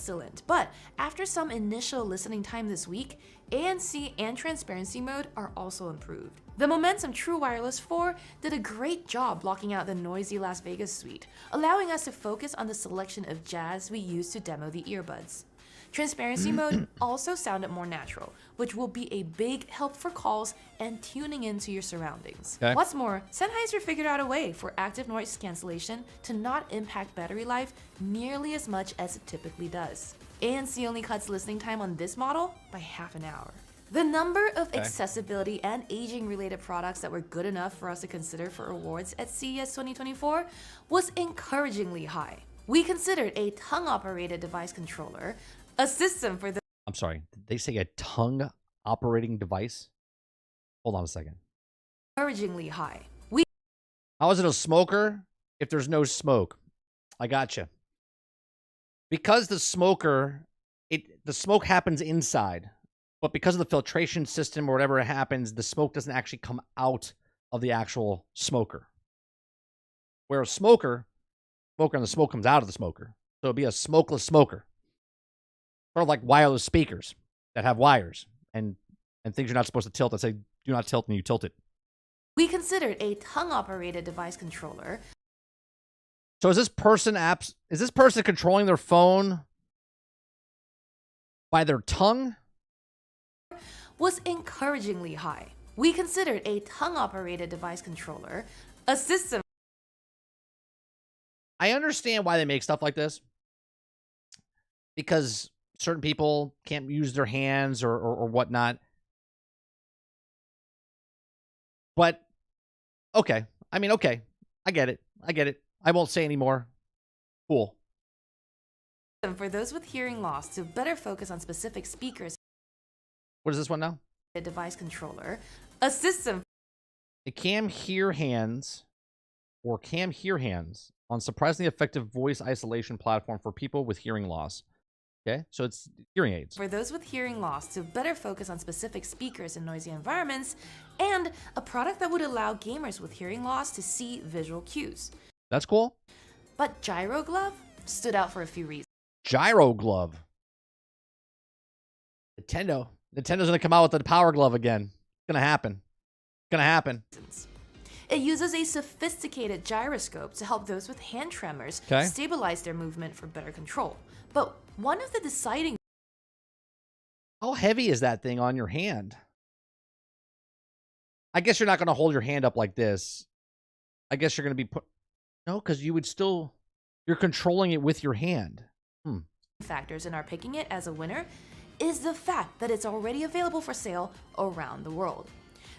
excellent, but after some initial listening time this week, ANC and transparency mode are also improved. The Momentum True Wireless 4 did a great job blocking out the noisy Las Vegas suite, allowing us to focus on the selection of jazz we used to demo the earbuds. Transparency mode also sounded more natural, which will be a big help for calls and tuning into your surroundings. Okay. What's more, Sennheiser figured out a way for active noise cancellation to not impact battery life nearly as much as it typically does. ANC only cuts listening time on this model by half an hour. The number of accessibility and aging related products that were good enough for us to consider for awards at CES 2024 was encouragingly high. We considered a tongue-operated device controller, a system for the... I'm sorry, did they say a tongue operating device? Hold on a second. Encouragingly high. How is it a smoker if there's no smoke? I gotcha. Because the smoker, the smoke happens inside, but because of the filtration system or whatever happens, the smoke doesn't actually come out of the actual smoker. Where a smoker and the smoke comes out of the smoker. So it'd be a smokeless smoker. Sort of like wireless speakers that have wires and things you're not supposed to tilt that say do not tilt and you tilt it. We considered a tongue-operated device controller. So is this person controlling their phone by their tongue? Was encouragingly high. We considered a tongue-operated device controller, a system... I understand why they make stuff like this. Because certain people can't use their hands or whatnot. But, okay. I mean, okay. I get it. I won't say anymore. Cool. For those with hearing loss to better focus on specific speakers. What is this one now? A device controller, a system. A cam hear hands on surprisingly effective voice isolation platform for people with hearing loss. Okay, so it's hearing aids. For those with hearing loss to better focus on specific speakers in noisy environments, and a product that would allow gamers with hearing loss to see visual cues. That's cool. But Gyro Glove stood out for a few reasons. Gyro Glove. Nintendo's gonna come out with the Power Glove again. It's gonna happen. It uses a sophisticated gyroscope to help those with hand tremors stabilize their movement for better control. But one of the deciding... How heavy is that thing on your hand? I guess you're not going to hold your hand up like this. I guess you're going to be put... No, because you would still... You're controlling it with your hand. Factors in our picking it as a winner is the fact that it's already available for sale around the world.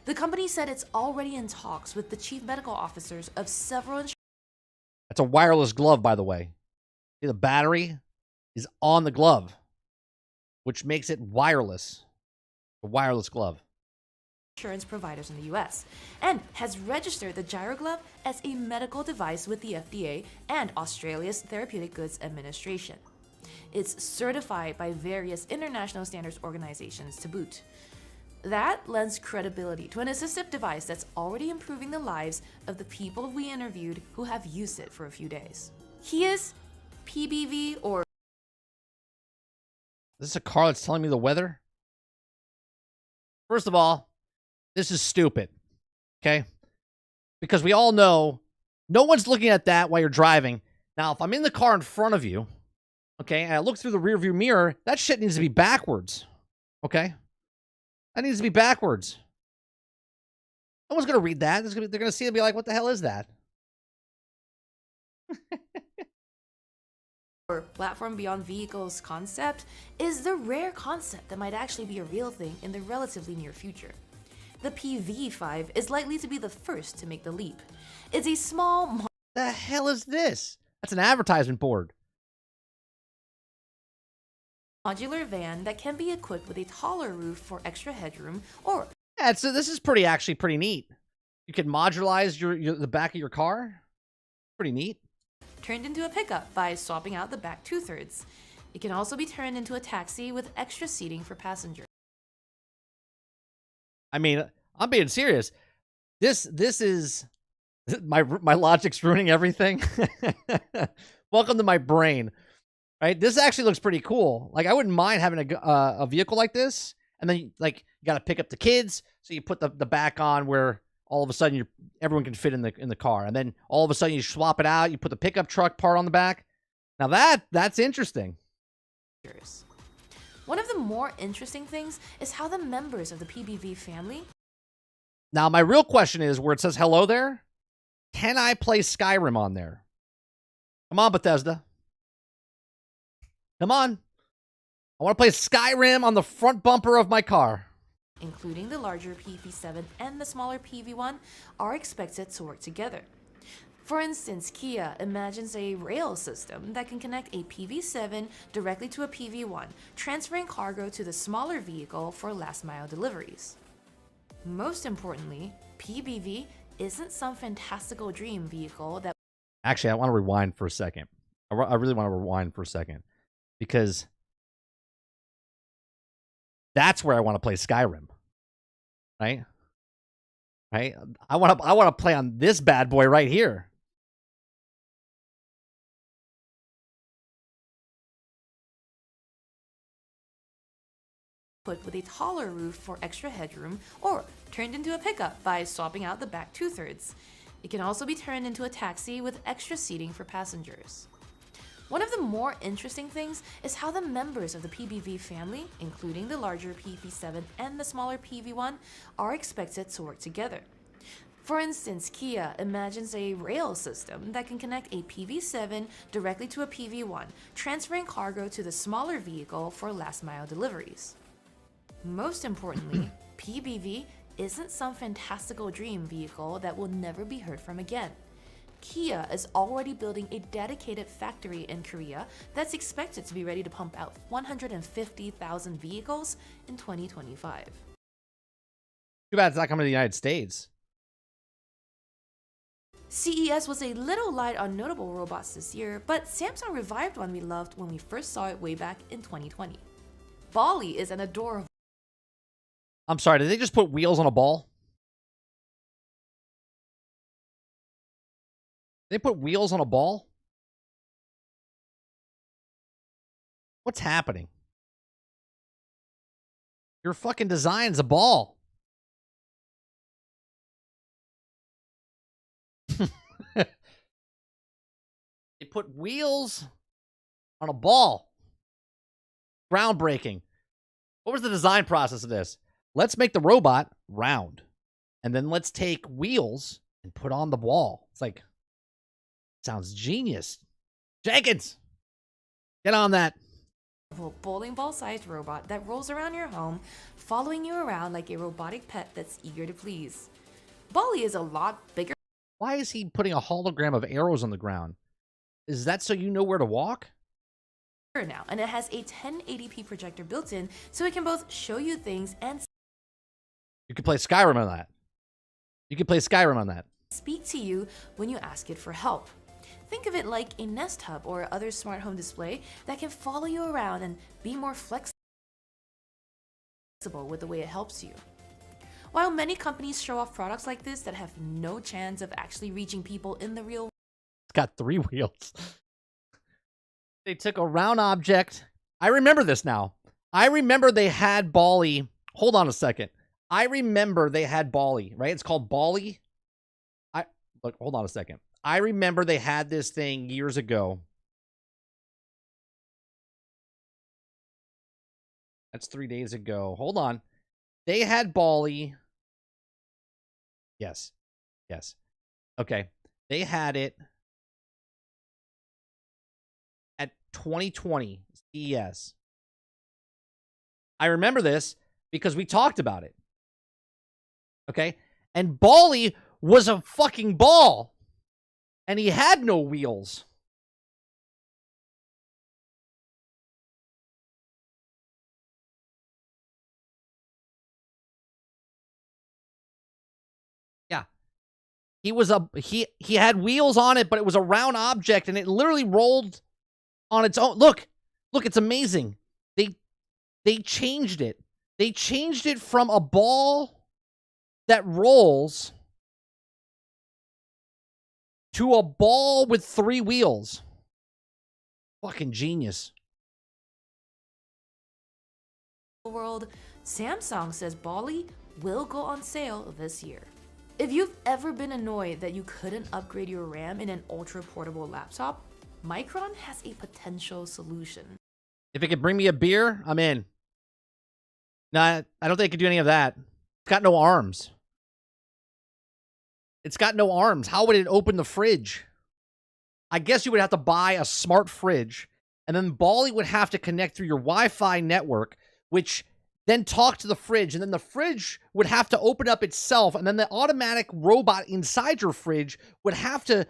The company said it's already in talks with the chief medical officers of several insurance. That's a wireless glove, by the way. See, the battery is on the glove, which makes it wireless. A wireless glove. Insurance providers in the US and has registered the gyro glove as a medical device with the FDA and Australia's Therapeutic Goods Administration. It's certified by various international standards organizations to boot. That lends credibility to an assistive device that's already improving the lives of the people we interviewed who have used it for a few days. He is PBV or... Is this a car that's telling me the weather? First of all, this is stupid, okay? Because we all know no one's looking at that while you're driving. Now, if I'm in the car in front of you, okay, and I look through the rearview mirror, that shit needs to be backwards, okay? That needs to be backwards. No one's going to read that. They're going to see it and be like, what the hell is that? or platform beyond vehicles concept is the rare concept that might actually be a real thing in the relatively near future. The PV5 is likely to be the first to make the leap. It's a small... The hell is this? That's an advertisement board. Modular van that can be equipped with a taller roof for extra headroom, or... Yeah, so this is actually pretty neat. You can modularize the back of your car. Pretty neat. Turned into a pickup by swapping out the back 2/3. It can also be turned into a taxi with extra seating for passengers. I mean, I'm being serious. This is my logic's ruining everything. Welcome to my brain. Right? This actually looks pretty cool. Like, I wouldn't mind having a vehicle like this, and then you got to pick up the kids, so you put the back on where all of a sudden everyone can fit in the car, and then all of a sudden you swap it out. You put the pickup truck part on the back. Now that's interesting. One of the more interesting things is how the members of the PBV family... Now, my real question is, where it says hello there, can I play Skyrim on there? Come on, Bethesda. Come on. I want to play Skyrim on the front bumper of my car. Including the larger PV7 and the smaller PV1, are expected to work together. For instance, Kia imagines a rail system that can connect a PV7 directly to a PV1, transferring cargo to the smaller vehicle for last-mile deliveries. Most importantly, PBV isn't some fantastical dream vehicle that... Actually, I want to rewind for a second. I really want to rewind for a second, because that's where I want to play Skyrim. Right? Right? I want to play on this bad boy right here. Put with a taller roof for extra headroom, or turned into a pickup by swapping out the back 2/3. It can also be turned into a taxi with extra seating for passengers. One of the more interesting things is how the members of the PBV family, including the larger PV7 and the smaller PV1, are expected to work together. For instance, Kia imagines a rail system that can connect a PV7 directly to a PV1, transferring cargo to the smaller vehicle for last-mile deliveries. Most importantly, PBV isn't some fantastical dream vehicle that will never be heard from again. Kia is already building a dedicated factory in Korea that's expected to be ready to pump out 150,000 vehicles in 2025. Too bad it's not coming to the United States. CES was a little light on notable robots this year, but Samsung revived one we loved when we first saw it way back in 2020. Bali is an adorable... I'm sorry, did they just put wheels on a ball? They put wheels on a ball? What's happening? Your fucking design's a ball. They put wheels on a ball. Groundbreaking. What was the design process of this? Let's make the robot round. And then let's take wheels and put on the ball. It's like, sounds genius. Jenkins, get on that. Bowling ball sized robot that rolls around your home, following you around like a robotic pet that's eager to please. Bali is a lot bigger Why is he putting a hologram of arrows on the ground? Is that so you know where to walk? now, and it has a 1080p projector built in, so it can both show you things and You could play Skyrim on that. You could play Skyrim on that. speak to you when you ask it for help. Think of it like a Nest Hub or other smart home display that can follow you around and be more flexible with the way it helps you. While many companies show off products like this that have no chance of actually reaching people in the real world, It's got 3 wheels. They took a round object. I remember this now. I remember they had Bali. Hold on a second. I remember they had Bali, right? It's called Bali. Look, hold on a second. I remember they had this thing years ago. That's 3 days ago. Hold on. They had Bali. Yes. Yes. Okay. They had it at 2020 CES. I remember this because we talked about it. Okay? And Bali was a fucking ball. And he had no wheels. Yeah. He had wheels on it, but it was a round object and it literally rolled on its own. Look, it's amazing. They changed it. They changed it from a ball that rolls to a ball with 3 wheels. Fucking genius. world, Samsung says Bali will go on sale this year. If you've ever been annoyed that you couldn't upgrade your RAM in an ultra-portable laptop, Micron has a potential solution. If it could bring me a beer, I'm in. Nah, I don't think it could do any of that. It's got no arms. It's got no arms. How would it open the fridge? I guess you would have to buy a smart fridge, and then Bali would have to connect through your Wi-Fi network, which then talk to the fridge, and then the fridge would have to open up itself, and then the automatic robot inside your fridge would have to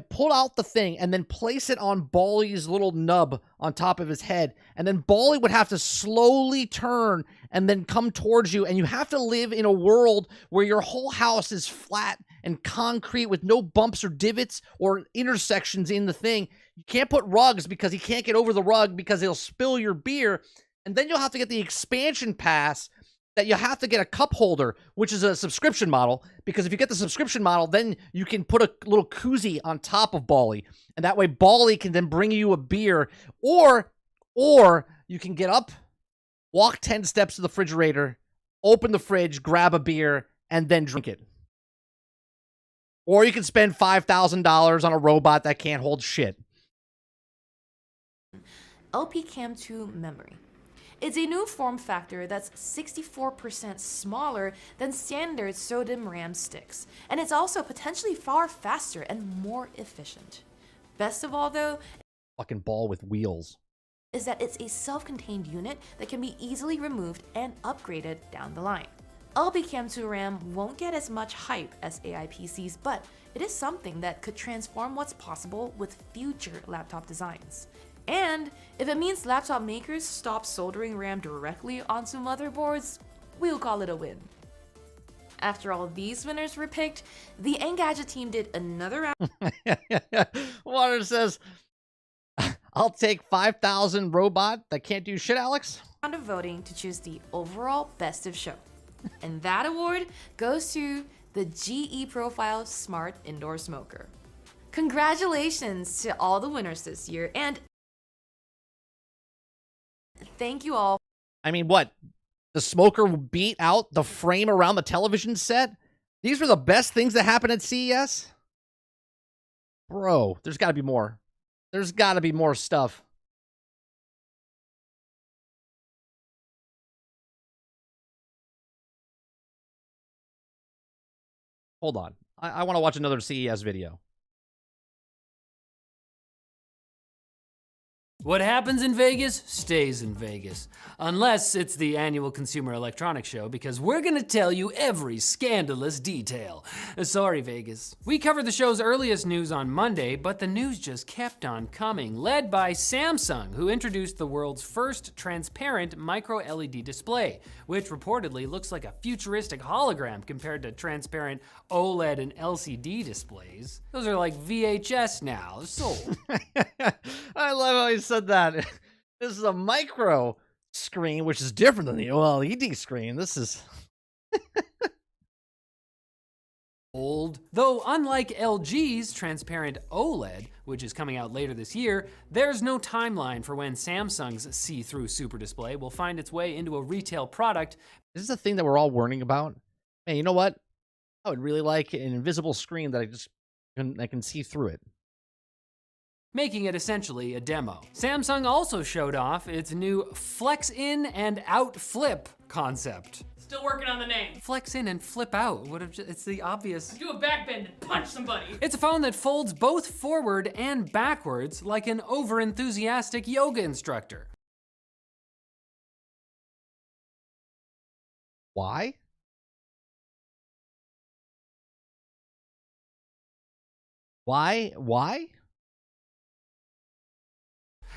pull out the thing and then place it on Bali's little nub on top of his head. And then Bali would have to slowly turn and then come towards you. And you have to live in a world where your whole house is flat and concrete with no bumps or divots or intersections in the thing. You can't put rugs because he can't get over the rug because he'll spill your beer. And then you'll have to get the expansion pass that you have to get a cup holder, which is a subscription model, because if you get the subscription model, then you can put a little koozie on top of Bali, and that way Bali can then bring you a beer, or you can get up, walk 10 steps to the refrigerator, open the fridge, grab a beer, and then drink it. Or you can spend $5,000 on a robot that can't hold shit. LPCAM2 memory. It's a new form factor that's 64% smaller than standard SODIMM RAM sticks, and it's also potentially far faster and more efficient. Best of all, though, Fucking ball with wheels. is that it's a self-contained unit that can be easily removed and upgraded down the line. LPCAM2 RAM won't get as much hype as AI PCs, but it is something that could transform what's possible with future laptop designs. And if it means laptop makers stop soldering RAM directly onto motherboards, we'll call it a win. After all these winners were picked, the Engadget team did another round Water says, I'll take 5,000 robot that can't do shit, Alex. of voting to choose the overall best of show. And that award goes to the GE Profile Smart Indoor Smoker. Congratulations to all the winners this year, and thank you all. I mean, what? The smoker beat out the frame around the television set? These were the best things that happened at CES? Bro, there's got to be more. There's got to be more stuff. Hold on. I want to watch another CES video. What happens in Vegas stays in Vegas. Unless it's the annual Consumer Electronics Show, because we're gonna tell you every scandalous detail. Sorry, Vegas. We covered the show's earliest news on Monday, but the news just kept on coming, led by Samsung, who introduced the world's first transparent micro-LED display, which reportedly looks like a futuristic hologram compared to transparent OLED and LCD displays. Those are like VHS now, sold. I love how he said that. This is a micro screen, which is different than the OLED screen. This is old. Though unlike LG's transparent OLED, which is coming out later this year, there's no timeline for when Samsung's see-through super display will find its way into a retail product. This is the thing that we're all worrying about. Man, you know what? I would really like an invisible screen that I can see through it. Making it essentially a demo. Samsung also showed off its new flex in and out flip concept. Still working on the name. Flex in and flip out. It's the obvious. Do a backbend and punch somebody. It's a phone that folds both forward and backwards like an over-enthusiastic yoga instructor. Why? Why?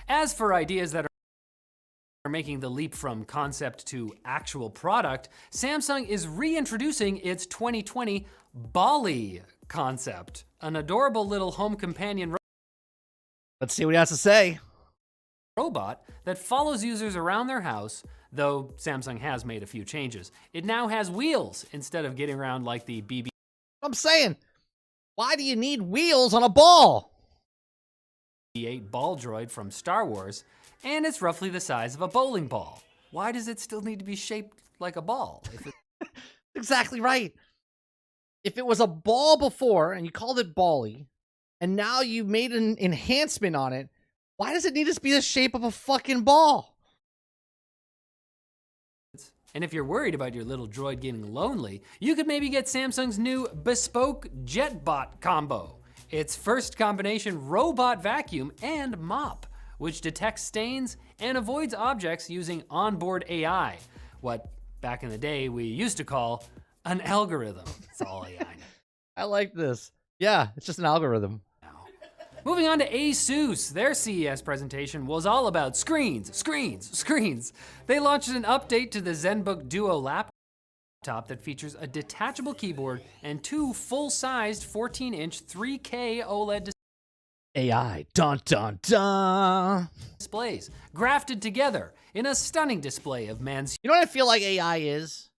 As for ideas that are making the leap from concept to actual product, Samsung is reintroducing its 2020 Bali concept, an adorable little home companion Let's see what he has to say. robot that follows users around their house, though Samsung has made a few changes. It now has wheels instead of getting around like the BB. I'm saying, why do you need wheels on a ball? 8 ball droid from Star Wars, and it's roughly the size of a bowling ball. Why does it still need to be shaped like a ball? Exactly right. If it was a ball before and you called it Bally, and now you made an enhancement on it, why does it need to be the shape of a fucking ball? And if you're worried about your little droid getting lonely, you could maybe get Samsung's new bespoke JetBot combo. Its first combination robot vacuum and mop, which detects stains and avoids objects using onboard AI, what back in the day we used to call an algorithm. It's all AI now. I like this. Yeah, it's just an algorithm. Moving on to ASUS, their CES presentation was all about screens. They launched an update to the ZenBook Duo laptop that features a detachable keyboard and 2 full-sized 14-inch 3K OLED AI, dun dun dun. displays, grafted together in a stunning display of man's. You know what I feel like AI is?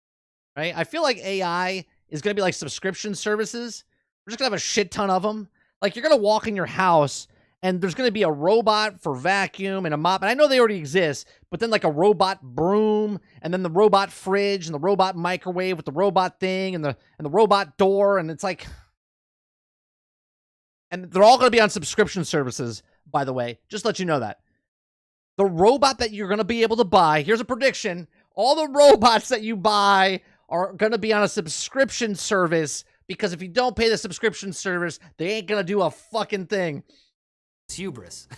Right? I feel like AI is going to be like subscription services. We're just going to have a shit ton of them. Like, you're going to walk in your house and there's going to be a robot for vacuum and a mop. And I know they already exist, but then like a robot broom and then the robot fridge and the robot microwave with the robot thing and the robot door. And it's like, and they're all going to be on subscription services, by the way. Just let you know that. The robot that you're going to be able to buy, here's a prediction. All the robots that you buy are going to be on a subscription service, because if you don't pay the subscription service, they ain't going to do a fucking thing. Hubris.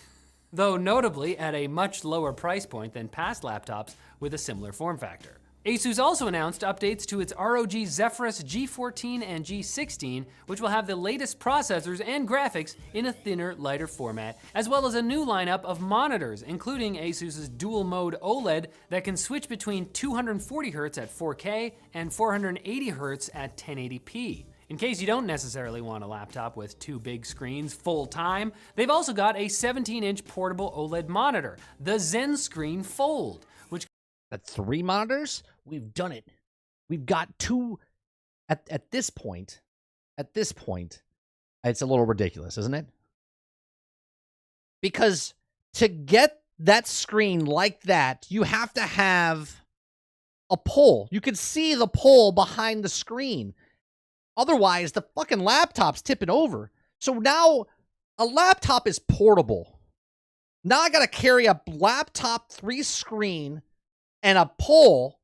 Though notably at a much lower price point than past laptops with a similar form factor. ASUS also announced updates to its ROG Zephyrus G14 and G16, which will have the latest processors and graphics in a thinner, lighter format, as well as a new lineup of monitors, including ASUS's dual-mode OLED that can switch between 240Hz at 4K and 480Hz at 1080p. In case you don't necessarily want a laptop with 2 big screens full-time, they've also got a 17-inch portable OLED monitor, the ZenScreen Fold, which... That's 3 monitors? We've done it. We've got 2 at this point. At this point, it's a little ridiculous, isn't it? Because to get that screen like that, you have to have a pole. You can see the pole behind the screen. Otherwise, the fucking laptop's tipping over. So now a laptop is portable. Now I got to carry a laptop 3 screen and a pole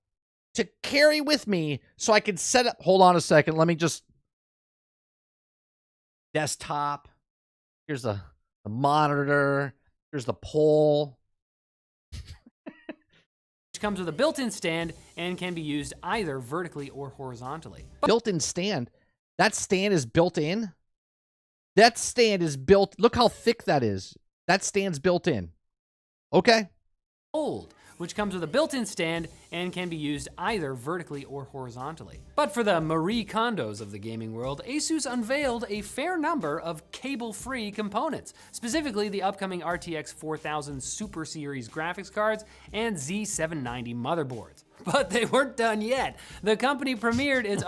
to carry with me so I can set up. Hold on a second. Let me just desktop. Here's the monitor. Here's the pole. Which comes with a built-in stand and can be used either vertically or horizontally. Built-in stand. That stand is built in. That stand is built. Look how thick that is. That stand's built in. Okay. Fold, which comes with a built-in stand and can be used either vertically or horizontally. But for the Marie Kondos of the gaming world, Asus unveiled a fair number of cable-free components, specifically the upcoming RTX 4000 Super Series graphics cards and Z790 motherboards. But they weren't done yet. The company premiered its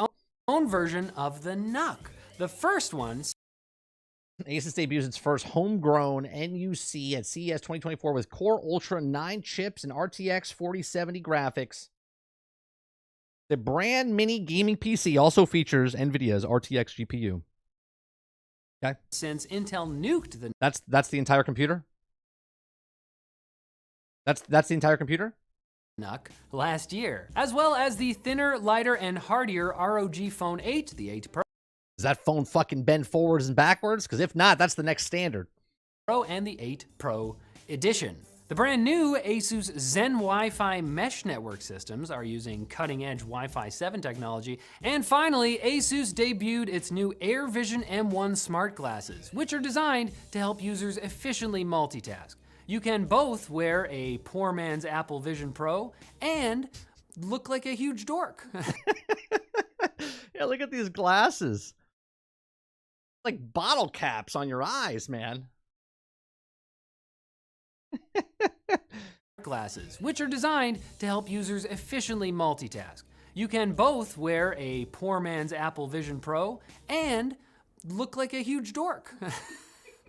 own version of the NUC. The first one. Asus debuts its first homegrown NUC at CES 2024 with Core Ultra 9 chips and RTX 4070 graphics. The brand mini gaming PC also features NVIDIA's RTX GPU. Okay. Since Intel nuked the That's the entire computer? That's the entire computer? NUC last year, as well as the thinner, lighter, and hardier ROG Phone 8, the 8 Pro. Does that phone fucking bend forwards and backwards? Because if not, that's the next standard. Pro and the 8 Pro Edition. The brand new Asus Zen Wi-Fi mesh network systems are using cutting-edge Wi-Fi 7 technology. And finally, Asus debuted its new Air Vision M1 smart glasses, which are designed to help users efficiently multitask. You can both wear a poor man's Apple Vision Pro and look like a huge dork. Yeah, look at these glasses. Like bottle caps on your eyes, man. Glasses, which are designed to help users efficiently multitask. You can both wear a poor man's Apple Vision Pro and look like a huge dork.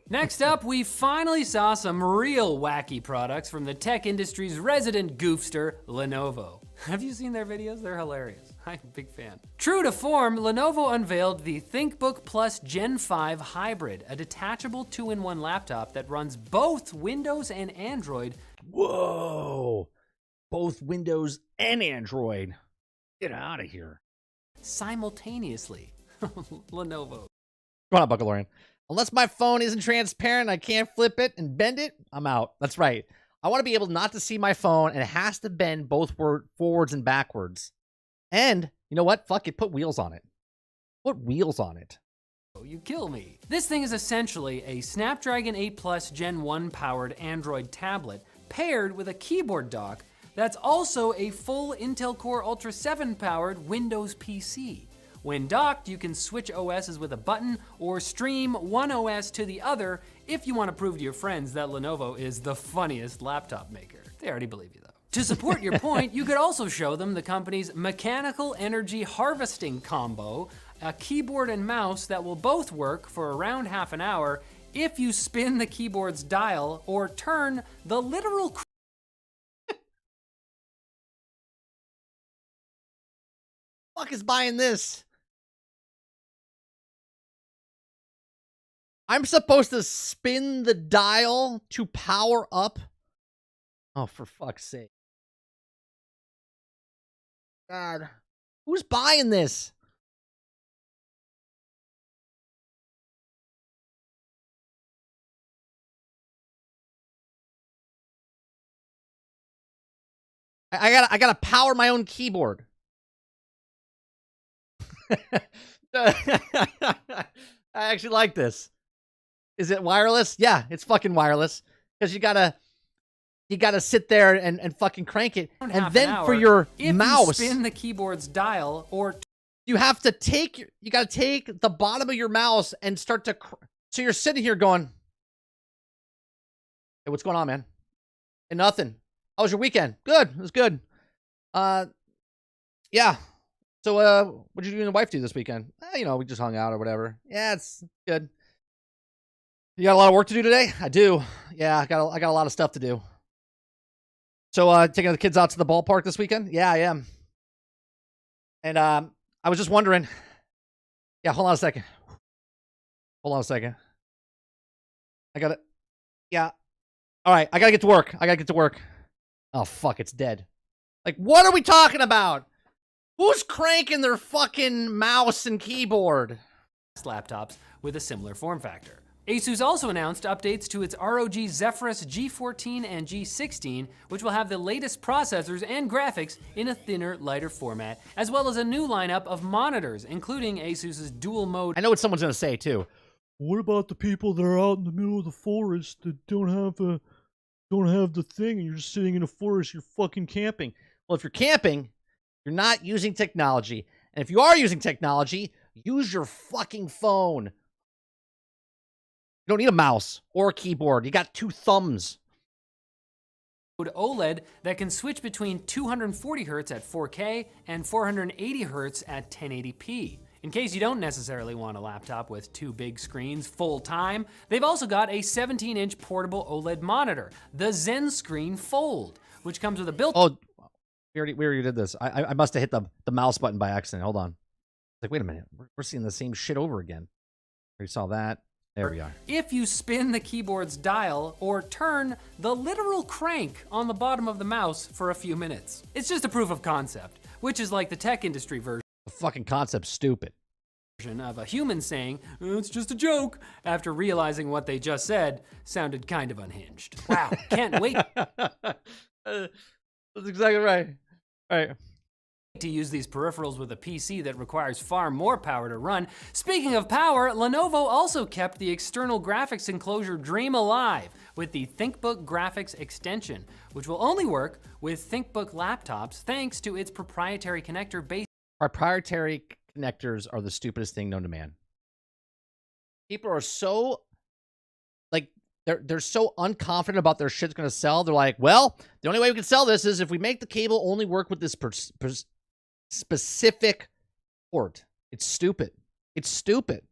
Next up, we finally saw some real wacky products from the tech industry's resident goofster, Lenovo. Have you seen their videos? They're hilarious. I'm a big fan. True to form, Lenovo unveiled the ThinkBook Plus Gen 5 Hybrid, a detachable 2-in-1 laptop that runs both Windows and Android. Whoa. Both Windows and Android. Get out of here. Simultaneously. Lenovo. Come on, Buckalorian. Unless my phone isn't transparent, I can't flip it and bend it, I'm out. That's right. I want to be able not to see my phone, and it has to bend both forwards and backwards. And, you know what? Fuck it, put wheels on it. Put wheels on it. Oh, you kill me. This thing is essentially a Snapdragon 8 Plus Gen 1 powered Android tablet paired with a keyboard dock that's also a full Intel Core Ultra 7 powered Windows PC. When docked, you can switch OSs with a button or stream one OS to the other if you want to prove to your friends that Lenovo is the funniest laptop maker. They already believe you though. To support your point, you could also show them the company's mechanical energy harvesting combo, a keyboard and mouse that will both work for around half an hour if you spin the keyboard's dial or turn the literal Fuck is buying this? I'm supposed to spin the dial to power up? Oh, for fuck's sake. God. Who's buying this? I gotta power my own keyboard. I actually like this. Is it wireless? Yeah, it's fucking wireless. Because you gotta sit there and fucking crank it. And then for your mouse, you spin the keyboard's dial or you have to take you gotta take the bottom of your mouse and start to so you're sitting here going, hey, what's going on, man? And nothing. How was your weekend? Good. It was good. Yeah. So, what did you and the wife do this weekend? We just hung out or whatever. Yeah, it's good. You got a lot of work to do today? I do. Yeah, I got a lot of stuff to do. So, taking the kids out to the ballpark this weekend? Yeah, I am. And I was just wondering. Yeah, hold on a second. I got it. Yeah. All right, I gotta get to work. Oh, fuck, it's dead. Like, what are we talking about? Who's cranking their fucking mouse and keyboard? laptops with a similar form factor. Asus also announced updates to its ROG Zephyrus G14 and G16, which will have the latest processors and graphics in a thinner, lighter format, as well as a new lineup of monitors, including Asus's dual mode. I know what someone's going to say, too. What about the people that are out in the middle of the forest that don't have the thing, and you're just sitting in a forest, you're fucking camping? Well, if you're camping, you're not using technology. And if you are using technology, use your fucking phone. You don't need a mouse or a keyboard. You got 2 thumbs. OLED that can switch between 240 Hz at 4K and 480 Hz at 1080p. In case you don't necessarily want a laptop with 2 big screens full time, they've also got a 17-inch portable OLED monitor, the Zen Screen Fold, which comes with a built-in... Oh, we already did this. I must have hit the mouse button by accident. Hold on. Like, wait a minute. We're seeing the same shit over again. We saw that. There we are. If you spin the keyboard's dial or turn the literal crank on the bottom of the mouse for a few minutes. It's just a proof of concept, which is like the tech industry version. The fucking concept's stupid. Of a human saying, it's just a joke, after realizing what they just said sounded kind of unhinged. Wow, can't wait. That's exactly right. Right. To use these peripherals with a PC that requires far more power to run. Speaking of power, Lenovo also kept the external graphics enclosure dream alive with the ThinkBook graphics extension, which will only work with ThinkBook laptops thanks to its proprietary connector based. Proprietary connectors are the stupidest thing known to man. People are so, like, they're so unconfident about their shit's gonna sell. They're like, well, the only way we can sell this is if we make the cable only work with this specific port. It's stupid. It's stupid.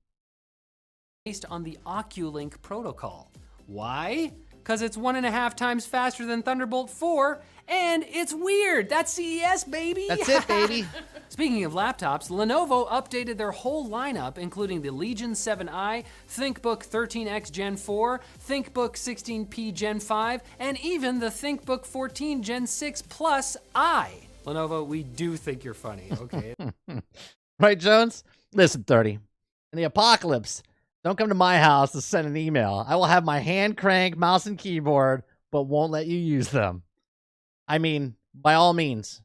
Based on the Oculink protocol. Why? Because it's 1.5 times faster than Thunderbolt 4, and it's weird. That's CES, baby. That's it, baby. Speaking of laptops, Lenovo updated their whole lineup, including the Legion 7i, ThinkBook 13X Gen 4, ThinkBook 16P Gen 5, and even the ThinkBook 14 Gen 6 Plus I. Lenovo, we do think you're funny, okay? Right, Jones? Listen, 30. In the apocalypse, don't come to my house to send an email. I will have my hand crank, mouse, and keyboard, but won't let you use them. I mean, by all means,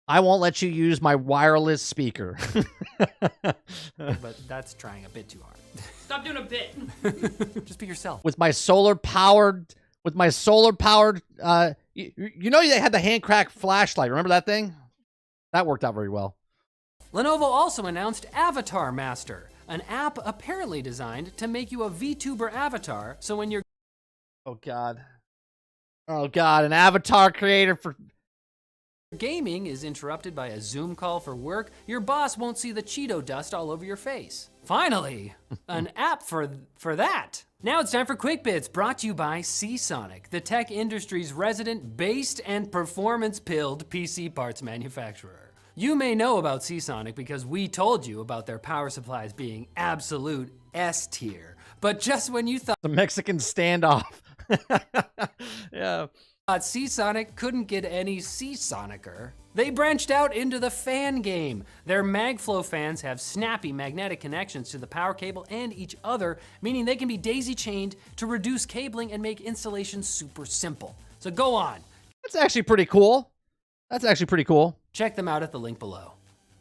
I won't let you use my wireless speaker. But that's trying a bit too hard. Stop doing a bit. Just be yourself. With my solar-powered, you know they had the hand crank flashlight. Remember that thing? That worked out very well. Lenovo also announced Avatar Master, an app apparently designed to make you a VTuber avatar, so when you're... Oh, God. Oh, God, an avatar creator for... gaming is interrupted by a Zoom call for work, your boss won't see the Cheeto dust all over your face. Finally, an app for that. Now it's time for Quick Bits, brought to you by Seasonic, the tech industry's resident based and performance-pilled PC parts manufacturer. You may know about Seasonic because we told you about their power supplies being absolute S tier. But just when you thought the Mexican standoff. Yeah. Seasonic couldn't get any Seasonicer, they branched out into the fan game. Their MagFlow fans have snappy magnetic connections to the power cable and each other, meaning they can be daisy-chained to reduce cabling and make installation super simple. So go on. That's actually pretty cool. Check them out at the link below.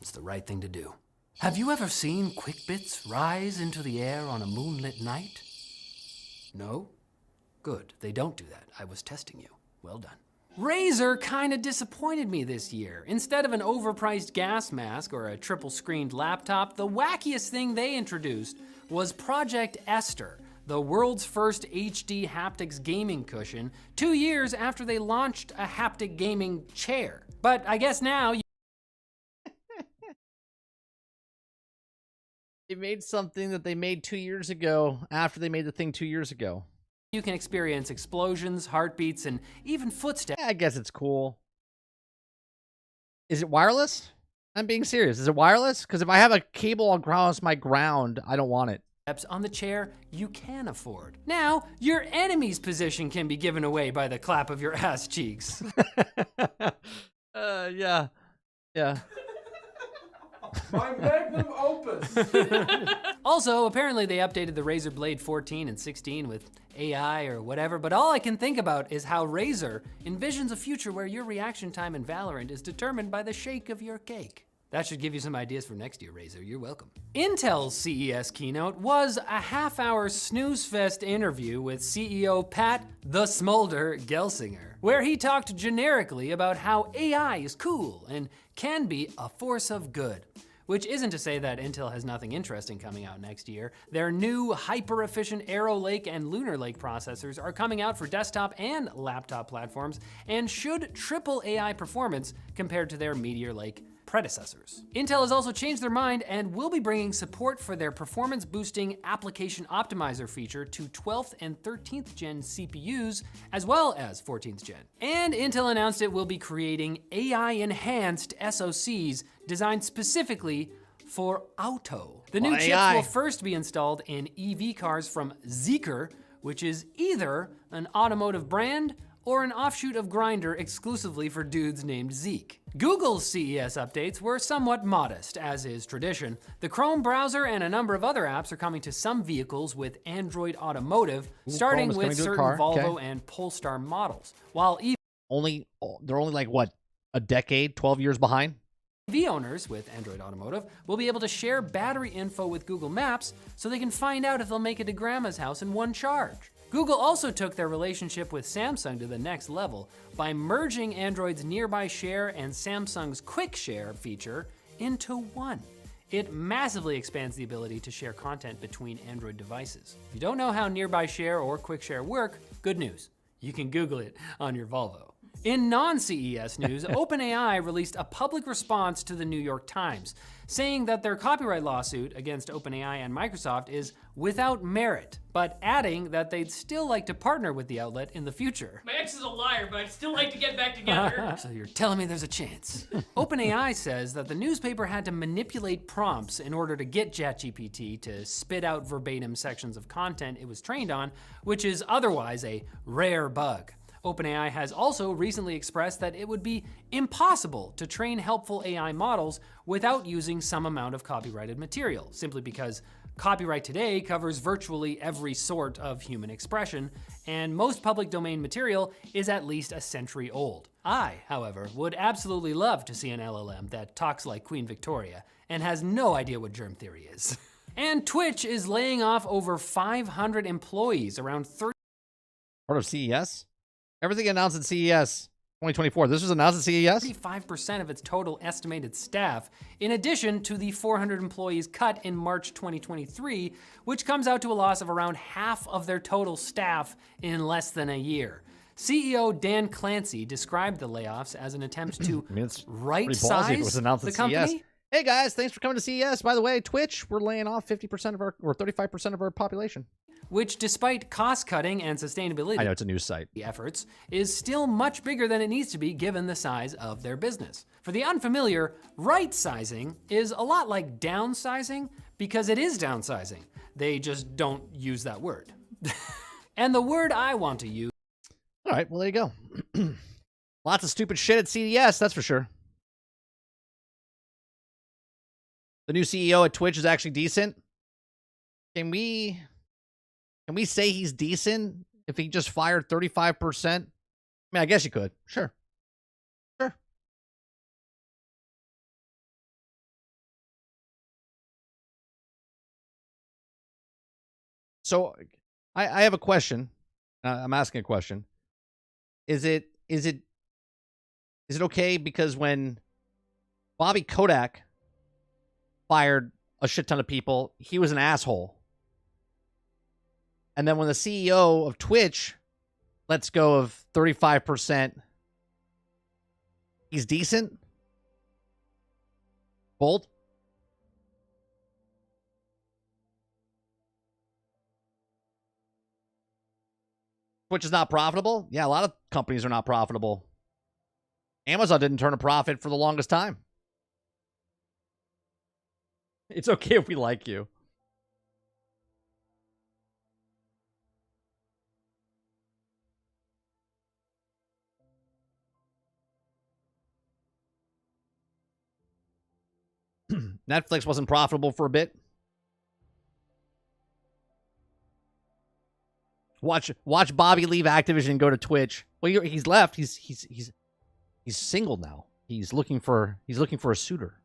It's the right thing to do. Have you ever seen Quick Bits rise into the air on a moonlit night? No? Good, they don't do that. I was testing you. Well done. Razer kinda disappointed me this year. Instead of an overpriced gas mask or a triple-screened laptop, the wackiest thing they introduced was Project Esther, the world's first HD haptics gaming cushion, 2 years after they launched a haptic gaming chair. But I guess now They made something that they made 2 years ago after they made the thing 2 years ago. you can experience explosions, heartbeats, and even footsteps. Yeah, I guess it's cool. Is it wireless? I'm being serious. Is it wireless? Because if I have a cable across my ground, I don't want it. On the chair you can afford. Now, your enemy's position can be given away by the clap of your ass cheeks. Yeah. My magnum opus. Also, apparently they updated the Razer Blade 14 and 16 with AI or whatever, but all I can think about is how Razer envisions a future where your reaction time in Valorant is determined by the shake of your cake. That should give you some ideas for next year, Razer. You're welcome. Intel's CES keynote was a half-hour snooze-fest interview with CEO Pat the Smolder Gelsinger, where he talked generically about how AI is cool and can be a force of good. Which isn't to say that Intel has nothing interesting coming out next year. Their new hyper-efficient Arrow Lake and Lunar Lake processors are coming out for desktop and laptop platforms and should triple AI performance compared to their Meteor Lake predecessors. Intel has also changed their mind and will be bringing support for their performance-boosting application optimizer feature to 12th and 13th gen CPUs, as well as 14th gen. And Intel announced it will be creating AI-enhanced SoCs designed specifically for auto. The new chips will first be installed in EV cars from Zeekr, which is either an automotive brand or an offshoot of Grindr exclusively for dudes named Zeke. Google's CES updates were somewhat modest, as is tradition. The Chrome browser and a number of other apps are coming to some vehicles with Android Automotive, starting with certain Volvo and Polestar models. While they're only like, what, a decade, 12 years behind? EV owners with Android Automotive will be able to share battery info with Google Maps so they can find out if they'll make it to grandma's house in one charge. Google also took their relationship with Samsung to the next level by merging Android's Nearby Share and Samsung's Quick Share feature into one. It massively expands the ability to share content between Android devices. If you don't know how Nearby Share or Quick Share work, good news. You can Google it on your Volvo. In non-CES news, OpenAI released a public response to the New York Times, saying that their copyright lawsuit against OpenAI and Microsoft is without merit, but adding that they'd still like to partner with the outlet in the future. My ex is a liar, but I'd still like to get back together. So you're telling me there's a chance. OpenAI says that the newspaper had to manipulate prompts in order to get ChatGPT to spit out verbatim sections of content it was trained on, which is otherwise a rare bug. OpenAI has also recently expressed that it would be impossible to train helpful AI models without using some amount of copyrighted material, simply because copyright today covers virtually every sort of human expression, and most public domain material is at least a century old. I, however, would absolutely love to see an LLM that talks like Queen Victoria and has no idea what germ theory is. And Twitch is laying off over 500 employees, around 30. Part of CES? Everything announced at CES 2024. This was announced at CES? 35% of its total estimated staff, in addition to the 400 employees cut in March 2023, which comes out to a loss of around half of their total staff in less than a year. CEO Dan Clancy described the layoffs as an attempt to right-size the company. CES. Hey guys, thanks for coming to CES. By the way, Twitch, we're laying off 50% of our, or 35% of our population. Which, despite cost-cutting and sustainability, I know it's a news site, efforts, is still much bigger than it needs to be given the size of their business. For the unfamiliar, right-sizing is a lot like downsizing because it is downsizing. They just don't use that word. And the word I want to use. All right, well, there you go. Lots of stupid shit at CES, that's for sure. The new CEO at Twitch is actually decent. Can we say he's decent if he just fired 35%? I mean, I guess you could. Sure. Sure. So I have a question. I'm asking a question. Is it okay because when Bobby Kotick fired a shit ton of people, he was an asshole? And then when the CEO of Twitch lets go of 35%, he's decent? Bold? Twitch is not profitable? Yeah, a lot of companies are not profitable. Amazon didn't turn a profit for the longest time. It's okay if we like you. Netflix wasn't profitable for a bit. Watch Bobby leave Activision and go to Twitch. Well, he's left. He's single now. He's looking for a suitor.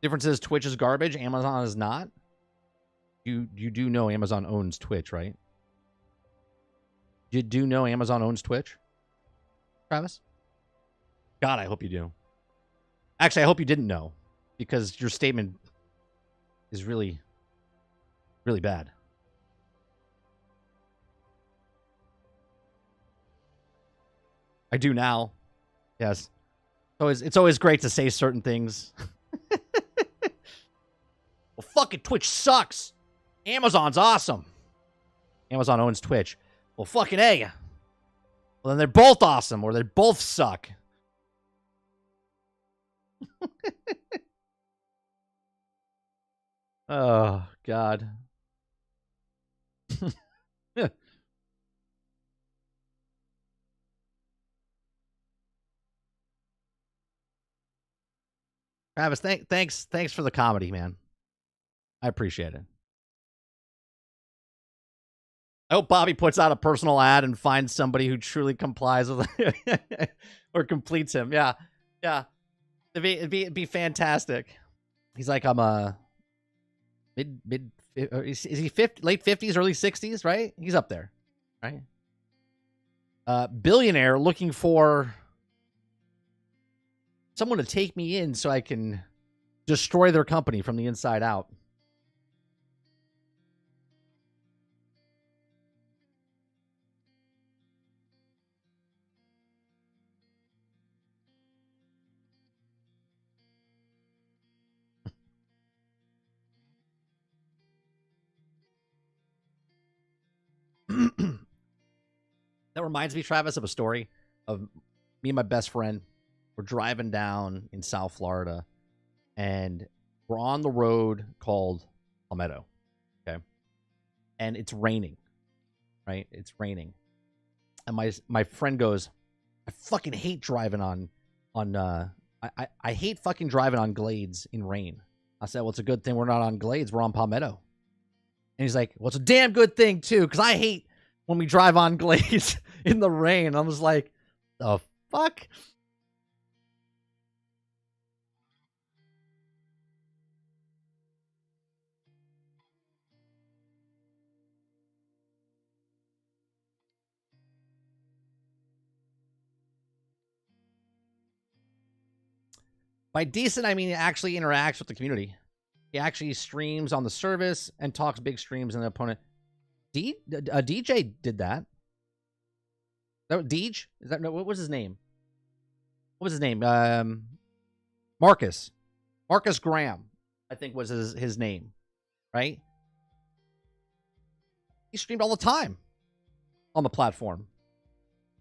Difference is Twitch is garbage, Amazon is not. You do know Amazon owns Twitch, right? You do know Amazon owns Twitch, Travis? God, I hope you do. Actually, I hope you didn't know, because your statement is really, really bad. I do now. Yes. It's always great to say certain things. Well, fucking Twitch sucks. Amazon's awesome. Amazon owns Twitch. Well, fucking A. Well, then they're both awesome, or they both suck. Oh, God. Travis, thanks for the comedy, man. I appreciate it. I hope Bobby puts out a personal ad and finds somebody who truly complies with it or completes him. Yeah. Yeah. It'd be fantastic. He's like, I'm a mid is he 50, late 50s, early 60s, right? He's up there, right? Billionaire looking for someone to take me in so I can destroy their company from the inside out. That reminds me, Travis, of a story of me and my best friend. We're driving down in South Florida, and we're on the road called Palmetto, okay? And it's raining, right? It's raining. And my friend goes, I fucking hate driving I hate fucking driving on glades in rain. I said, well, it's a good thing we're not on glades. We're on Palmetto. And he's like, well, it's a damn good thing, too, because I hate when we drive on glades in the rain. I was like, the fuck? By decent, I mean he actually interacts with the community. He actually streams on the service and talks big streams and the opponent. DJ did that. Deej? Is that no? What was his name? What was his name? Marcus Graham, I think was his name, right? He streamed all the time on the platform.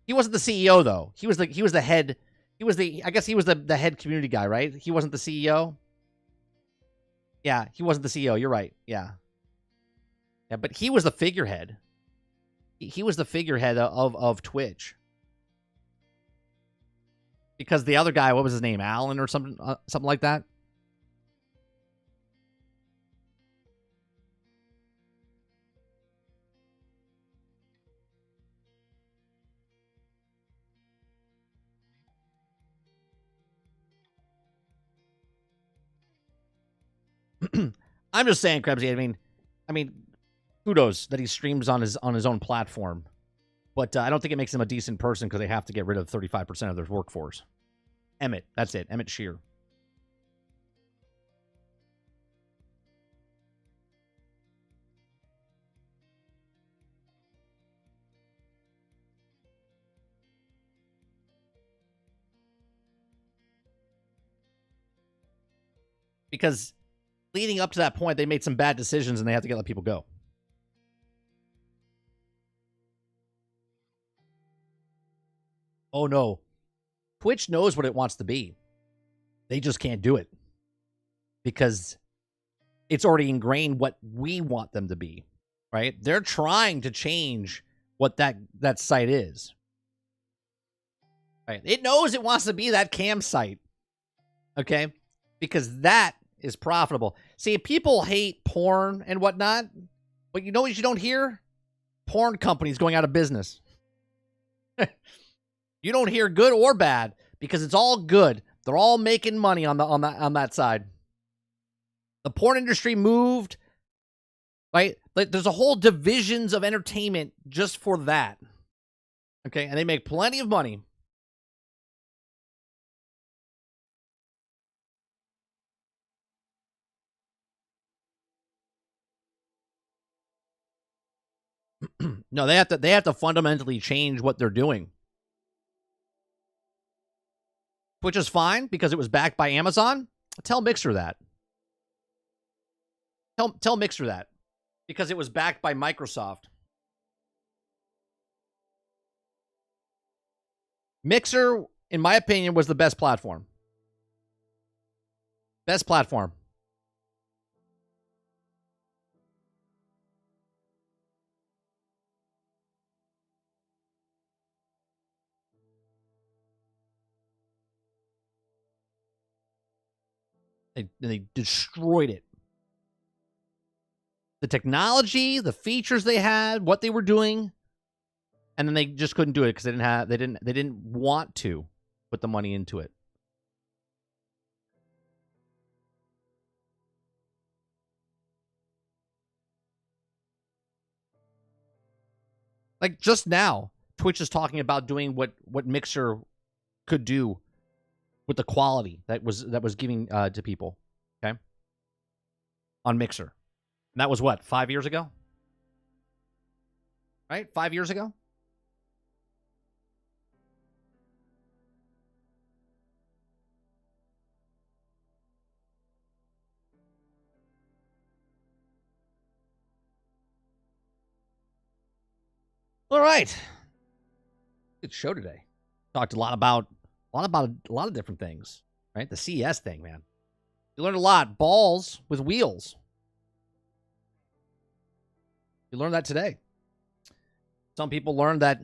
He wasn't the CEO though. He was the head. I guess he was the head community guy, right? He wasn't the CEO. Yeah, he wasn't the CEO. You're right. Yeah. Yeah, but he was the figurehead. He was the figurehead of Twitch. Because the other guy, what was his name? Alan or something like that? I'm just saying, Krebsy. I mean, kudos that he streams on his own platform, but I don't think it makes him a decent person because they have to get rid of 35% of their workforce. Emmett, that's it. Emmett Shear. Because leading up to that point, they made some bad decisions and they have to let people go. Oh, no. Twitch knows what it wants to be. They just can't do it. Because it's already ingrained what we want them to be, right? They're trying to change what that site is. Right? It knows it wants to be that cam site. Okay? Because that is profitable. See, people hate porn and whatnot, but you know what you don't hear? Porn companies going out of business. You don't hear good or bad because it's all good. They're all making money on that side. The porn industry moved, right? Like, there's a whole divisions of entertainment just for that. Okay, and they make plenty of money. No, they have to fundamentally change what they're doing. Which is fine because it was backed by Amazon. Tell Mixer that. Tell Mixer that. Because it was backed by Microsoft. Mixer, in my opinion, was the best platform. Best platform. They destroyed it. The technology, the features they had, what they were doing, and then they just couldn't do it because they didn't want to put the money into it. Like just now, Twitch is talking about doing what Mixer could do with the quality that was giving to people, okay? On Mixer. And that was what, 5 years ago? Right? 5 years ago? All right. Good show today. Talked a lot about a lot of different things, right? The CS thing, man. You learned a lot. Balls with wheels. You learned that today. Some people learned that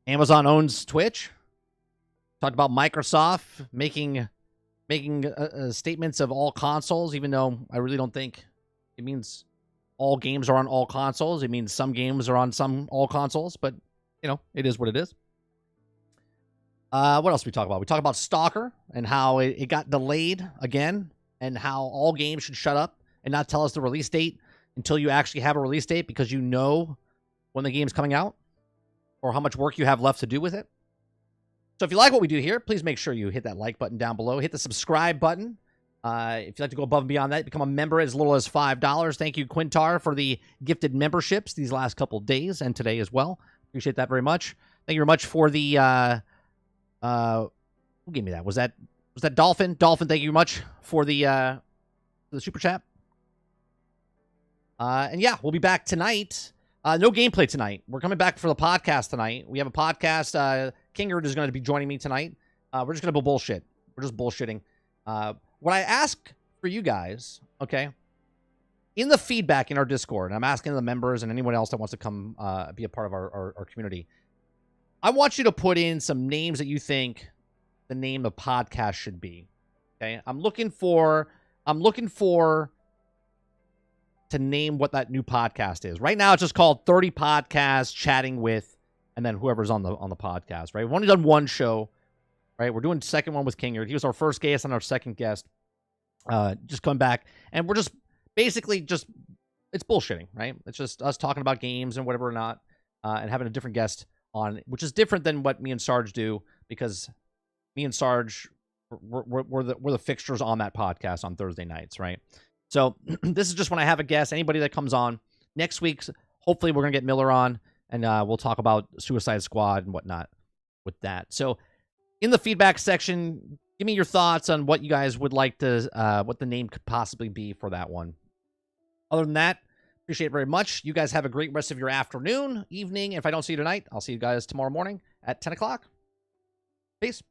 Amazon owns Twitch. Talked about Microsoft making statements of all consoles, even though I really don't think it means all games are on all consoles. It means some games are on all consoles, but you know, it is what it is. What else did we talk about? We talked about Stalker and how it got delayed again, and how all games should shut up and not tell us the release date until you actually have a release date, because you know when the game's coming out or how much work you have left to do with it. So if you like what we do here, please make sure you hit that like button down below. Hit the subscribe button. If you'd like to go above and beyond that, become a member as little as $5. Thank you, Quintar, for the gifted memberships these last couple of days and today as well. Appreciate that very much. Thank you very much for the... who gave me that? Was that Dolphin? Dolphin, thank you very much for the super chat. And yeah, we'll be back tonight. No gameplay tonight. We're coming back for the podcast tonight. We have a podcast. Kingard is going to be joining me tonight. We're just going to bullshit. We're just bullshitting. What I ask for you guys, okay, in the feedback in our Discord, and I'm asking the members and anyone else that wants to come be a part of our community, I want you to put in some names that you think the name of podcast should be. Okay, I'm looking for to name what that new podcast is. Right now, it's just called 30 Podcasts Chatting with, and then whoever's on the podcast. Right, we've only done one show. Right, we're doing the second one with Kingard. He was our first guest and our second guest. Just come back, and we're just basically just it's bullshitting. Right, it's just us talking about games and whatever or not, and having a different guest on, which is different than what me and Sarge do, because me and Sarge we're the fixtures on that podcast on Thursday nights, right? So this is just when I have a guest, anybody that comes on. Next week, hopefully we're gonna get Miller on, and we'll talk about Suicide Squad and whatnot with that. So in the feedback section, give me your thoughts on what you guys would like to, what the name could possibly be for that one. Other than that, appreciate it very much. You guys have a great rest of your afternoon, evening. If I don't see you tonight, I'll see you guys tomorrow morning at 10 o'clock. Peace.